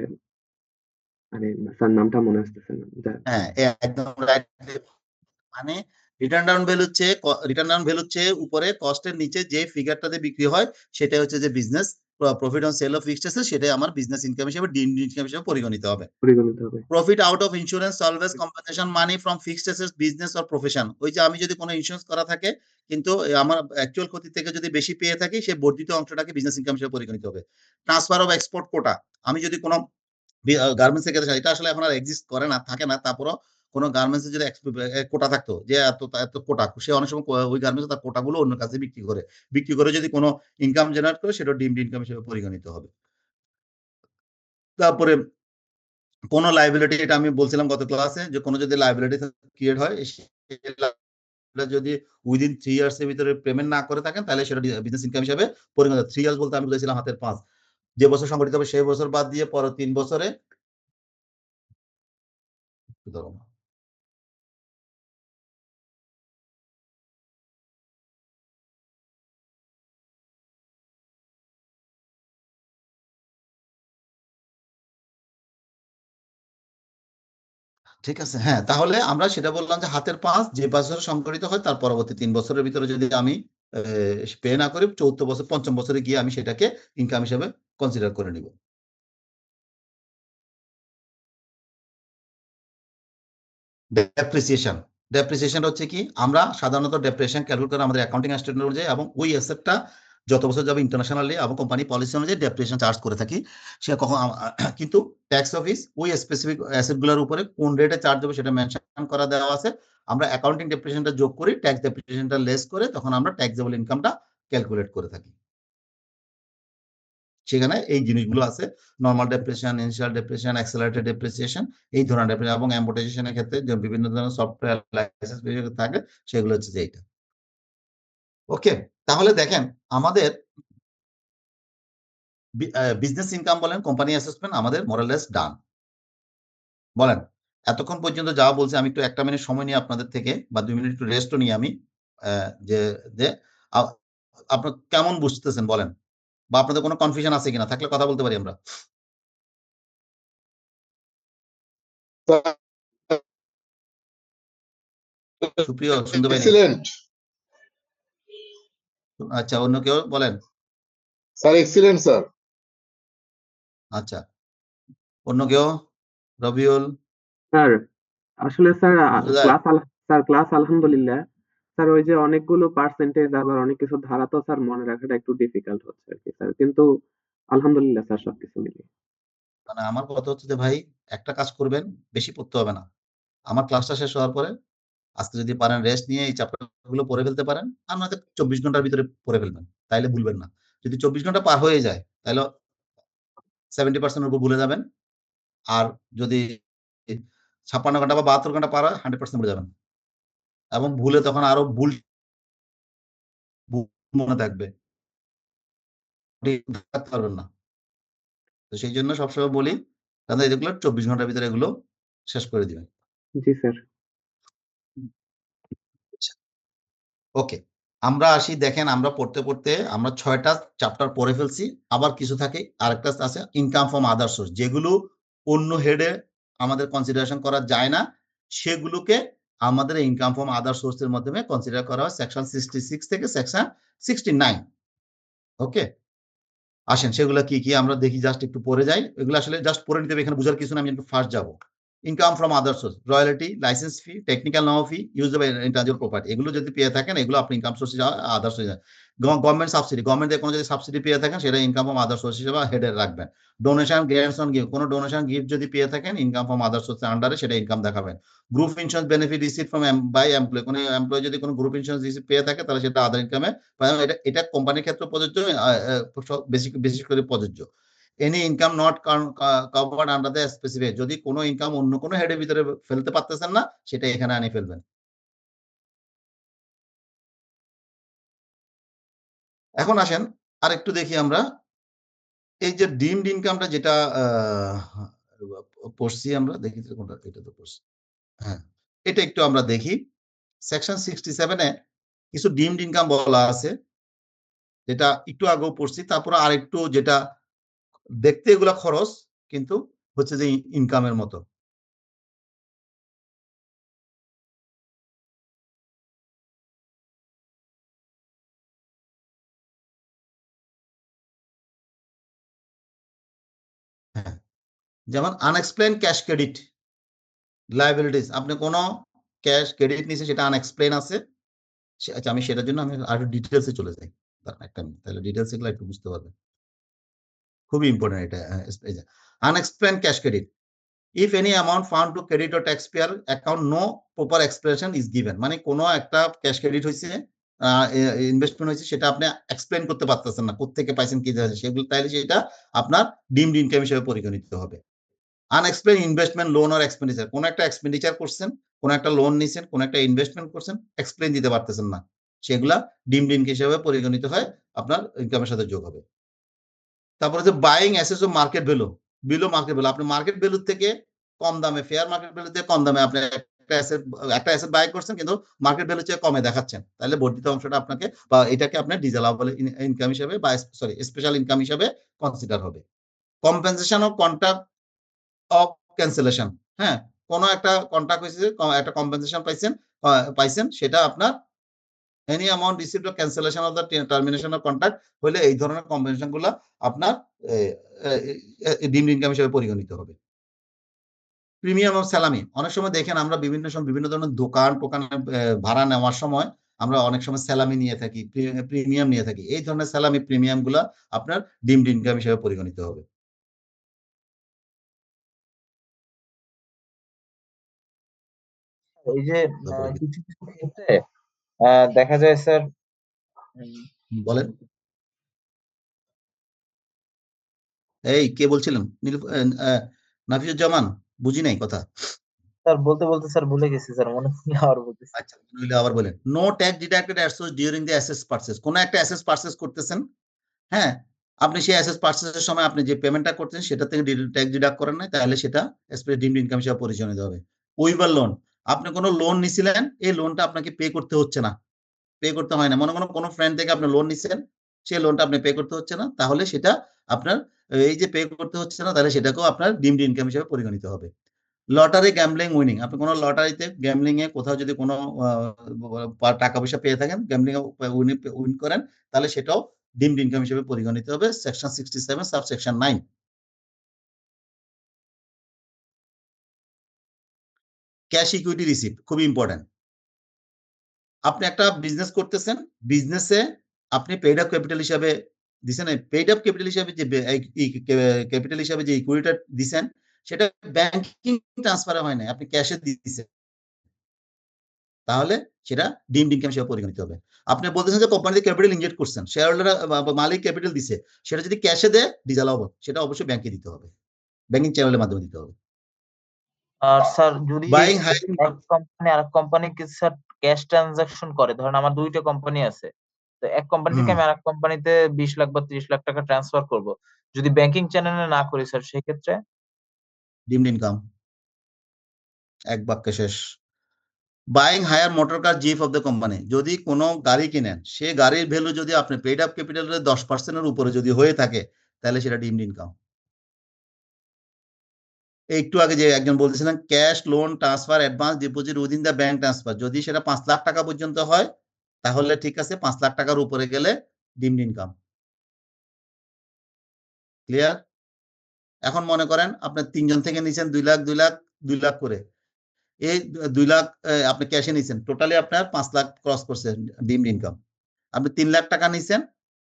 আরে স্যার নামটা মনে আসতেছে না। হ্যাঁ, একদম রাইট। মানে রিটার্ন ডাউন ভ্যালু হচ্ছে উপরে কস্টের নিচে যে ফিগারটাতে বিক্রি হয় সেটা হচ্ছে যে business profit on sell of fixed asset, সেটাই আমার বিজনেস ইনকাম হিসেবে ডিমড ইনকাম হিসেবে পরিগণিত হবে। পরিগণিত হবে। Profit out of insurance, service, compensation money from fixed assets, business or profession. ওই যে আমি যদি কোনো ইন্স্যুরেন্স করা থাকে কিন্তু আমার অ্যাকচুয়াল ক্ষতি থেকে যদি বেশি পেয়ে থাকি, সেই বর্ধিত অংশটাকে বিজনেস ইনকাম হিসেবে পরিগণিত হবে। ট্রান্সফার অফ এক্সপোর্ট কোটা, আমি যদি কোনো গার্মেন্টস এর ক্ষেত্রে, এটা আসলে এখন আর এক্সিস্ট করে না, থাকে না, তারপরও কোনো গার্মেন্টস এর যদি কোটা থাকতো যে এত এত কোটা, সে অনেক সময় ওই গার্মেন্টস তার কোটাগুলো অন্য কাছে বিক্রি করে যদি কোনো ইনকাম জেনারেট করে, সেটা ডিমড ইনকাম হিসেবে পরিগণিত হবে। তারপরে কোনো লাইবিলিটি, এটা আমি বলছিলাম গত ক্লাসে, যে কোনো যদি লাইবিলিটি ক্রিয়েট হয় যদি উইদিন 3 ইয়ার্স এর ভিতরে পেমেন্ট না করে থাকেন তাহলে সেটা বিজনেস ইনকাম হিসেবে পরিগণিত। 3 ইয়ার্স বলতে আমি বুঝেছিলাম হাতের 5, যে বছর সংগঠিত হবে সেই বছর বাদ দিয়ে পরের 3 বছরে ধরো না। ঠিক আছে, হ্যাঁ, তাহলে আমরা সেটা বললাম যে হাতের 5 যে বছর সংগঠিত হয় তার পরবর্তী 3 বছরের ভিতরে যদি আমি পে না করি 4th বছর 5ম বছরে গিয়ে আমি সেটাকে ইনকাম হিসেবে কনসিডার করে নিব। ডেপ্রিসিয়েশন, ডেপ্রিসিয়েশন হচ্ছে কি, আমরা সাধারণত ডেপ্রিসিয়েশন ক্যালকুলেট করে আমাদের অ্যাকাউন্টিং স্ট্যান্ডার্ড অনুযায়ী এবং ওই অ্যাসেটটা যত বছর যাবে ইন্টারন্যাশনালি এবং কোম্পানি পলিসি অনুযায়ী ডেপ্রিসিয়েশন চার্জ করে থাকি। সে কখন কিন্তু ট্যাক্স অফিস ওই স্পেসিফিক অ্যাসেটগুলোর উপরে কোন রেটে চার্জ হবে সেটা মেনশন করা দেওয়া আছে। আমরা অ্যাকাউন্টিং ডেপ্রিসিয়েশনটা যোগ করি, ট্যাক্স ডেপ্রিসিয়েশনটা লেস করে তখন আমরা ট্যাক্সেবল ইনকামটা ক্যালকুলেট করে থাকি। সেখানে এই জিনিসগুলো আছে, normal depreciation, initial depreciation, accelerated depreciation, এই ধরনের ডেপ্রিসিয়েশন এবং অ্যামোর্টাইজেশনের ক্ষেত্রে যে বিভিন্ন ধরনের সফটওয়্যার লাইসেন্স থাকে সেগুলো হচ্ছে যে এইটা। ওকে, তাহলে দেখেন আমাদের বিজনেস ইনকাম বলেন, কোম্পানি অ্যাসেসমেন্ট আমাদের মোরালেস ডান। বলেন এতক্ষণ পর্যন্ত যা বলছি, আমি একটু 1 মিনিট সময় নিয়ে আপনাদের থেকে বা 2 মিনিট একটু রেস্টও নিয়ে আমি যে যে আপনার কেমন বুঝতেছেন বলেন, বা আপনাদের কোনো কনফিউশন আছে কিনা, থাকলে কথা বলতে পারি আমরা। সুপ্রিয় শুনতে পাইনি। এক্সিলেন্ট আচ্ছা, অন্য কেউ বলেন। Sir, excellent sir. আচ্ছা, অন্য কেউ? রবিউল? স্যার আসলে স্যার বোঝা যায়? ক্লাস আলহামদুলিল্লাহ। স্যার ওই যে অনেকগুলো পার্সেন্টেজ আবার অনেক কিছু ধারা তো স্যার মনে রাখাটা একটু ডিফিকাল্ট হচ্ছে আর কি স্যার, কিন্তু আলহামদুলিল্লাহ স্যার সবকিছু মিলিয়ে। মানে আমার কথা হচ্ছে যে ভাই একটা কাজ করবেন, বেশি পড়তে হবে না। আমার ক্লাসটা শেষ হওয়ার পরে আজকে যদি পারেন রেস্ট নিয়ে এই চ্যাপ্টার গুলো পড়ে ফেলতে পারেন, আর নয়তো 24 ঘন্টার ভিতরে পড়ে ফেলবেন, তাইলে ভুলবেন না। যদি 24 ঘন্টা পার হয়ে যায় তাহলে 70% উপর ভুলে যাবেন। আর যদি 56 ঘন্টা বা 72 ঘন্টা পার হয় 100% ভুলে যাবেন, এবং ভুলে তখন আরো ভুল মনে থাকবে, থাকতে পারবেন না। তো সেই জন্য সবসময় বলি তাহলে এগুলো 24 ঘন্টার ভিতরে এগুলো শেষ করে দিবেন। জি স্যার। ওকে, আমরা আসি। দেখেন আমরা পড়তে পড়তে আমরা 6টা চ্যাপ্টার পড়ে ফেলছি। আবার কিছু থাকে, আরেকটা আছে ইনকাম ফ্রম আদার সোর্স, যেগুলো অন্য হেডে আমাদের কনসিডারেশন করা যায় না, সেগুলোকে আমাদের ইনকাম ফ্রম আদার সোর্সের মাধ্যমে কনসিডার করা হয় সেকশন 66 থেকে সেকশন 69। ওকে, আসেন সেগুলো কি কি আমরা দেখি, জাস্ট একটু পড়ে যাই। এগুলো আসলে জাস্ট পড়ে নিতে হবে, এখানে বোঝার কিছু না, আমি একটু ফার্স্ট যাবো। Income from other source, royalty, license fee, technical no fee, use of intellectual property, এগুলো যদি পেয়ে থাকেন এগুলো আপনি income source other source. Government subsidy, গভর্নমেন্টের কোনো যদি সাবসিডি পেয়ে থাকেন সেটা ইনকাম ফ্রম আদার সোর্স হিসেবে হেডে রাখবেন। ডোনেশন, গ্রান্টস অন গিফট, কোনো ডোনেশন গিফট যদি পেয়ে থাকেন ইনকাম ফ্রম আদার সোর্সের আন্ডারে সেটা ইনকাম দেখাবেন। Group insurance benefit receive from by employ, কোনো এমপ্লয় যদি কোনো গ্রুপ ইন্স্যুরেন্স রিসিভ পেয়ে থাকে তাহলে সেটা আদার ইনকামে, এটা কোম্পানির ক্ষেত্রে প্রযোজ্য, বেশি করে প্রযোজ্য। Any income not covered under the specific, যদি কোনো ইনকাম অন্য কোনো হেডের ভিতরে ফেলতে পারতেছেন না সেটা এখানে আনি ফেলবেন। এখন আসেন আর একটু দেখি আমরা এই যে ডিমড ইনকামটা যেটা পড়ছি, আমরা দেখি কোনটা, এটা তো পড়ছি। হ্যাঁ, এটা একটু আমরা দেখি। সেকশন 67-এ কিছু ডিমড ইনকাম বলা আছে, যেটা একটু আগেও পড়ছি। তারপরে আরেকটু যেটা দেখতে এগুলা খরচ কিন্তু হচ্ছে যে ইনকামের মতো। হ্যাঁ, যেমন আনএক্সপ্লেইন ক্যাশ ক্রেডিট লায়াবিলিটিস, আপনি কোনো ক্যাশ ক্রেডিট নিছে সেটা আনএক্সপ্লেইন আছে। আচ্ছা, আমি সেটার জন্য আমি আরো ডিটেলসে চলে যাই, একটা মিনিট, তাহলে ডিটেলস এগুলো একটু বুঝতে পারবেন, খুবই ইম্পর্টেন্ট এটা। Unexplained cash credit, if any amount found to credit or taxpayer account, no proper explanation is given, মানে কোনো একটা ক্যাশ ক্রেডিট হয়েছে, ইনভেস্টমেন্ট হয়েছে, সেটা আপনি এক্সপ্লেন করতে পারতেছেন না কোত্থেকে পাইছেন কি সেগুলো, তাইলে সেটা আপনার ডিমড ইনকাম হিসেবে পরিগণিত হবে। আনএক্সপ্লেইন ইনভেস্টমেন্ট লোন আর এক্সপেন্ডিচার, কোন একটা এক্সপেন্ডিচার করছেন, কোন একটা লোন নিছেন, কোন একটা ইনভেস্টমেন্ট করছেন, এক্সপ্লেইন দিতে পারতেছেন না, সেগুলা ডিমড ইনকাম হিসেবে পরিগণিত হয়, আপনার ইনকামের সাথে যোগ হবে। তারপরে যে বাইং অ্যাসেস ও market value, below market value, আপনি মার্কেট ভ্যালু থেকে কম দামে, ফেয়ার মার্কেট ভ্যালু থেকে কম দামে আপনি একটা অ্যাসেট বাই করছেন, কিন্তু মার্কেট ভ্যালু চেয়ে কমে দেখাচ্ছেন, তাহলে বর্ধিত অংশটা আপনাকে বা এটাকে আপনার ডিসঅ্যালাউবল ইনকাম হিসেবে বা সরি স্পেশাল ইনকাম হিসেবে কনসিডার হবে। Compensation of contract of cancellation, হ্যাঁ, কোন একটা কন্ট্রাক্ট হয়েছে, একটা কম্পেনসেশন পাইছেন, সেটা আপনার any amount received of cancellation of the termination of contract হলে এই ধরনের কম্পেনসেশন গুলো আপনার ডিমড ইনকাম হিসেবে পরিগণিত হবে। প্রিমিয়াম অফ স্যালামি, অনেক সময় দেখেন আমরা বিভিন্ন সময় বিভিন্ন ধরনের দোকান টোকানে ভাড়া নেওয়ার সময় আমরা অনেক সময় স্যালামি নিয়ে থাকি, প্রিমিয়াম নিয়ে থাকি, এই ধরনের স্যালামি প্রিমিয়াম গুলা আপনার ডিমড ইনকাম হিসেবে পরিগণিত হবে। এই যে তারপরে কি? কিছু কিছু ক্ষেত্রে দেখা যায় স্যার, বলেন, এই কে বলছিলেন? নাফিজুজ্জামান, বুঝি নাই কথা। স্যার বলতে বলতে স্যার ভুলে গেছি স্যার, মনে পড়লে আবার বলতেছি। আচ্ছা, নইলে আবার বলেন। No tax deducted at source during the asset purchase, কোন একটা অ্যাসেস পারচেজ করতেছেন, হ্যাঁ, আপনি সেই অ্যাসেস পারচেজের সময় আপনি যে পেমেন্টটা করতেন সেটা থেকে ট্যাক্স ডিডাক্ট করেন নাই, তাহলে সেটা ডিমড ইনকাম হিসেবে পরিচালিত হবে। উইভার লোন, আপনি কোনো লোন নিছিলেন, এই লোনটা আপনাকে পে করতে হচ্ছে না, পে করতে হয় না, মনে মনে কোনো ফ্রেন্ড থেকে আপনি লোন নিছেন, সেই লোনটা আপনি পে করতে হচ্ছে না, তাহলে সেটা আপনার এই যে পে করতে হচ্ছে না, তাহলে সেটাকেও আপনার ডিমড ইনকাম হিসেবে পরিগণিত হবে। লটারি গ্যাম্বলিং উইনিং, আপনি কোনো লটারিতে গ্যাম্বলিং এ কোথাও যদি কোনো টাকা পয়সা পেয়ে থাকেন, গ্যাম্বলিং এ উইন করেন, তাহলে সেটাও ডিমড ইনকাম হিসেবে পরিগণিত হবে, section 67 subsection 9। Cash equity receipt খুবই ইম্পর্টেন্ট। আপনি একটা বিজনেস করতেছেন, বিজনেসে আপনি পেইড আপ ক্যাপিটাল হিসাবে দিছেন, পেইড আপ ক্যাপিটাল হিসাবে যে ক্যাপিটাল হিসাবে যে ইকুইটিটা দিছেন, সেটা ব্যাংকিং ট্রান্সফারে হয় না, আপনি ক্যাশে দিচ্ছেন, তাহলে সেটা ডিমড ইনকাম হিসেবে পরিগণিত হবে। আপনি বলতেছেন যে কোম্পানিতে ক্যাপিটাল ইনজেক্ট করছেন, শেয়ার হোল্ডার মালিক ক্যাপিটাল দিছে, সেটা যদি ক্যাশে দেয় ডিসঅ্যালাউ হবে, সেটা অবশ্যই ব্যাংকে দিতে হবে, ব্যাংকিং চ্যানেলের মাধ্যমে দিতে হবে। আর স্যার যদি বাইং হাই, এক কোম্পানি আরেক কোম্পানিকে স্যার ক্যাশ ট্রানজাকশন করে, ধরেন আমার দুইটা কোম্পানি আছে, তো এক কোম্পানি থেকে আমি আরেক কোম্পানিতে 20 লাখ বা 30 লাখ টাকা ট্রান্সফার করব, যদি ব্যাংকিং চ্যানেলে না করি স্যার, সেক্ষেত্রে ডিমড ইনকাম, এক বাক্যে শেষ। Buying hire motor car GF of the company, যদি কোনো গাড়ি কিনেন, সে গাড়ির ভ্যালু যদি আপনি পেইড আপ ক্যাপিটালের 10% উপরে যদি হয়ে থাকে, তাহলে সেটা ডিমড ইনকাম। একটু আগে যে একজন বলতেছিলেন cash loan transfer advance deposit within the bank transfer, যদি সেটা 5 লাখ টাকা পর্যন্ত হয় তাহলে ঠিক আছে, 5 লাখ টাকার উপরে গেলে ডিমড ইনকাম। ক্লিয়ার? এখন মনে করেন আপনি 3 জন থেকে নিছেন 2 লাখ 2 লাখ 2 লাখ করে, এই 2 লাখ আপনি ক্যাশে নিছেন, টোটালি আপনার 5 লাখ ক্রস করছে ডিমড ইনকাম। আপনি 3 লাখ টাকা নিছেন,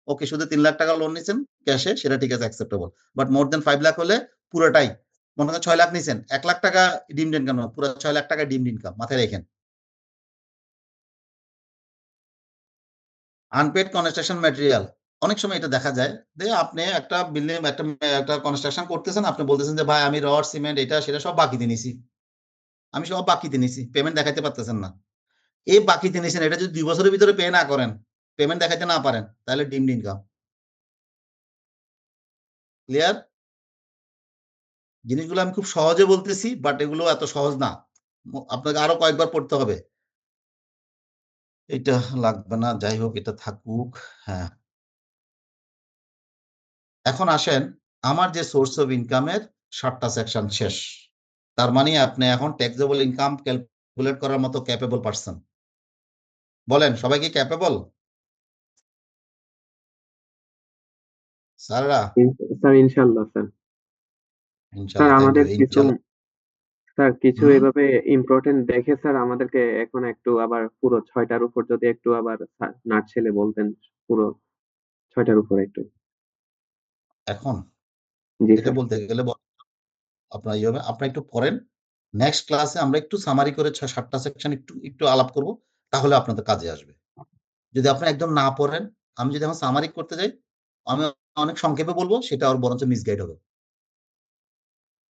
ওকে, শুধু 3 লাখ টাকা লোন নিছেন ক্যাশে, সেটা ঠিক আছে, অ্যাকসেপ্টেবল। বাট মোর দেন 5 লাখ হলে পুরোটাই, মনে করেন 6 লাখ নিছেন, 1 লাখ টাকা ডিমড ইনকাম না, পুরো 6 লাখ টাকা ডিমড ইনকাম, মাথায় রাখেন। আনপেড কনস্ট্রাকশন ম্যাটেরিয়াল, অনেক সময় এটা দেখা যায় যে আপনি একটা বিল্ডিং একটা কনস্ট্রাকশন করতেছেন, আপনি বলতেছেন যে ভাই আমি রড সিমেন্ট এটা সেটা সব বাকিতে নিছি, আমি সব বাকিতে নিছি, পেমেন্ট দেখাইতে পারতেছেন না, এই বাকিতে নিছেন, এটা যদি 2 বছরের ভিতরে পে না করেন, পেমেন্ট দেখাইতে না পারেন, তাহলে ডিমড ইনকাম। ক্লিয়ার? জিনিসগুলো আমি খুব সহজে বলতেছি, বাট এগুলো এত সহজ না, আপনাকে আরো কয়েকবার পড়তে হবে। এটা লাগবে না, যাই হোক, এটা থাকুক। হ্যাঁ, এখন আসেন, আমার যে সোর্স অফ ইনকামের 7টা সেকশন শেষ, তার মানে আপনি এখন ট্যাক্সেবল ইনকাম ক্যালকুলেট করার মতো ক্যাপেবল পারসন। বলেন, সবাই কি ক্যাপেবল স্যাররা? স্যার ইনশাল্লাহ স্যার। স্যার ইনশাআল্লাহ, থ্যাংক আমাদের ইউ। কিছু ইনশাআল্লাহ। স্যার কিছু হুম, এভাবে ইম্পর্টেন্ট দেখে স্যার আমাদেরকে এখন একটু আবার পুরো 6টার উপর যদি একটু আবার নাট ছেলে বলতেন, পুরো 6টার উপর একটু। এখন জি এটা স্যার। বলতে গেলে আপনার ইয়ে হবে, আপনি একটু পড়েন, নেক্সট ক্লাসে আমরা একটু সামারি করে 6-7টা সেকশন একটু একটু আলাপ করব, তাহলে আপনাদের কাজে আসবে। যদি আপনি একদম না পড়েন, আমি যদি এখন সামারি করতে যাই, আমি অনেক সংক্ষেপে বলবো, সেটা আর বরঞ্চ মিসগাইড হবে।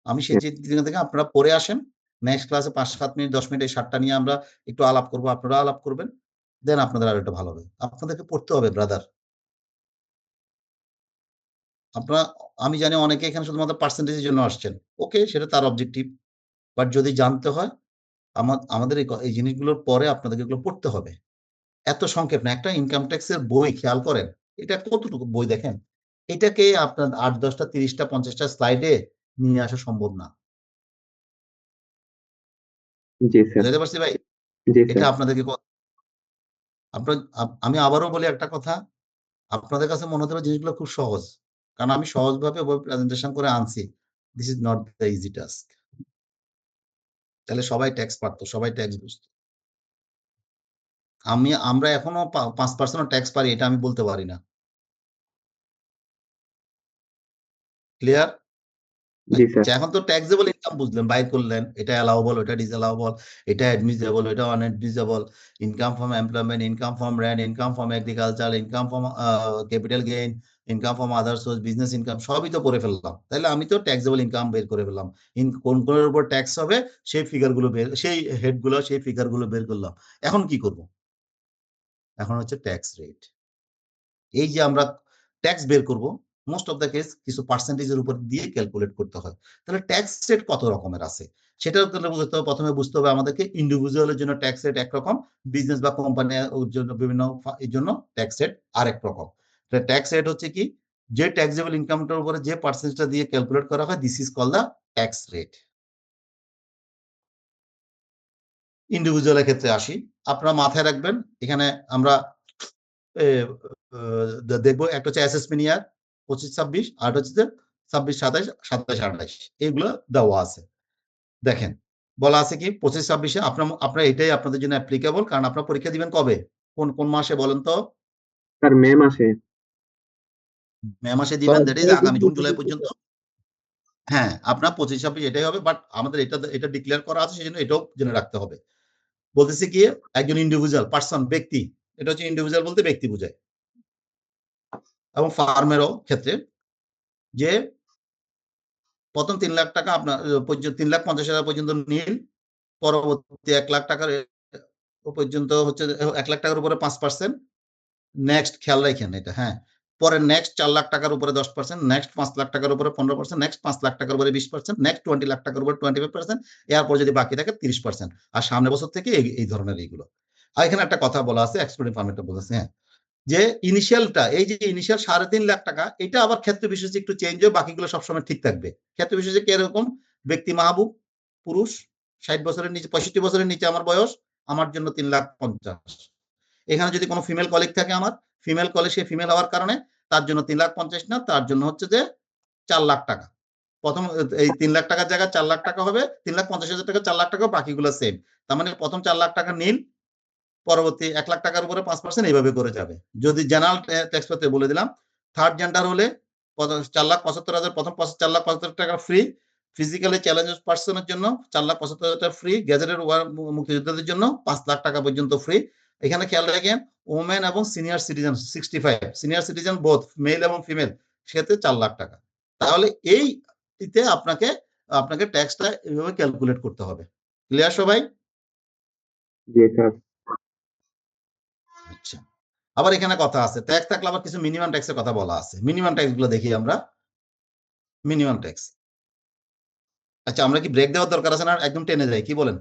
আমি সেই জায়গা থেকে আপনারা পড়ে আসেন, নেক্সট ক্লাসে 5-7 মিনিট 10 মিনিট এই 7টা নিয়ে আমরা একটু আলাপ করবো, আপনারা আলাপ করবেন, দেন আপনাদের আরো একটা ভালো হবে। আপনাদেরকে পড়তে হবে ব্রাদার। আপনারা, আমি জানি অনেকে এখানে শুধুমাত্র পার্সেন্টেজের জন্য আসছেন, ওকে সেটা তার অবজেক্টিভ, বাট যদি জানতে হয় আমাদের এই জিনিসগুলোর পরে আপনাদেরকে এগুলো পড়তে হবে। এত সংক্ষেপ না, একটা ইনকাম ট্যাক্সের বই খেয়াল করেন, এটা কতটুকু বই দেখেন, এটাকে আপনার 8-10টা 30টা 50টা স্লাইডে নিয়ে আসা সম্ভব না। জি স্যার, বুঝাতে পারছি ভাই? জি এটা স্যার। আপনাদেরকে আমি আবারও বলি একটা কথা, আপনাদের কাছে মনে হতে পারে জিনিসগুলো খুব সহজ, কারণ আমি সহজভাবে প্রেজেন্টেশন করে আনছি। This is not the easy task. তাহলে সবাই ট্যাক্স পারতো, সবাই ট্যাক্স বুঝতো। আমরা এখনো 5% ট্যাক্স পারি, এটা আমি বলতে পারি না। ক্লিয়ার? জি স্যার। আচ্ছা, এখন তো ট্যাক্সেবল ইনকাম বুঝলেন, বাই করলেন, এটা অ্যালাউবল, এটা ডিসঅ্যালাউবল, এটা অ্যাডমিসেবল, এটা unadmissible, income from employment, income from rent, income from agriculture, income from capital gain, income from other source, business income, সবই তো করে ফেললাম। তাহলে আমি তো ট্যাক্সেবল ইনকাম বের করে ফেললাম। কোন কোনের উপর ট্যাক্স হবে সেই ফিগারগুলো সেই হেডগুলো, সেই ফিগারগুলো বের করলাম। এখন কি করব? এখন হচ্ছে ট্যাক্স রেট। এই যে আমরা ট্যাক্স বের করব, মোস্ট অফ দ্য কেস কিছু পার্সেন্টেজের উপর দিয়ে ক্যালকুলেট করতে হয়। তাহলে ট্যাক্স রেট কত রকমের আছে সেটাও তাহলে বুঝতে হবে। প্রথমে বুঝতে হবে আমাদেরকে ইন্ডিভিজুয়ালের জন্য ট্যাক্স রেট একরকম, বিজনেস বা কোম্পানির জন্য বিভিন্ন এর জন্য ট্যাক্স রেট আরেক রকম। ট্যাক্স রেট হচ্ছে কি, যে ট্যাক্সেবল ইনকামটার উপরে যে পার্সেন্টেজটা দিয়ে ক্যালকুলেট করা হয়, this is call the tax rate. ইন্ডিভিজুয়ালের ক্ষেত্রে আসি, আপনারা মাথায় রাখবেন, এখানে আমরা দেখবো একটা হচ্ছে অ্যাসেসমেন্ট ইয়ার 25-26, আর হচ্ছে 26-27, 27-28, এইগুলো দেওয়া আছে। দেখেন বলা আছে কি 25-26-এ আপনার এটাই আপনাদের জন্য অ্যাপ্লিকেবল, কারণ আপনারা পরীক্ষা দিবেন কবে, কোন কোন মাসে বলেন তো? স্যার মে মাসে। মে মাসে দিবেন, স্যার দ্যাট ইজ আগামী জুন জুলাই পর্যন্ত। হ্যাঁ, আপনার 25-26 এটাই হবে, বাট আমাদের এটা ডিক্লেয়ার করা আছে, সেজন্য এটাও জেনে রাখতে হবে। বলতেছি কি, একজন ইন্ডিভিজুয়াল পার্সন, ব্যক্তি, এটা হচ্ছে ইন্ডিভিজুয়াল বলতে ব্যক্তি বোঝায়, এবং ফার্মেরও ক্ষেত্রে, যে প্রথম 3 লাখ টাকা আপনার 3,50,000 পর্যন্ত নিন, পরবর্তী 1 লাখ টাকার পর্যন্ত হচ্ছে 1 লাখ টাকার উপরে 5%, নেক্সট খেয়াল রাখেন এটা, হ্যাঁ, পরে নেক্সট 4 লাখ টাকার উপরে 10%, নেক্সট 5 লাখ টাকার উপরে 15%, নেক্সট 5 লাখ টাকার উপরে 20%, নেক্সট 20 লাখ টাকার উপরে 25%, এরপর যদি বাকি থাকে 30%, আর সামনের বছর থেকে এই ধরনের এইগুলো। আর এখানে একটা কথা বলা আছে, এক্সক্লুডিং ফার্মেটটা বলেছে, হ্যাঁ, যে ইনিশিয়ালটা, এই যে ইনিশিয়াল 3.5 লাখ টাকা, এটা আবার ক্ষেত্র বিশেষে একটু চেঞ্জ হয়, বাকিগুলো সবসময় ঠিক থাকবে। ক্ষেত্র বিশেষে কিরকম, ব্যক্তি মাহবুব, পুরুষ, 60 বছরের নিচে, 65 বছরের নিচে আমার বয়স, আমার জন্য 3,50,000। এখানে যদি কোনো ফিমেল কলিগ থাকে, আমার ফিমেল কলিগ, সে ফিমেল হওয়ার কারণে তার জন্য 3,50,000 না, তার জন্য হচ্ছে যে 4 লাখ টাকা। প্রথম এই 3 লাখ টাকার জায়গায় 4 লাখ টাকা হবে, 3,50,000 টাকা 4 লাখ টাকা, বাকিগুলো সেম। তার মানে প্রথম 4 লাখ টাকা নিন, পরবর্তী 1 লাখ টাকার উপরে 5% এইভাবে করে যাবে। যদি জেনারেল ট্যাক্স পেতে বলে দিলাম, থার্ড জেন্ডার হলে 4,75,000, প্রথম 4,75,000 টাকা ফ্রি, ফিজিক্যালি চ্যালেঞ্জ পার্সনের জন্য 4,75,000 টাকা ফ্রি, গ্যাজেটেড মুক্তিযোদ্ধাদের জন্য 5 লাখ টাকা পর্যন্ত ফ্রি। এখানে খেয়াল রাখেন, ওমেন এবং senior citizen 65, senior citizen both mail এবং ফিমেল, সেক্ষেত্রে 4 লাখ টাকা। তাহলে এইতে আপনাকে ট্যাক্সটা এইভাবে ক্যালকুলেট করতে হবে। ক্লিয়ার সবাই? জি স্যার। আচ্ছা, আবার এখানে কথা আছে, ট্যাক্স থাকলে আবার কিছু মিনিমাম ট্যাক্সের কথা বলা আছে। মিনিমাম ট্যাক্স গুলো দেখি আমরা। মিনিমাম ট্যাক্স, আচ্ছা, আমরা কি ব্রেক দেওয়ার দরকার আছে না একদম টেনে যাই, কি বলেন?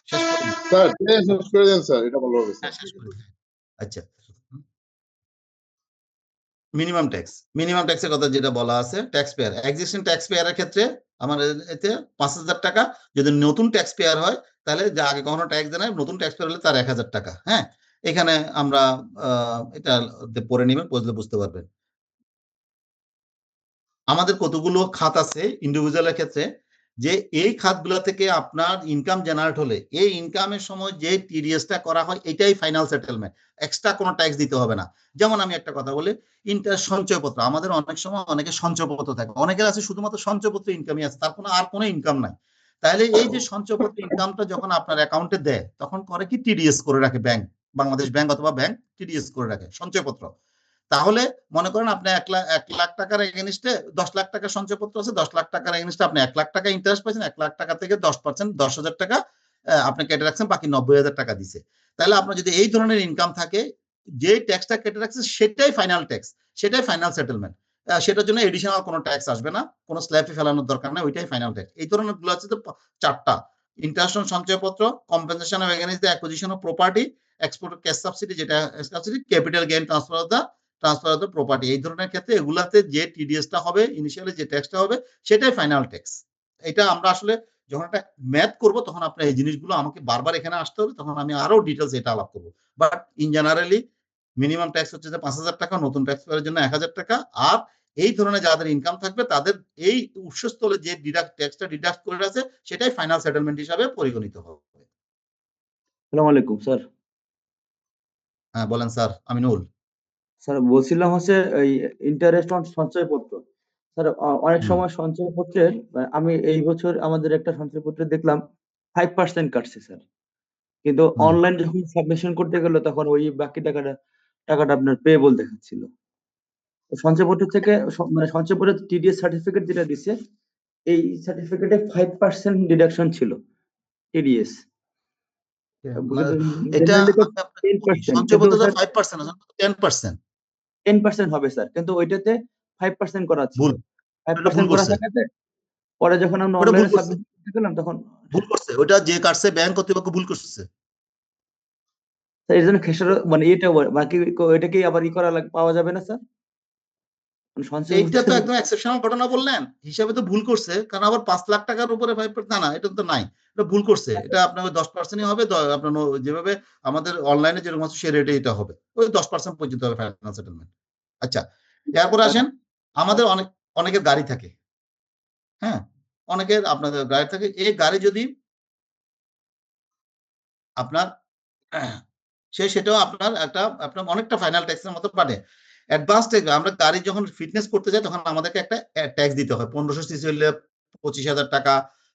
শেষ করি? স্যার শেষ করে দেন স্যার, এটা ভালো হবে হ্যাঁ, স্যার। শেষ করি। আচ্ছা, মিনিমাম ট্যাক্স, মিনিমাম ট্যাক্সের কথা যেটা বলা আছে, ট্যাক্স পেয়ার, এক্সিস্টিং ট্যাক্স পেয়ারের ক্ষেত্রে আমার এতে 5,000 টাকা, যদি নতুন ট্যাক্স পেয়ার হয় তাহলে যে আগে কখনো ট্যাক্স দেয় না, নতুন ট্যাক্স পেয়ার হলে তার 1,000 টাকা। হ্যাঁ, এখানে আমরা এটা পড়ে নেবেন, বুঝতে পারবেন। আমাদের কতগুলো খাত আছে ইন্ডিভিজুয়ালের ক্ষেত্রে, যে এই খাতগুলো থেকে আপনার ইনকাম জেনারেট হলে এই ইনকামের সময় যে টিডিএসটা করা হয়, এটাই ফাইনাল সেটেলমেন্ট, এক্সট্রা কোনো ট্যাক্স দিতে হবে না। যেমন আমি একটা কথা বলি, সঞ্চয়পত্র, আমাদের অনেক সময় অনেকে সঞ্চয়পত্র থাকে, অনেকের আছে শুধুমাত্র সঞ্চয়পত্র ইনকামই আছে, তার কোনো আর কোনো ইনকাম নাই। তাহলে এই যে সঞ্চয়পত্র ইনকামটা যখন আপনার অ্যাকাউন্টে দেয়, তখন করে কি টিডিএস করে রাখে ব্যাংক, বাংলাদেশ ব্যাংক অথবা ব্যাংক টিডিএস করে রাখে সঞ্চয়পত্র। তাহলে মনে করেন আপনি 1 লাখ টাকার এগেনস্টে 10 লাখ টাকার সঞ্চয়পত্র আছে, 10 লাখ টাকার এগেনস্টে আপনি 1 লাখ টাকা ইন্টারেস্ট পাচ্ছেন, 1 লাখ টাকা থেকে 10%, 10,000 টাকা আপনি কেটে রাখছেন, বাকি 90,000 টাকা দিছে। তাহলে আপনার যদি এই ধরনের ইনকাম থাকে, যে ট্যাক্সটা কেটে রাখছে সেটাই ফাইনাল ট্যাক্স, সেটাই ফাইনাল সেটেলমেন্ট। সেটার জন্য এডিশনাল কোনো ট্যাক্স আসবে না, কোনো স্ল্যাবে ফেলানোর দরকার নেই, ওইটাই ফাইনাল ট্যাক্স। এই ধরনের গুলো হচ্ছে 4টা: ইন্টারন্যাশনাল সঞ্চয়পত্র, compensation of against the acquisition of property, export cash subsidy, যেটা subsidy, capital gain transfer of the property. এই ধরনের ক্ষেত্রে এগুলাতে যে টিডিএসটা হবে, ইনিশিয়ালি যে ট্যাক্সটা হবে, সেটাই ফাইনাল ট্যাক্স। এটা আমরা আসলে যখন একটা ম্যাথ করব তখন আপনার এই জিনিসগুলো আমাকে বারবার এখানে আসতে হবে, তখন আমি আরো ডিটেলস এটা আলাপ করবো। But in generally minimum tax হচ্ছে যে 5,000 টাকা, নতুন ট্যাক্স পেয়ারের জন্য 1,000 টাকা। আর এই ধরনের যাদের ইনকাম থাকবে তাদের এই উৎসস্থলে যে ট্যাক্সটা ডিডাক্ট করে আছে সেটাই ফাইনাল সেটেলমেন্ট হিসাবে পরিগণিত হবে। আসসালামু আলাইকুম স্যার। হ্যাঁ বলেন স্যার, আমিনুল। স্যার বলছিলাম হচ্ছে এই ইন্টারেস্ট অন সঞ্চয়পত্র। স্যার অনেক সময় সঞ্চয়পত্রের আমি এই বছর আমাদের একটা সঞ্চয়পত্রে দেখলাম 5% কাটছে স্যার, কিন্তু অনলাইন যখন সাবমিশন করতে গেল তখন ওই বাকি টাকাটা আপনার পেয়েবল দেখাচ্ছিল। সঞ্চয়পত্র থেকে মানে সঞ্চয়পত্রের টিডিএস সার্টিফিকেট যেটা দিছে, এই সার্টিফিকেটে 5% ডিডাকশন ছিল টিডিএস। এটা জেনারেলি তো 10%, কিন্তু সঞ্চয়পত্র স্যার 5% না, 10%। 10% হবে স্যার, কিন্তু ওইটাতে 5% করা ছিল। ভুল, এটা ভুল 5% করা করছে, থাকাতে পরে যখন আমরা ওটা ভুল অনলাইনে করছে, সাবমিট করতে গেলাম তখন ভুল করছে। ওটা যে কাটছে ব্যাংক কর্তৃপক্ষ ভুল করছে। স্যার এর জন্য খেসারত মানে এটা বাকি এটা কি আবার করা পাওয়া যাবে না স্যার? মানে সঞ্চয় এইটা তো একদম এক্সেপশনাল ঘটনা বললেন, হিসাবে তো ভুল করছে, কারণ আবার 5 লাখ টাকার উপরে 5%, না এটা তো নাই, এটা ভুল করছে। এটা আপনার 10%ই হবে, আপনার যেভাবে আমাদের অনলাইনে যেরকম আছে সেই রেটে এটা হবে, ওই 10% পর্যন্ত হবে ফাইনাল সেটেলমেন্ট। আচ্ছা, এরপর আসেন, আমাদের অনেকের গাড়ি থাকে, হ্যাঁ, অনেকের আপনাদের গাড়ি থাকে। এই গাড়ি যদি আপনার সেটাও আপনার অনেকটা ফাইনাল ট্যাক্সের মতো পারে। অ্যাডভান্স ট্যাক্স, আমরা গাড়ি যখন ফিটনেস করতে যাই তখন আমাদেরকে একটা ট্যাক্স দিতে হয়। 1500 সিসি হলে 25,000 টাকা।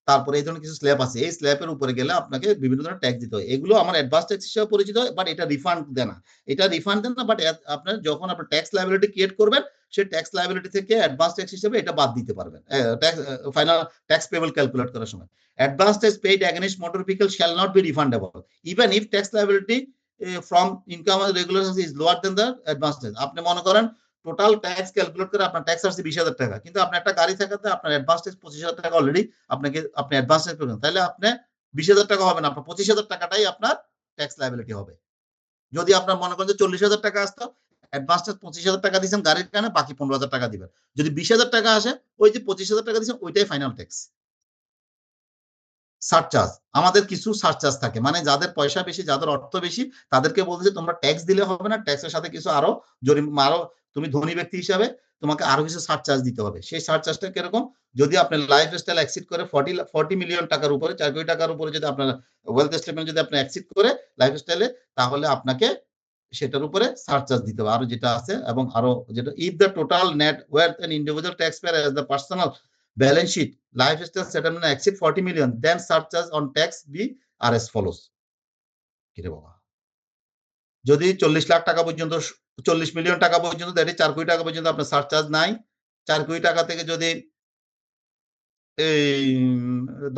তারপরে এই ধরনের কিছু স্ল্যাব আছে, এই স্ল্যাবের উপরে গেলে আপনাকে বিভিন্ন ধরনের ট্যাক্স দিতে হয়। এগুলো আমার অ্যাডভান্স ট্যাক্স হিসেবে পরিচিত হয়, বাট এটা রিফান্ড দেয় না। এটা রিফান্ড দেন না, বাট আপনার যখন আপনার ট্যাক্স লায়াবিলিটি ক্রিয়েট করবেন, সেই ট্যাক্স লায়াবিলিটি থেকে অ্যাডভান্স ট্যাক্স হিসেবে এটা বাদ দিতে পারবেন ফাইনাল ট্যাক্স পেবল ক্যালকুলেট করার সময়। Advance tax paid against motor vehicle shall not be refundable even if tax liability from income regulations is lower than the advance tax. আপনি মনে করেন টোটাল ট্যাক্স ক্যালকুলেট করে আপনার ট্যাক্স আসছে 20,000 টাকা, কিন্তু আপনার একটা গাড়ি থাকাতে আপনার অ্যাডভান্স ট্যাক্স 25,000 টাকা অলরেডি আপনি অ্যাডভান্স ট্যাক্স করবেন, তাহলে আপনি 20,000 টাকা হবে না, আপনার 25,000 টাকাটাই আপনার ট্যাক্স লায়াবিলিটি হবে। যদি আপনার মনে করেন যে 40,000 টাকা আসতো, অ্যাডভান্স ট্যাক্স 25,000 টাকা দিয়েছেন গাড়ির কারণে, বাকি 15,000 টাকা দিবেন। যদি 20,000 টাকা আসে, ওই যে 25,000 টাকা দিয়েছেন ওইটাই ফাইনাল ট্যাক্স। সারচার্জ, আমাদের কিছু সারচার্জ থাকে, মানে যাদের পয়সা বেশি, যাদের অর্থ বেশি, তাদেরকে বলছে তোমরা ট্যাক্স দিলে হবে না, ট্যাক্সের সাথে কিছু আরো তুমি ধনী ব্যক্তি হিসাবে তোমাকে আরো কিছু সারচার্জ দিতে হবে। সেই সারচার্জটা কিরকম? যদি আপনার লাইফ স্টাইল এক্সিড করে 40 মিলিয়ন টাকার উপরে, 4 কোটি টাকার উপরে, যদি আপনার ওয়েলথ স্টেটমেন্ট যদি আপনি এক্সিড করে লাইফ স্টাইলে, তাহলে আপনাকে সেটার উপরে সারচার্জ দিতে হবে, আরো যেটা আছে। এবং আরো যেটা, if the total net wealth and individual taxpayer as the personal balance sheet lifestyle settlement exceed 40 million, then surcharge on tax be are as follows. কিরে বাবা, যদি 40 লাখ টাকা পর্যন্ত, 40 মিলিয়ন টাকা পর্যন্ত, দ্যাট ইজ 4 কোটি টাকা পর্যন্ত আপনার সারচার্জ নাই। 4 কোটি টাকা থেকে যদি এই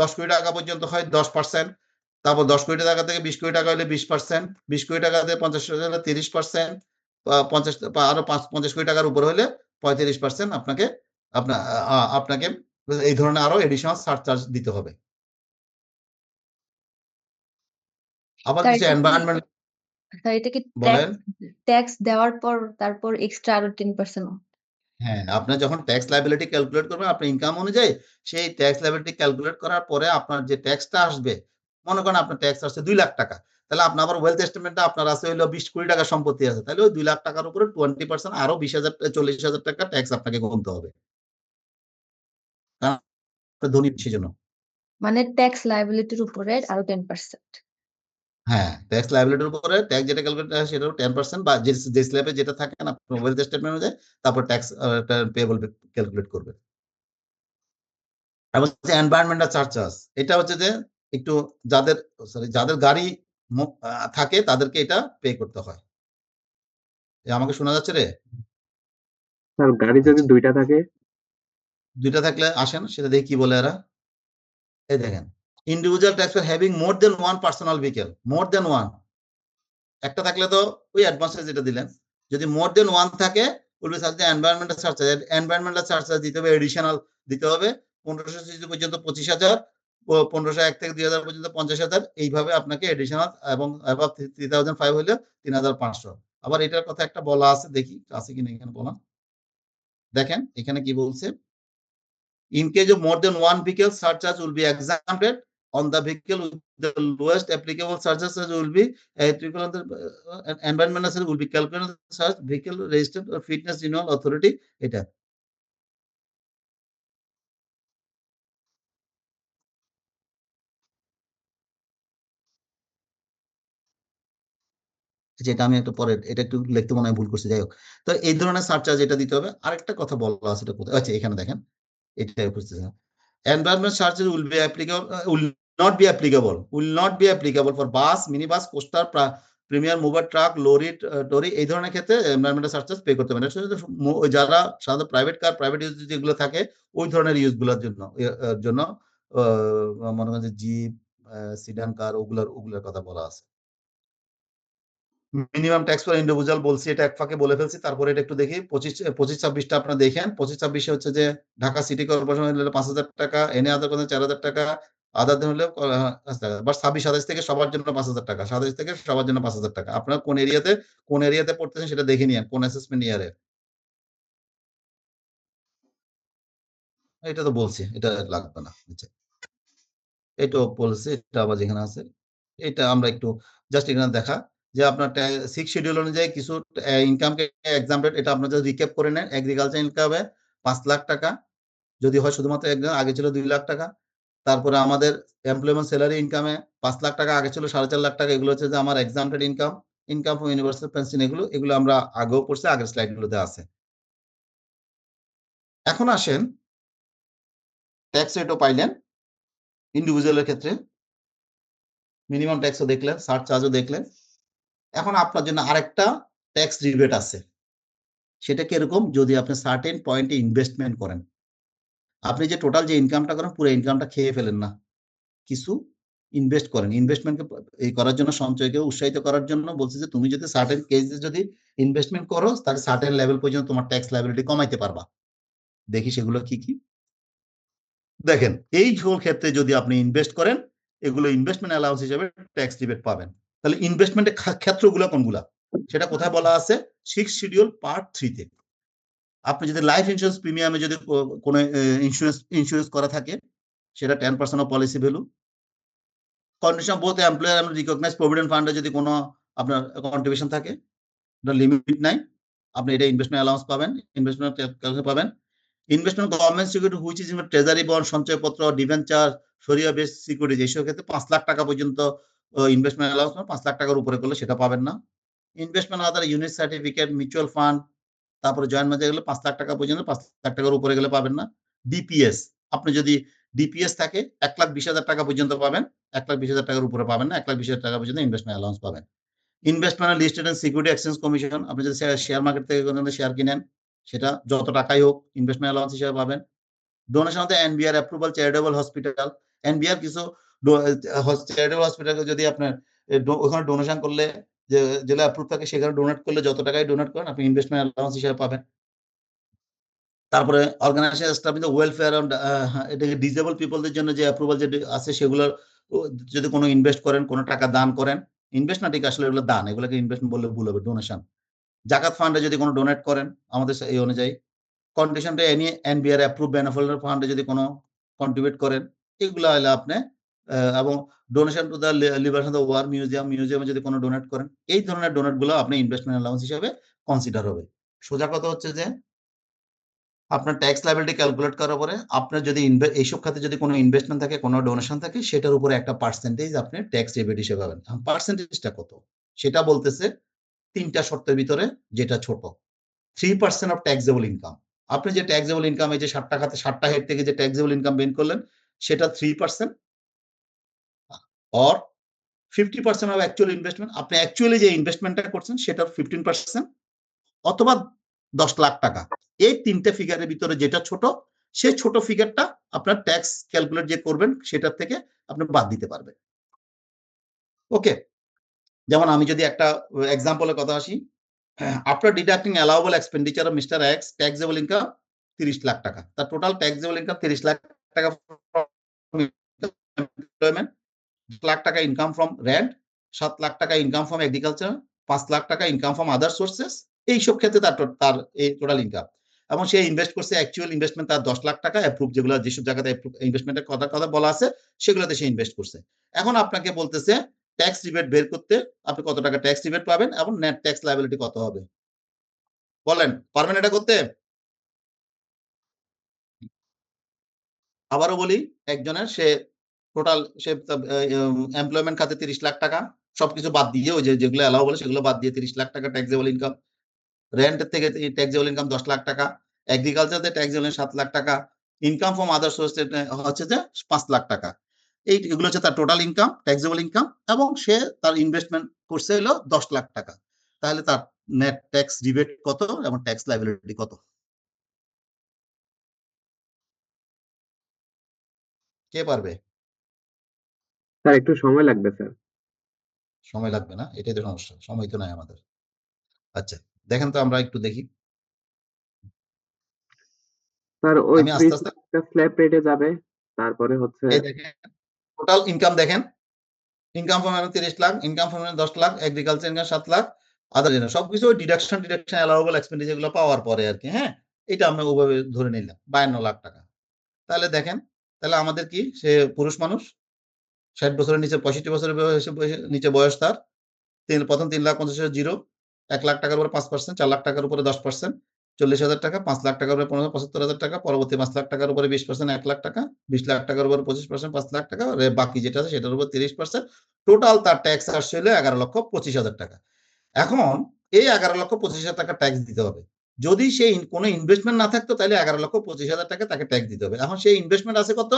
10 কোটি টাকা পর্যন্ত হয় 10%, তারপর 10 কোটি টাকা থেকে 20 কোটি টাকা হলে 20%, 20 কোটি টাকা থেকে 50 কোটি হলে 30%, 50 আরো 50 কোটি টাকার উপরে হলে 35% আপনাকে এই ধরনের আরো এডিশনাল সারচার্জ দিতে হবে। আবার কিছু এনভায়রনমেন্ট, এটা কি বলেন। ট্যাক্স দেওয়ার পর তারপর এক্সট্রা আরো 10%? হ্যাঁ, আপনি যখন ট্যাক্স লায়াবিলিটি ক্যালকুলেট করবেন আপনার ইনকাম অনুযায়ী, সেই ট্যাক্স লায়াবিলিটি ক্যালকুলেট করার পরে আপনার যে ট্যাক্সটা আসবে, মনে করেন আপনার ট্যাক্স আসছে 2 লাখ টাকা, তাহলে আপনার আবার ওয়েলথ স্টেটমেন্টটা আপনার আছে হলো 20 কোটি টাকা সম্পত্তি আছে, তাহলে ওই 2 লাখ টাকার উপরে 20% আরো 40,000 টাকা ট্যাক্স আপনাকে গুনতে হবে, কারণ আপনি ধনী সেজন্য। মানে ট্যাক্স লায়াবিলিটির উপরে আরো 10%? হ্যাঁ, ট্যাক্স লায়াবিলিটির উপরে ট্যাক্স যেটা ক্যালকুলেট হয় সেটাও 10%, বা যে স্ল্যাবে যেটা থাকে না আপনার ওয়েলথ স্টেটমেন্ট অনুযায়ী, তারপর ট্যাক্স পেয়েবল ক্যালকুলেট করবে। এবং এনভায়রনমেন্টাল চার্জ, এটা হচ্ছে যে একটু যাদের গাড়ি থাকে তাদেরকে এটা পে করতে হয়। আমাকে শোনা যাচ্ছে রে? স্যার গাড়ি যদি আচ্ছা, 2টা থাকে? 2টা থাকলে আসেন সেটা দেখি কি বলে এরা। এই দেখেন, individual tax for having more than one personal vehicle, more than one. একটা থাকলে তো ওই অ্যাডভান্সে যেটা দিলেন, যদি মোর দেন ওয়ান থাকে will be search the environmental charge, environmental charge দিতে হবে, এডিশনাল দিতে হবে 1500 সিসি পর্যন্ত 25,000, 1501 থেকে 2000 পর্যন্ত 50,000, এইভাবে আপনাকে এডিশনাল এবং অ্যাবাভ 3005 হলে 3500। আবার এটার কথা একটা বলা আছে, দেখি আছে কিনা এখানে বলা। দেখেন এখানে কি বলছে, in case of more than one vehicle, surcharge will be exempted on the vehicle with the lowest applicable surcharge will be applicable on the environmental surcharge will be calculated on the such vehicle registered or fitness renewal authority. এটা যেটা আমি একটু পরে এটা একটু লিখতে মনে হয় ভুল করছি, যাই হোক। তো এই ধরনের সারচার্জ এটা দিতে হবে। আরেকটা কথা বলা আছে, এটা কোথায়, আচ্ছা এখানে দেখেন, এটা বুঝতেছেন, environment charges will be applicable, will not be applicable for bus, minibus, coaster, premier mover truck, lorry, lorry এই ধরনের ক্ষেত্রে environmental charges পে করতে হবে না। যারা সাধারণত প্রাইভেট কার, প্রাইভেট ইউজ যেগুলো থাকে ওই ধরনের ইউজগুলোর জন্য মনে করেন যে জিপ, সিডান কার, ওগুলোর কথা বলা আছে। মিনিমাম ট্যাক্স ফর ইন্ডিভিজুয়াল বলছি, এটা এক ফাঁকে বলে ফেলছি। তারপরে এটা একটু দেখি 25-26টা আপনারা দেখেন। 25-26 হচ্ছে যে ঢাকা সিটি কর্পোরেশন হলে 5,000 টাকা, এনে আদার করলে 4,000 টাকা, আদার হলে 26-27 থেকে সবার জন্য 5,000 টাকা, 27 থেকে সবার জন্য 5,000 টাকা। আপনারা কোন এরিয়াতে পড়তেছেন সেটা দেখে নিন, কোন অ্যাসেসমেন্ট ইয়ারে। এটা তো বলছি, এটা লাগবে না। আচ্ছা, এটাও বলছে, এটা আবার যেখানে আছে এটা আমরা একটু জাস্ট এখানে দেখা যে আপনার 6 শিডিউল অনুযায়ী কিছু ইনকামকে এক্সাম্পল, এটা আপনার যদি রিক্যাপ করে নেন, এগ্রিকালচার ইনকামে 5 লাখ টাকা যদি হয় শুধুমাত্র একজন, আগে ছিল 2 লাখ টাকা। তারপরে আমাদের এমপ্লয়মেন্ট স্যালারি ইনকামে 5 লাখ টাকা, আগে ছিল 4.5 লাখ টাকা। এগুলো হচ্ছে যে আমার এক্সাম্পটেড income, income from universal pension, এগুলো আমরা আগেও পড়ছি, আগের স্লাইডগুলোতে আছে। এখন আসেন ট্যাক্স রেটও পাইলেন ইন্ডিভিজুয়ালের ক্ষেত্রে, মিনিমাম ট্যাক্সও দেখলেন, সারচার্জও দেখলেন। এখন আপনার জন্য আরেকটা ট্যাক্স রিবেট আছে। সেটা কিরকম, যদি আপনি সার্টেন পয়েন্টে ইনভেস্টমেন্ট করেন, আপনি যে টোটাল যে ইনকামটা করেন পুরো ইনকামটা খেয়ে ফেলেন না, কিছু ইনভেস্ট করেন। ইনভেস্টমেন্টকে এই করার জন্য, সঞ্চয়কে উৎসাহিত করার জন্য বলছে যে তুমি যদি সার্টেন কেসে যদি ইনভেস্টমেন্ট করো তাহলে সার্টেন লেভেল পর্যন্ত তোমার ট্যাক্স লায়াবিলিটি কমাইতে পারবা। দেখি সেগুলো কি কি। দেখেন এই ক্ষেত্রে যদি আপনি ইনভেস্ট করেন, এগুলো ইনভেস্টমেন্ট অ্যালাউন্স হিসেবে ট্যাক্স রিবেট পাবেন। তাহলে ইনভেস্টমেন্টের ক্ষেত্রগুলো কোনগুলা, সেটা কোথায় বলা আছে, 6 শিডিউল পার্ট 3 তে। আপনি যদি লাইফ ইন্স্যুরেন্স প্রিমিয়ামে যদি কোনো ইন্স্যুরেন্স করা থাকে, সেটা 10% of policy value. Condition both employer এবং রিকগনাইজড প্রভিডেন্ট ফান্ডে যদি কোনো আপনার কন্ট্রিবিউশন থাকে, এটা লিমিট নাই, আপনি এটা ইনভেস্টমেন্ট অ্যালাউন্স পাবেন, ইনভেস্টমেন্ট পাবেন। Investment government security which is treasury bond, সঞ্চয়পত্র, ডিবেঞ্চার, সরিয়া বেস সিকিউরিটি, যেসব ক্ষেত্রে 5 লাখ টাকা পর্যন্ত ইনভেস্টমেন্ট অ্যালাউন্স, 5 লাখ টাকার উপরে করলে সেটা পাবেন না। ইনভেস্টমেন্ট আদার ইউনিট সার্টিফিকেট, মিউচুয়াল ফান্ড, তারপরে জয়েন্ট ম্যাচে গেলে 5 লাখ টাকা পর্যন্ত, 5 লাখ টাকার উপরে গেলে পাবেন না। ডিপিএস, আপনি যদি ডিপিএস থাকে 1,20,000 টাকা পর্যন্ত পাবেন, 1,20,000 টাকার উপরে পাবেন না, 1,20,000 টাকা পর্যন্ত ইনভেস্টমেন্ট অ্যালাউন্স পাবেন। Investment listed and security exchange commission, আপনি যদি শেয়ার মার্কেট থেকে কোনো শেয়ার কিনেন, সেটা যত টাকাই হোক ইনভেস্টমেন্ট অ্যালাউন্স হিসেবে পাবেন। Donation of the NBR approval charitable hospital, NBR কিছু চ্যারিটেবল হসপিটালকে যদি আপনার ওখানে ডোনেশন করলে, যেগুলো অ্যাপ্রুভ থাকে সেখানে ডোনেট করলে যত টাকাই ডোনেট করেন আপনি ইনভেস্টমেন্ট অ্যালাউন্স হিসেবে পাবেন। তারপরে অর্গানাইজেশন স্টাফ ওয়েলফেয়ার, এটাকে ডিসেবল পিপলদের জন্য যে অ্যাপ্রুভাল যে আছে সেগুলোর যদি কোনো ইনভেস্ট করেন, কোনো টাকা দান করেন, ইনভেস্ট না ঠিক আসলে এগুলো দান, এগুলোকে ইনভেস্টমেন্ট বললে ভুল হবে, ডোনেশন। জাকাত ফান্ডে যদি কোনো ডোনেট করেন আমাদের এই অনুযায়ী, কন্ডিশনটা এনি এনবিআর অ্যাপ্রুভ বেনিফিট ফান্ডে যদি কোনো কন্ট্রিবিউট করেন, এগুলো হলে আপনি এবং donation to the liberation of war মিউজিয়ামে যদি কোনো ডোনেট করেন, এই ধরনের ডোনেট গুলো আপনি ইনভেস্টমেন্ট অ্যালাউন্স হিসেবে কনসিডার হবে। সোজা কথা হচ্ছে যে আপনার ট্যাক্স লায়াবিলিটি ক্যালকুলেট করার পরে আপনার যদি এইসব খাতে যদি কোনো ইনভেস্টমেন্ট থাকে, কোনো ডোনেশন থাকে, সেটার উপরে একটা পার্সেন্টেজ আপনি ট্যাক্স রিবেট হিসেবে পাবেন। পার্সেন্টেজটা কত সেটা বলতেছে 3টা শর্তের ভিতরে, যেটা ছোট 3% অফ ট্যাক্সেবল ইনকাম। আপনি যে ট্যাক্সেবল ইনকাম, এই যে 60টা খাতে 60টা হেড থেকে যে ট্যাক্সেবল ইনকাম বের করলেন, সেটা 3% অর 50% অফ অ্যাকচুয়াল ইনভেস্টমেন্ট, আপনি অ্যাকচুয়ালি যে ইনভেস্টমেন্টটা করছেন সেটার 15%, অথবা 10 লাখ টাকা। এই তিনটে ফিগারের ভিতরে যেটা ছোট, সেই ছোট ফিগারটা আপনার ট্যাক্স ক্যালকুলেট যে করবেন সেটার থেকে আপনি বাদ দিতে পারবেন। ওকে, যেমন আমি যদি একটা এক্সাম্পলের কথা আসি, after deducting allowable expenditure of mister x taxable income 30 lakh টাকা। তার টোটাল ট্যাক্সেবল ইনকাম 30 লাখ টাকা এমপ্লয়মেন্ট, 10 লাখ টাকা ইনকাম ফ্রম রেন্ট, 7 লাখ টাকা ইনকাম ফ্রম এগ্রিকালচার, 5 লাখ টাকা ইনকাম ফ্রম আদার সোর্সেস। এইসব ক্ষেত্রে তার এই টোটাল ইনকাম, এবং সে ইনভেস্ট করছে অ্যাকচুয়াল ইনভেস্টমেন্ট তার 10 লাখ টাকা, অ্যাপ্রুভ যেগুলো যেসব জায়গাতে ইনভেস্টমেন্টের কথা বলা আছে সেগুলোতে সে ইনভেস্ট করছে। এখন আপনাকে বলতেছে ট্যাক্স রিবেট বের করতে, আপনি কত টাকা ট্যাক্স রিবেট পাবেন এবং নেট ট্যাক্স লায়াবিলিটি কত হবে, বলেন পারবেন এটা করতে? আবারও বলি, একজনের সে টোটাল সে এমপ্লয়মেন্ট খাতে 30 লাখ টাকা, সবকিছু বাদ দিয়ে ওই যেগুলো অ্যালাউ বলে সেগুলো বাদ দিয়ে 30 লাখ টাকা ট্যাক্সেবল ইনকাম, রেন্টের থেকে ট্যাক্সেবল ইনকাম 10 লাখ টাকা, এগ্রিকালচারতে ট্যাক্সেবল 7 লাখ টাকা, ইনকাম ফ্রম আদার সোর্স হচ্ছে যে 5 লাখ টাকা। এগুলো হচ্ছে তার টোটাল ইনকাম, ট্যাক্সেবল ইনকাম, এবং সে তার ইনভেস্টমেন্ট করছে হলো 10 লাখ টাকা। তাহলে তার নেট ট্যাক্স রিবেট কত এবং ট্যাক্স লায়াবিলিটি কত? কে পারবে? স্যার একটু সময় লাগবে স্যার। সময় লাগবে না, এটাই তো সমস্যা, সময় তো নাই আমাদের। আচ্ছা দেখেন তো, আমরা একটু দেখি। স্যার ওই আমি আস্তে 30 আস্তে লাখটা স্ল্যাব রেটে যাবে, তারপরে হচ্ছে এই দেখেন টোটাল ইনকাম দেখেন, income from 30 lakh, income from 10 lakh, agriculture income 7 lakh, other সবকিছু ডিডাকশন অ্যালাউবল এক্সপেন্ডিচার পাওয়ার পরে আর কি। হ্যাঁ, এটা আমরা ওভাবে ধরে নিলাম 52 লাখ টাকা। তাহলে দেখেন, তাহলে আমাদের কি, সে পুরুষ মানুষ, 60 বছরের নিচে, 65 বছরের নিচে বয়স তার, প্রথম 3,50,000 জিরো, 1 লাখ টাকার উপরে 5%, 4 লাখ টাকার উপরে 10%, 40,000 টাকা, 5 লাখ টাকার উপরে 75,000 টাকা, পরবর্তী 5 লাখ টাকার উপরে 20%, 1 লাখ টাকা, 20 লাখ টাকার উপরে 25%, 5 লাখ টাকা, বাকি যেটা আছে সেটার উপর 30%। টোটাল তার ট্যাক্স আসছে হলো 11,25,000 টাকা। এখন এই 11,25,000 টাকা ট্যাক্স দিতে হবে। যদি সেই কোনো ইনভেস্টমেন্ট না থাকতো তাহলে 11,25,000 টাকা তাকে ট্যাক্স দিতে হবে। এখন সেই ইনভেস্টমেন্ট আছে কত?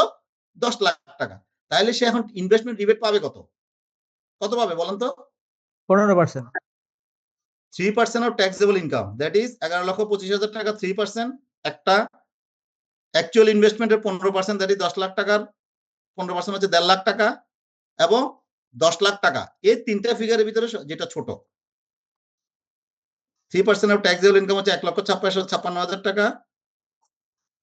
10 লাখ টাকা। তাহলে সে এখন ইনভেস্টমেন্ট রিবেট পাবে কত? কত পাবে বলেন তো? 15%। 3% of taxable income, that is 11,25,000 টাকা 3%, একটা অ্যাকচুয়াল ইনভেস্টমেন্টের 15%, that is 10 লাখ টাকার 15% হচ্ছে 1.5 লাখ টাকা, এবং 10 লাখ টাকা। এই তিনটা ফিগারের ভিতরে যেটা ছোট, 3% of taxable income হচ্ছে 1,56,56,000 টাকা,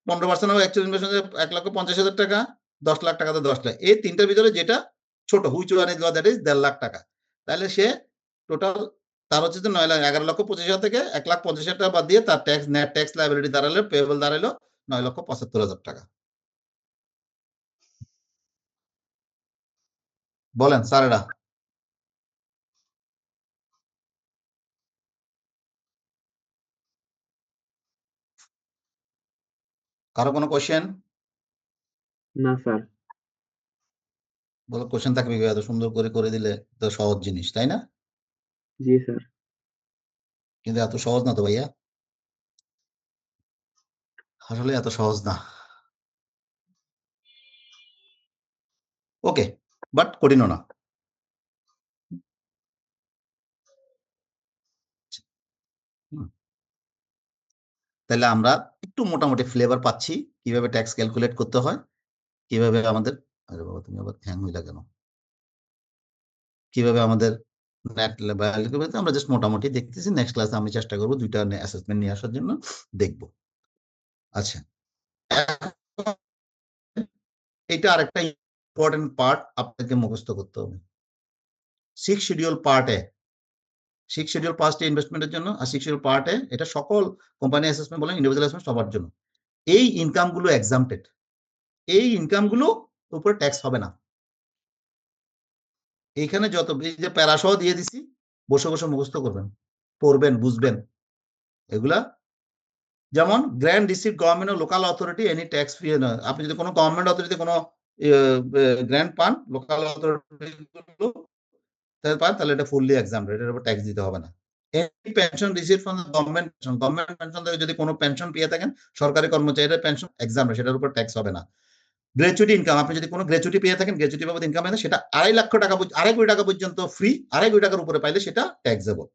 15% of actual investment 1,50,000 টাকা, 10 লাখ টাকাতে 10 লাখ। এই তিনটার ভিতরে যেটা ছোট, which one is that is 1.5 lakh টাকা। তাহলে সে টোটাল তার হচ্ছে যে 11,25,000 থেকে 1,50,000 টাকা বাদ দিয়ে তার ট্যাক্স, নেট ট্যাক্স লায়াবিলিটি দাঁড়ালো, পেয়েবল দাঁড়ালো 9,75,000 টাকা। বলেন স্যারেরা, কারো কোনো কোশ্চেন? না স্যার। বলো, কোশ্চেন থাকবে কি? এত সুন্দর করে করে দিলে তো সহজ জিনিস, তাই না? জি স্যার। কিন্তু এত সহজ না তো ভাইয়া, আসলে এত সহজ না। ওকে, বাট কঠিনও না। তাহলে আমরা একটু মোটামুটি ফ্লেভার পাচ্ছি কিভাবে ট্যাক্স ক্যালকুলেট করতে হয়, কিভাবে আমাদের, আরে বাবা তুমি আবার হ্যাং হইলা কেন, কিভাবে আমাদের নেট আমরা জাস্ট মোটামুটি দেখতেছি। নেক্সট ক্লাসে আমি চেষ্টা করবো দুইটা অ্যাসেসমেন্ট নিয়ে আসার জন্য, দেখবো। আচ্ছা, এটা আরেকটা ইম্পর্টেন্ট পার্ট আপনাকে মুখস্থ করতে হবে। 6 শিডিউল পার্টে, 6 শিডিউল পার্টে ইনভেস্টমেন্টের জন্য, আর 6 শিডিউল পার্টে এটা সকল কোম্পানি অ্যাসেসমেন্ট বলেন, ইন্ডিভিজুয়াল অ্যাসেসমেন্ট সবার জন্য। এই ইনকামগুলো এক্সাম্পটেড, এই ইনকামগুলো উপরে ট্যাক্স হবে না। এইখানে যত যে প্যারাসহ দিয়ে দিছি, বসে বসে মুখস্থ করবেন, পড়বেন, বুঝবেন এগুলা। যেমন গ্র্যান্ড রিসিভ গভর্নমেন্ট ও local authority any tax free. আপনি যদি কোনো গভর্নমেন্ট অথরিটি কোনো গ্র্যান্ট পান, লোকাল অথরিটি পান, তাহলে এটা ফুললি এক্সাম্পটেড, এটার উপর ট্যাক্স দিতে হবে না। Any pension receive from government pension, government pension থেকে যদি কোনো পেনশন পেয়ে থাকেন, সরকারি কর্মচারীদের পেনশন এক্সাম্পটেড, সেটার উপর ট্যাক্স হবে না। গ্র্যাচুইটি ইনকাম, আপনি যদি কোনো গ্র্যাচুইটি পেয়ে থাকেন, গ্র্যাচুইটি বাবদ ইনকাম হয়, সেটা 2.5 লাখ টাকা, 2.5 কোটি টাকা পর্যন্ত ফ্রি, 2.5 কোটি টাকার উপরে পাইলে সেটা taxable.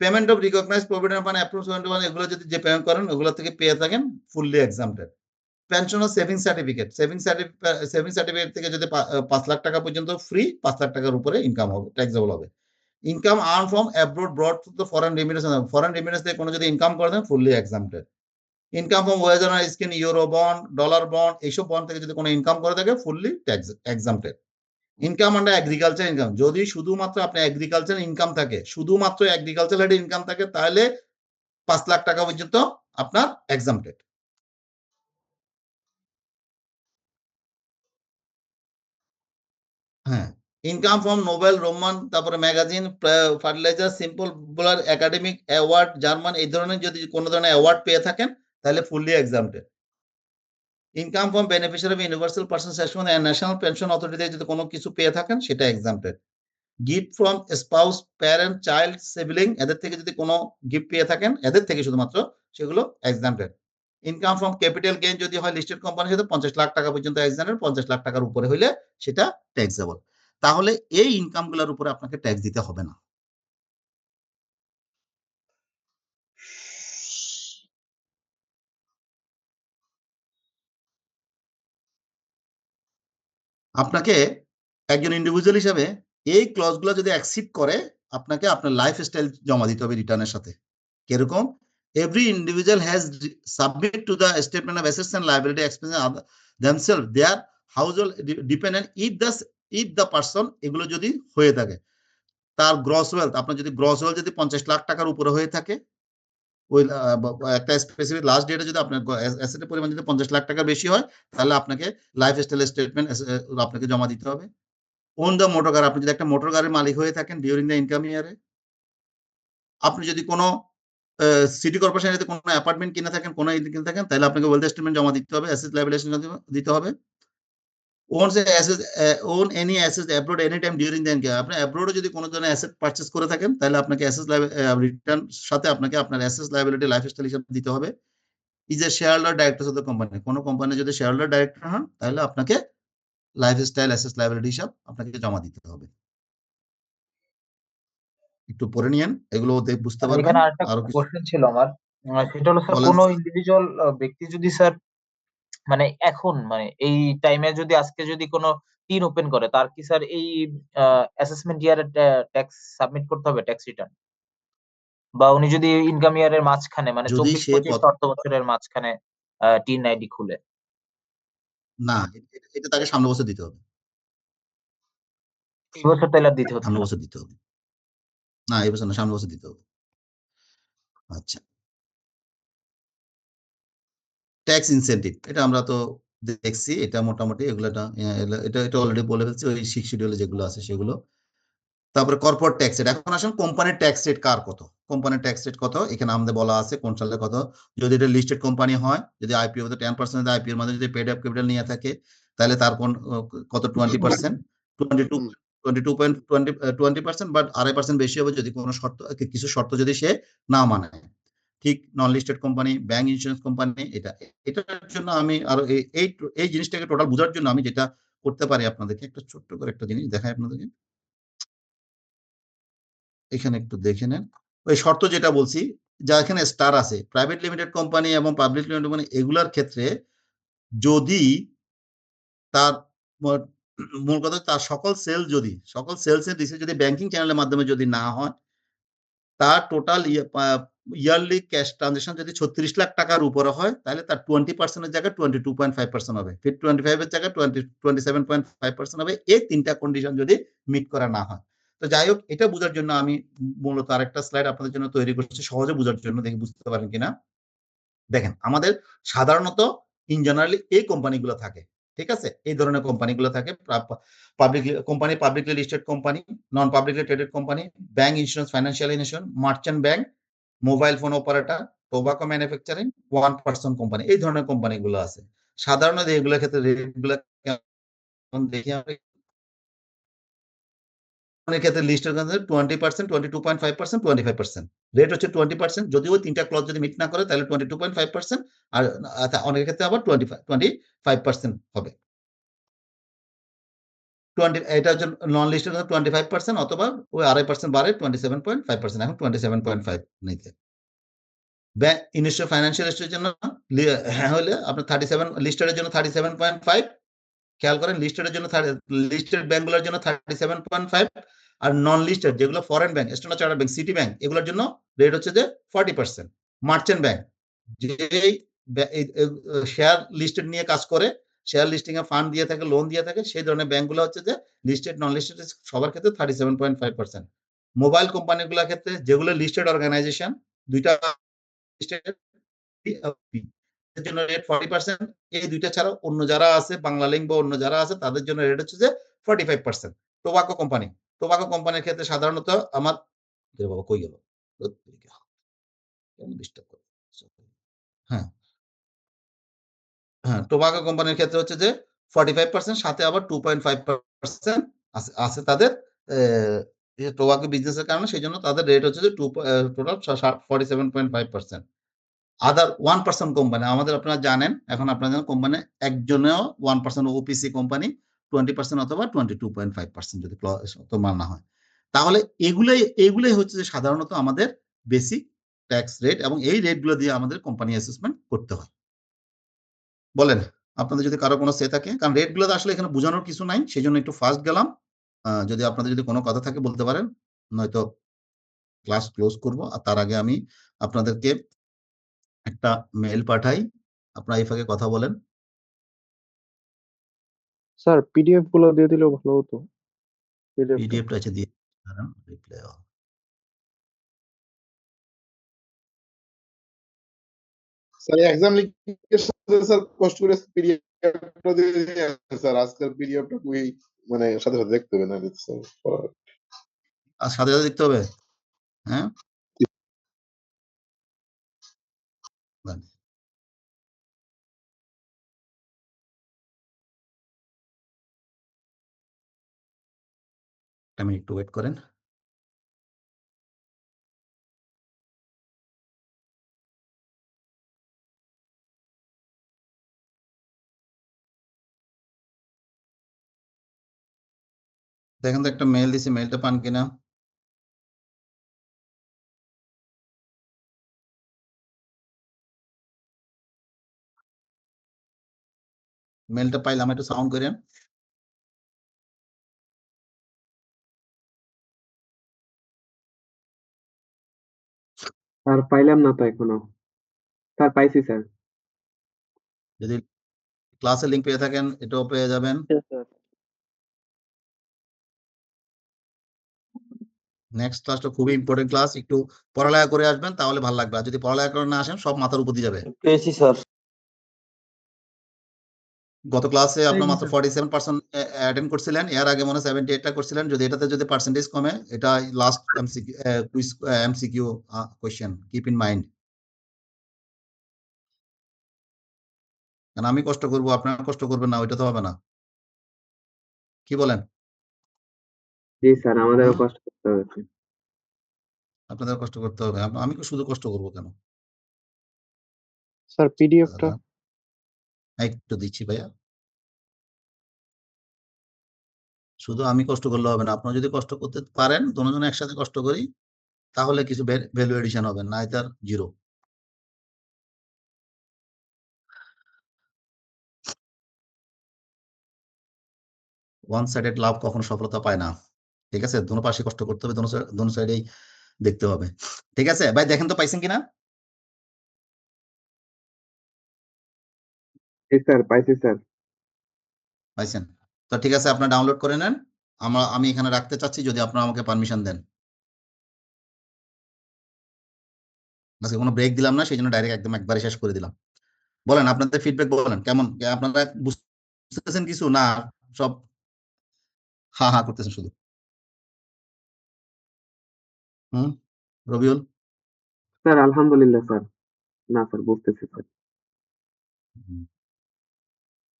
Payment of recognized provident fund approve এগুলো যদি যে পেমেন্ট করেন ওগুলো থেকে পেয়ে থাকেন ফুললি এক্সাম্পটেড। পেনশন ও সেভিং সার্টিফিকেট থেকে যদি 5 লাখ টাকা পর্যন্ত ফ্রি, 5 লাখ টাকার উপরে ইনকাম হবে, ট্যাক্সেবল হবে। Income earn from abroad broad to the foreign remittance থেকে কোনো যদি ইনকাম করে দেন fully exempted. Income from wage অন scheme, euro bond, dollar bond, এইসব বন্ড থেকে যদি কোনো ইনকাম করে থাকে fully tax exempted. Income under agriculture income, যদি শুধুমাত্র আপনি এগ্রিকালচার ইনকাম থাকে, শুধুমাত্র এগ্রিকালচার ইনকাম থাকে, তাহলে 5 লাখ টাকা পর্যন্ত আপনার এক্সাম্পটেড। হ্যাঁ, ইনকাম ফ্রম নোবেল, রোমান, তারপরে magazine, fertiliser, simple bowler, academic award, German, এই ধরনের যদি কোনো ধরনের অ্যাওয়ার্ড পেয়ে থাকেন তাহলে fully exempted. Income from beneficiary of universal person session and national pension authority থেকে যদি কোনো কিছু পেয়ে থাকেন সেটা exempted. Gift from spouse, parent, child, sibling, এদের থেকে যদি কোনো গিফট পেয়ে থাকেন, এদের থেকে শুধুমাত্র, সেগুলো এক্সাম্পটেড। ইনকাম ফ্রম ক্যাপিটাল গেইন যদি হয় লিস্টেড কোম্পানি সাথে 50 লাখ টাকা পর্যন্ত এক্সাম্পটেড, 50 লাখ টাকার উপরে হইলে সেটা ট্যাক্সেবল। তাহলে এই ইনকামগুলোর উপরে আপনাকে ট্যাক্স দিতে হবে না। আপনাকে একজন ইন্ডিভিজুয়াল হিসেবে এই ক্লজগুলো যদি অ্যাকসেপ্ট করে, আপনাকে আপনার লাইফস্টাইল জমা দিতে হবে রিটার্নের সাথে। কিরকম? Every individual has submit to the statement of assets and liability expense themselves their household dependent if the person, এগুলো যদি হয়ে থাকে, তার গ্রস ওয়েলথ, আপনার যদি গ্রস ওয়েলথ যদি 50 লাখ টাকার উপরে হয়ে থাকে, ওই একটা স্পেসিফিক লাস্ট ডেটে যদি আপনার অ্যাসেটের পরিমাণ যদি 50 লাখ টাকা বেশি হয়, তাহলে আপনাকে লাইফস্টাইল স্টেটমেন্ট আপনাকে জমা দিতে হবে। ওন দ্য মোটর কার, আপনি যদি একটা মোটর গাড়ির মালিক হয়ে থাকেন ডিউরিং দ্য ইনকাম ইয়ারে, আপনি যদি কোনো সিটি কর্পোরেশনে যদি কোনো অ্যাপার্টমেন্ট কিনে থাকেন, কোনো কিনে থাকেন, তাহলে আপনাকে ওয়েলথ স্টেটমেন্ট জমা দিতে হবে, অ্যাসেট লায়াবিলিটি দিতে হবে। Own any asset abroad any time during the income, আপনি অ্যাব্রোডে যদি কোনো ধরনের অ্যাসেট পারচেজ করে থাকেন, তাহলে আপনাকে অ্যাসেট রিটার্ন সাথে আপনাকে আপনার অ্যাসেট লায়াবিলিটি লাইফস্টাইল হিসাবে দিতে হবে। Is a share holder director of the company, কোনো কোম্পানি যদি শেয়ার হোল্ডার ডাইরেক্টর হন, তাহলে আপনাকে লাইফস্টাইল অ্যাসেট লায়াবিলিটি হিসাব আপনাকে জমা দিতে হবে। একটু পড়ে নিয়েন, এগুলো বুঝতে পারবেন। এখানে আরেকটা আরো কিছু কোশ্চেন ছিল আমার, সেটা হলো স্যার বলেন। কোনো ইন্ডিভিজুয়াল ব্যক্তি যদি স্যার মানে এখন মানে এই টাইমে যদি আজকে যদি কোনো টিন ওপেন করে, তার কি স্যার এই অ্যাসেসমেন্ট ইয়ারের ট্যাক্স সাবমিট করতে হবে, ট্যাক্স রিটার্ন? বা উনি যদি ইনকাম ইয়ারের মাঝখানে মানে যদি 24-25 অর্থ বছরের মাঝখানে টিন আইডি খুলে, না, এটা তাকে সামনে বছর দিতে হবে, এই বছর তাহলে আর দিতে হচ্ছে সামনে না? বছর দিতে হবে না, এই বছর না, সামনে বছর দিতে হবে। আচ্ছা, ট্যাক্স ইনসেন্টিভ, এটা আমরা তো দেখছি, এটা মোটামুটি এগুলোটা এটা এটা অলরেডি বলে ফেলছি, ওই 6 শিডিউলে যেগুলো আছে সেগুলো। তারপরে কর্পোরেট ট্যাক্স রেট, এখন আসেন কোম্পানির ট্যাক্স রেট কার কত, কোম্পানির ট্যাক্স রেট কত, এখানে আমাদের বলা আছে কোন সালে কত। যদি এটা লিস্টেড কোম্পানি হয়, যদি আইপিও 10%, আইপিওর মধ্যে যদি পেড আপ ক্যাপিটাল নিয়ে থাকে, তাহলে তার কত 20%, 20%, বাট 2.5% বেশি হবে যদি কোনো শর্ত, কিছু শর্ত যদি সে না মানে। ঠিক নন listed company, bank, insurance company, এটার জন্য আমি আরো এই জিনিসটাকে টোটাল বোঝার জন্য আমি যেটা করতে পারি আপনাদেরকে, একটা ছোট্ট করে একটা জিনিস দেখাই আপনাদেরকে। এখানে একটু দেখে নেন, ওই শর্ত যেটা বলছি, যা এখানে স্টার আছে, প্রাইভেট লিমিটেড কোম্পানি এবং পাবলিক লিমিটেড কোম্পানি, এগুলার ক্ষেত্রে যদি তার মূল কথা তার সকল সেলসের রিসিভ যদি ব্যাংকিং চ্যানেলের মাধ্যমে যদি না হয়, তার টোটাল ইয়ারলি ক্যাশ ট্রানজাকশন যদি 36 লাখ টাকার উপরে হয়, তাহলে তার 20% এর জায়গায় 22.5% হবে, ফির 25 এর জায়গায় 27.5% হবে, এই তিনটা কন্ডিশন যদি মিট করা না হয়। তো যাই হোক, এটা বোঝার জন্য আমি মূলত আরেকটা স্লাইড আপনাদের জন্য তৈরি করছি, সহজে বোঝার জন্য, দেখি বুঝতে পারেন কিনা। দেখেন, আমাদের সাধারণত ইন জেনারেলি এই কোম্পানিগুলো থাকে, ঠিক আছে, এই ধরনের কোম্পানিগুলো থাকে, publicly listed company, non publicly traded company, bank, insurance, financial institution, merchant bank, mobile phone operator, tobacco manufacturing, 1% company, এই ধরনের কোম্পানিগুলো আছে। সাধারণত এগুলোর ক্ষেত্রে রেটগুলো দেখি আমরা, অনেক ক্ষেত্রে লিস্টের 20%, 22.5%, 25%, রেট হচ্ছে 20%, যদিও তিনটা ক্লজ যদি মিট না করে তাহলে 22.5%, আর অনেক ক্ষেত্রে আবার 25% হবে। এটা হচ্ছে নন লিস্টেড 25% অথবা ওই 2.5% বাড়ে 27.5%, এখন 27.5 নিতে। ইনিশিয়াল ফাইন্যান্সিয়াল লিস্টের জন্য হলে আপনার 37 লিস্টেডের জন্য 37.5, খেয়াল করেন লিস্টেডের জন্য লিস্টেড ব্যাংকগুলোর জন্য 37.5, আর নন লিস্টেড যেগুলো foreign bank, standard chartered bank, city bank, এগুলোর জন্য রেট হচ্ছে যে 40%। মার্চেন্ট ব্যাংক যেই শেয়ার লিস্টেড নিয়ে কাজ করে, শেয়ার লিস্টিং এ ফান্ড দিয়ে থাকে, লোন দিয়ে থাকে, সেই ধরনের ব্যাংকগুলো হচ্ছে যে লিস্টেড নন লিস্টেড সবার ক্ষেত্রে 37.5%। মোবাইল কোম্পানিগুলোর ক্ষেত্রে যেগুলো লিস্টেড অর্গানাইজেশন, দুইটা লিস্টেড এর জন্য রেট 40%। এই দুইটা ছাড়া অন্য যারা আছে, বাংলা লিঙ্ক বা অন্য যারা আছে, তাদের জন্য রেট হচ্ছে যে 45%। টোবাকো কোম্পানির ক্ষেত্রে সাধারণত আমার বাবা কই গেল, হ্যাঁ হ্যাঁ, টোবাকো কোম্পানির ক্ষেত্রে হচ্ছে যে 45%, সাথে আবার 2.5% আছে তাদের টোবাকো বিজনেসের কারণে, সেই জন্য তাদের রেট হচ্ছে যে টোটাল 47.5%। আদার 1% কোম্পানি, আমাদের আপনারা জানেন, এখন আপনারা জানেন কোম্পানি একজনেও 1% ওপিসি কোম্পানি 20% অথবা 22.5% যদি মানা হয়, তাহলে এগুলোই হচ্ছে যে সাধারণত আমাদের বেসিক ট্যাক্স রেট, এবং এই রেটগুলো দিয়ে আমাদের কোম্পানি অ্যাসেসমেন্ট করতে হয়। বলেন আপনাদের যদি কারো কোনো সে থাকে, কারণ রেটগুলো আসলে এখানে বোঝানোর কিছু নাই, সেই জন্য একটু ফাস্ট গেলাম। যদি আপনাদের যদি কোনো কথা থাকে বলতে পারেন, নয়তো ক্লাস ক্লোজ করব। আর তার আগে আমি আপনাদেরকে একটা মেল পাঠাই, আপনারা এই ফাঁকে কথা বলেন। স্যার পিডিএফ গুলো দিয়ে দিলেও ভালো হতো। পিডিএফটা আছে দিয়ে রিপ্লাই। স্যার এক্সাম লিখে স্যার কষ্ট করে পিডিএফটা দিয়ে দিয়েছেন স্যার, আজকের পিডিএফটা খুবই মানে সাথে সাথে দেখতে হবে না স্যার। আর সাথে সাথে দেখতে হবে, হ্যাঁ আমি একটু ওয়েট করেন। দেখেন তো একটা মেল দিছি, মেলটা পান কিনা। মেলটা পাইলাম, একটু সাউন্ড করেন। স্যার পাইলাম না তো এখনো। স্যার পাইছি স্যার। যদি ক্লাসের লিংক পেয়ে থাকেন এটাও পেয়ে যাবেন। নেক্সট ক্লাসটা খুবই ইম্পর্টেন্ট ক্লাস, একটু পড়ালেখা করে আসবেন তাহলে ভালো লাগবে, আর যদি পড়ালেখা করে না আসেন সব মাথার উপর দিয়ে যাবে। পেয়েছি স্যার। গত ক্লাসে আপনার পেয়েছি মাত্র স্যার। 47% অ্যাটেন্ড করছিলেন, এর আগে মনে হয় 78টা করছিলেন। যদি এটাতে যদি পার্সেন্টেজ কমে, এটা last MCQ question, keep in mind. কারণ আমি কষ্ট করবো, আপনারা কষ্ট করবেন না, ওইটা তো হবে না, কি বলেন? জি স্যার, আমাদেরও কষ্ট করতে হয়েছে। আপনাদের কষ্ট করতে হবে, আমি শুধু কষ্ট করবো কেন? স্যার পিডিএফটা একটু দিচ্ছি ভাইয়া। শুধু আমি কষ্ট করলে হবে না, আপনারা যদি কষ্ট করতে পারেন, দুজনে একসাথে কষ্ট করি, তাহলে কিছু ভ্যালু এডিশন হবে, না এটার জিরো। ওয়ান সাইডেড লাভ কখনো সফলতা পায় না, ঠিক আছে? দোনো পাশে কষ্ট করতে হবে, দোনো সাইডেই দেখতে হবে, ঠিক আছে ভাই? দেখেন তো পাইছেন কিনা। জি স্যার পাইছি স্যার। পাইছেন তো ঠিক আছে, আপনারা ডাউনলোড করে নেন। আমি এখানে রাখতে চাচ্ছি, যদি আপনারা আমাকে পারমিশন দেন। আজকে কোনো ব্রেক দিলাম না, সেই জন্য ডাইরেক্ট একদম একবারে শেষ করে দিলাম। বলেন আপনাদের ফিডব্যাক বলেন, কেমন আপনারা বুঝতেছেন কিছু, না সব হা হা করতেছেন শুধু? রবিউল? স্যার আলহামদুলিল্লাহ স্যার। না স্যার বুঝতেছি স্যার।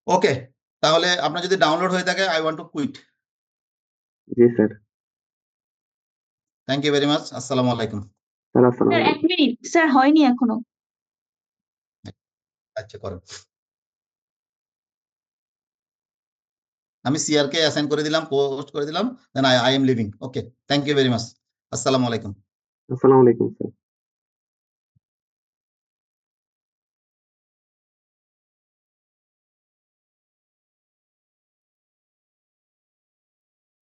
ওকে, তাহলে আপনার যদি ডাউনলোড হয়ে থাকে, আই ওয়ান্ট টু কুইট। জি sir. Thank you very much, আসসালামু আলাইকুম। স্যার আসসালামু স্যার আলাইকুম। 1 মিনিট, স্যার হয়নি এখনো। আচ্ছা করেন। আমি সিআর কে অ্যাসাইন করে দিলাম, পোস্ট করে দিলাম, then I am living. Okay, thank you very much. আসসালামু আলাইকুম। আসসালামু আলাইকুম স্যার।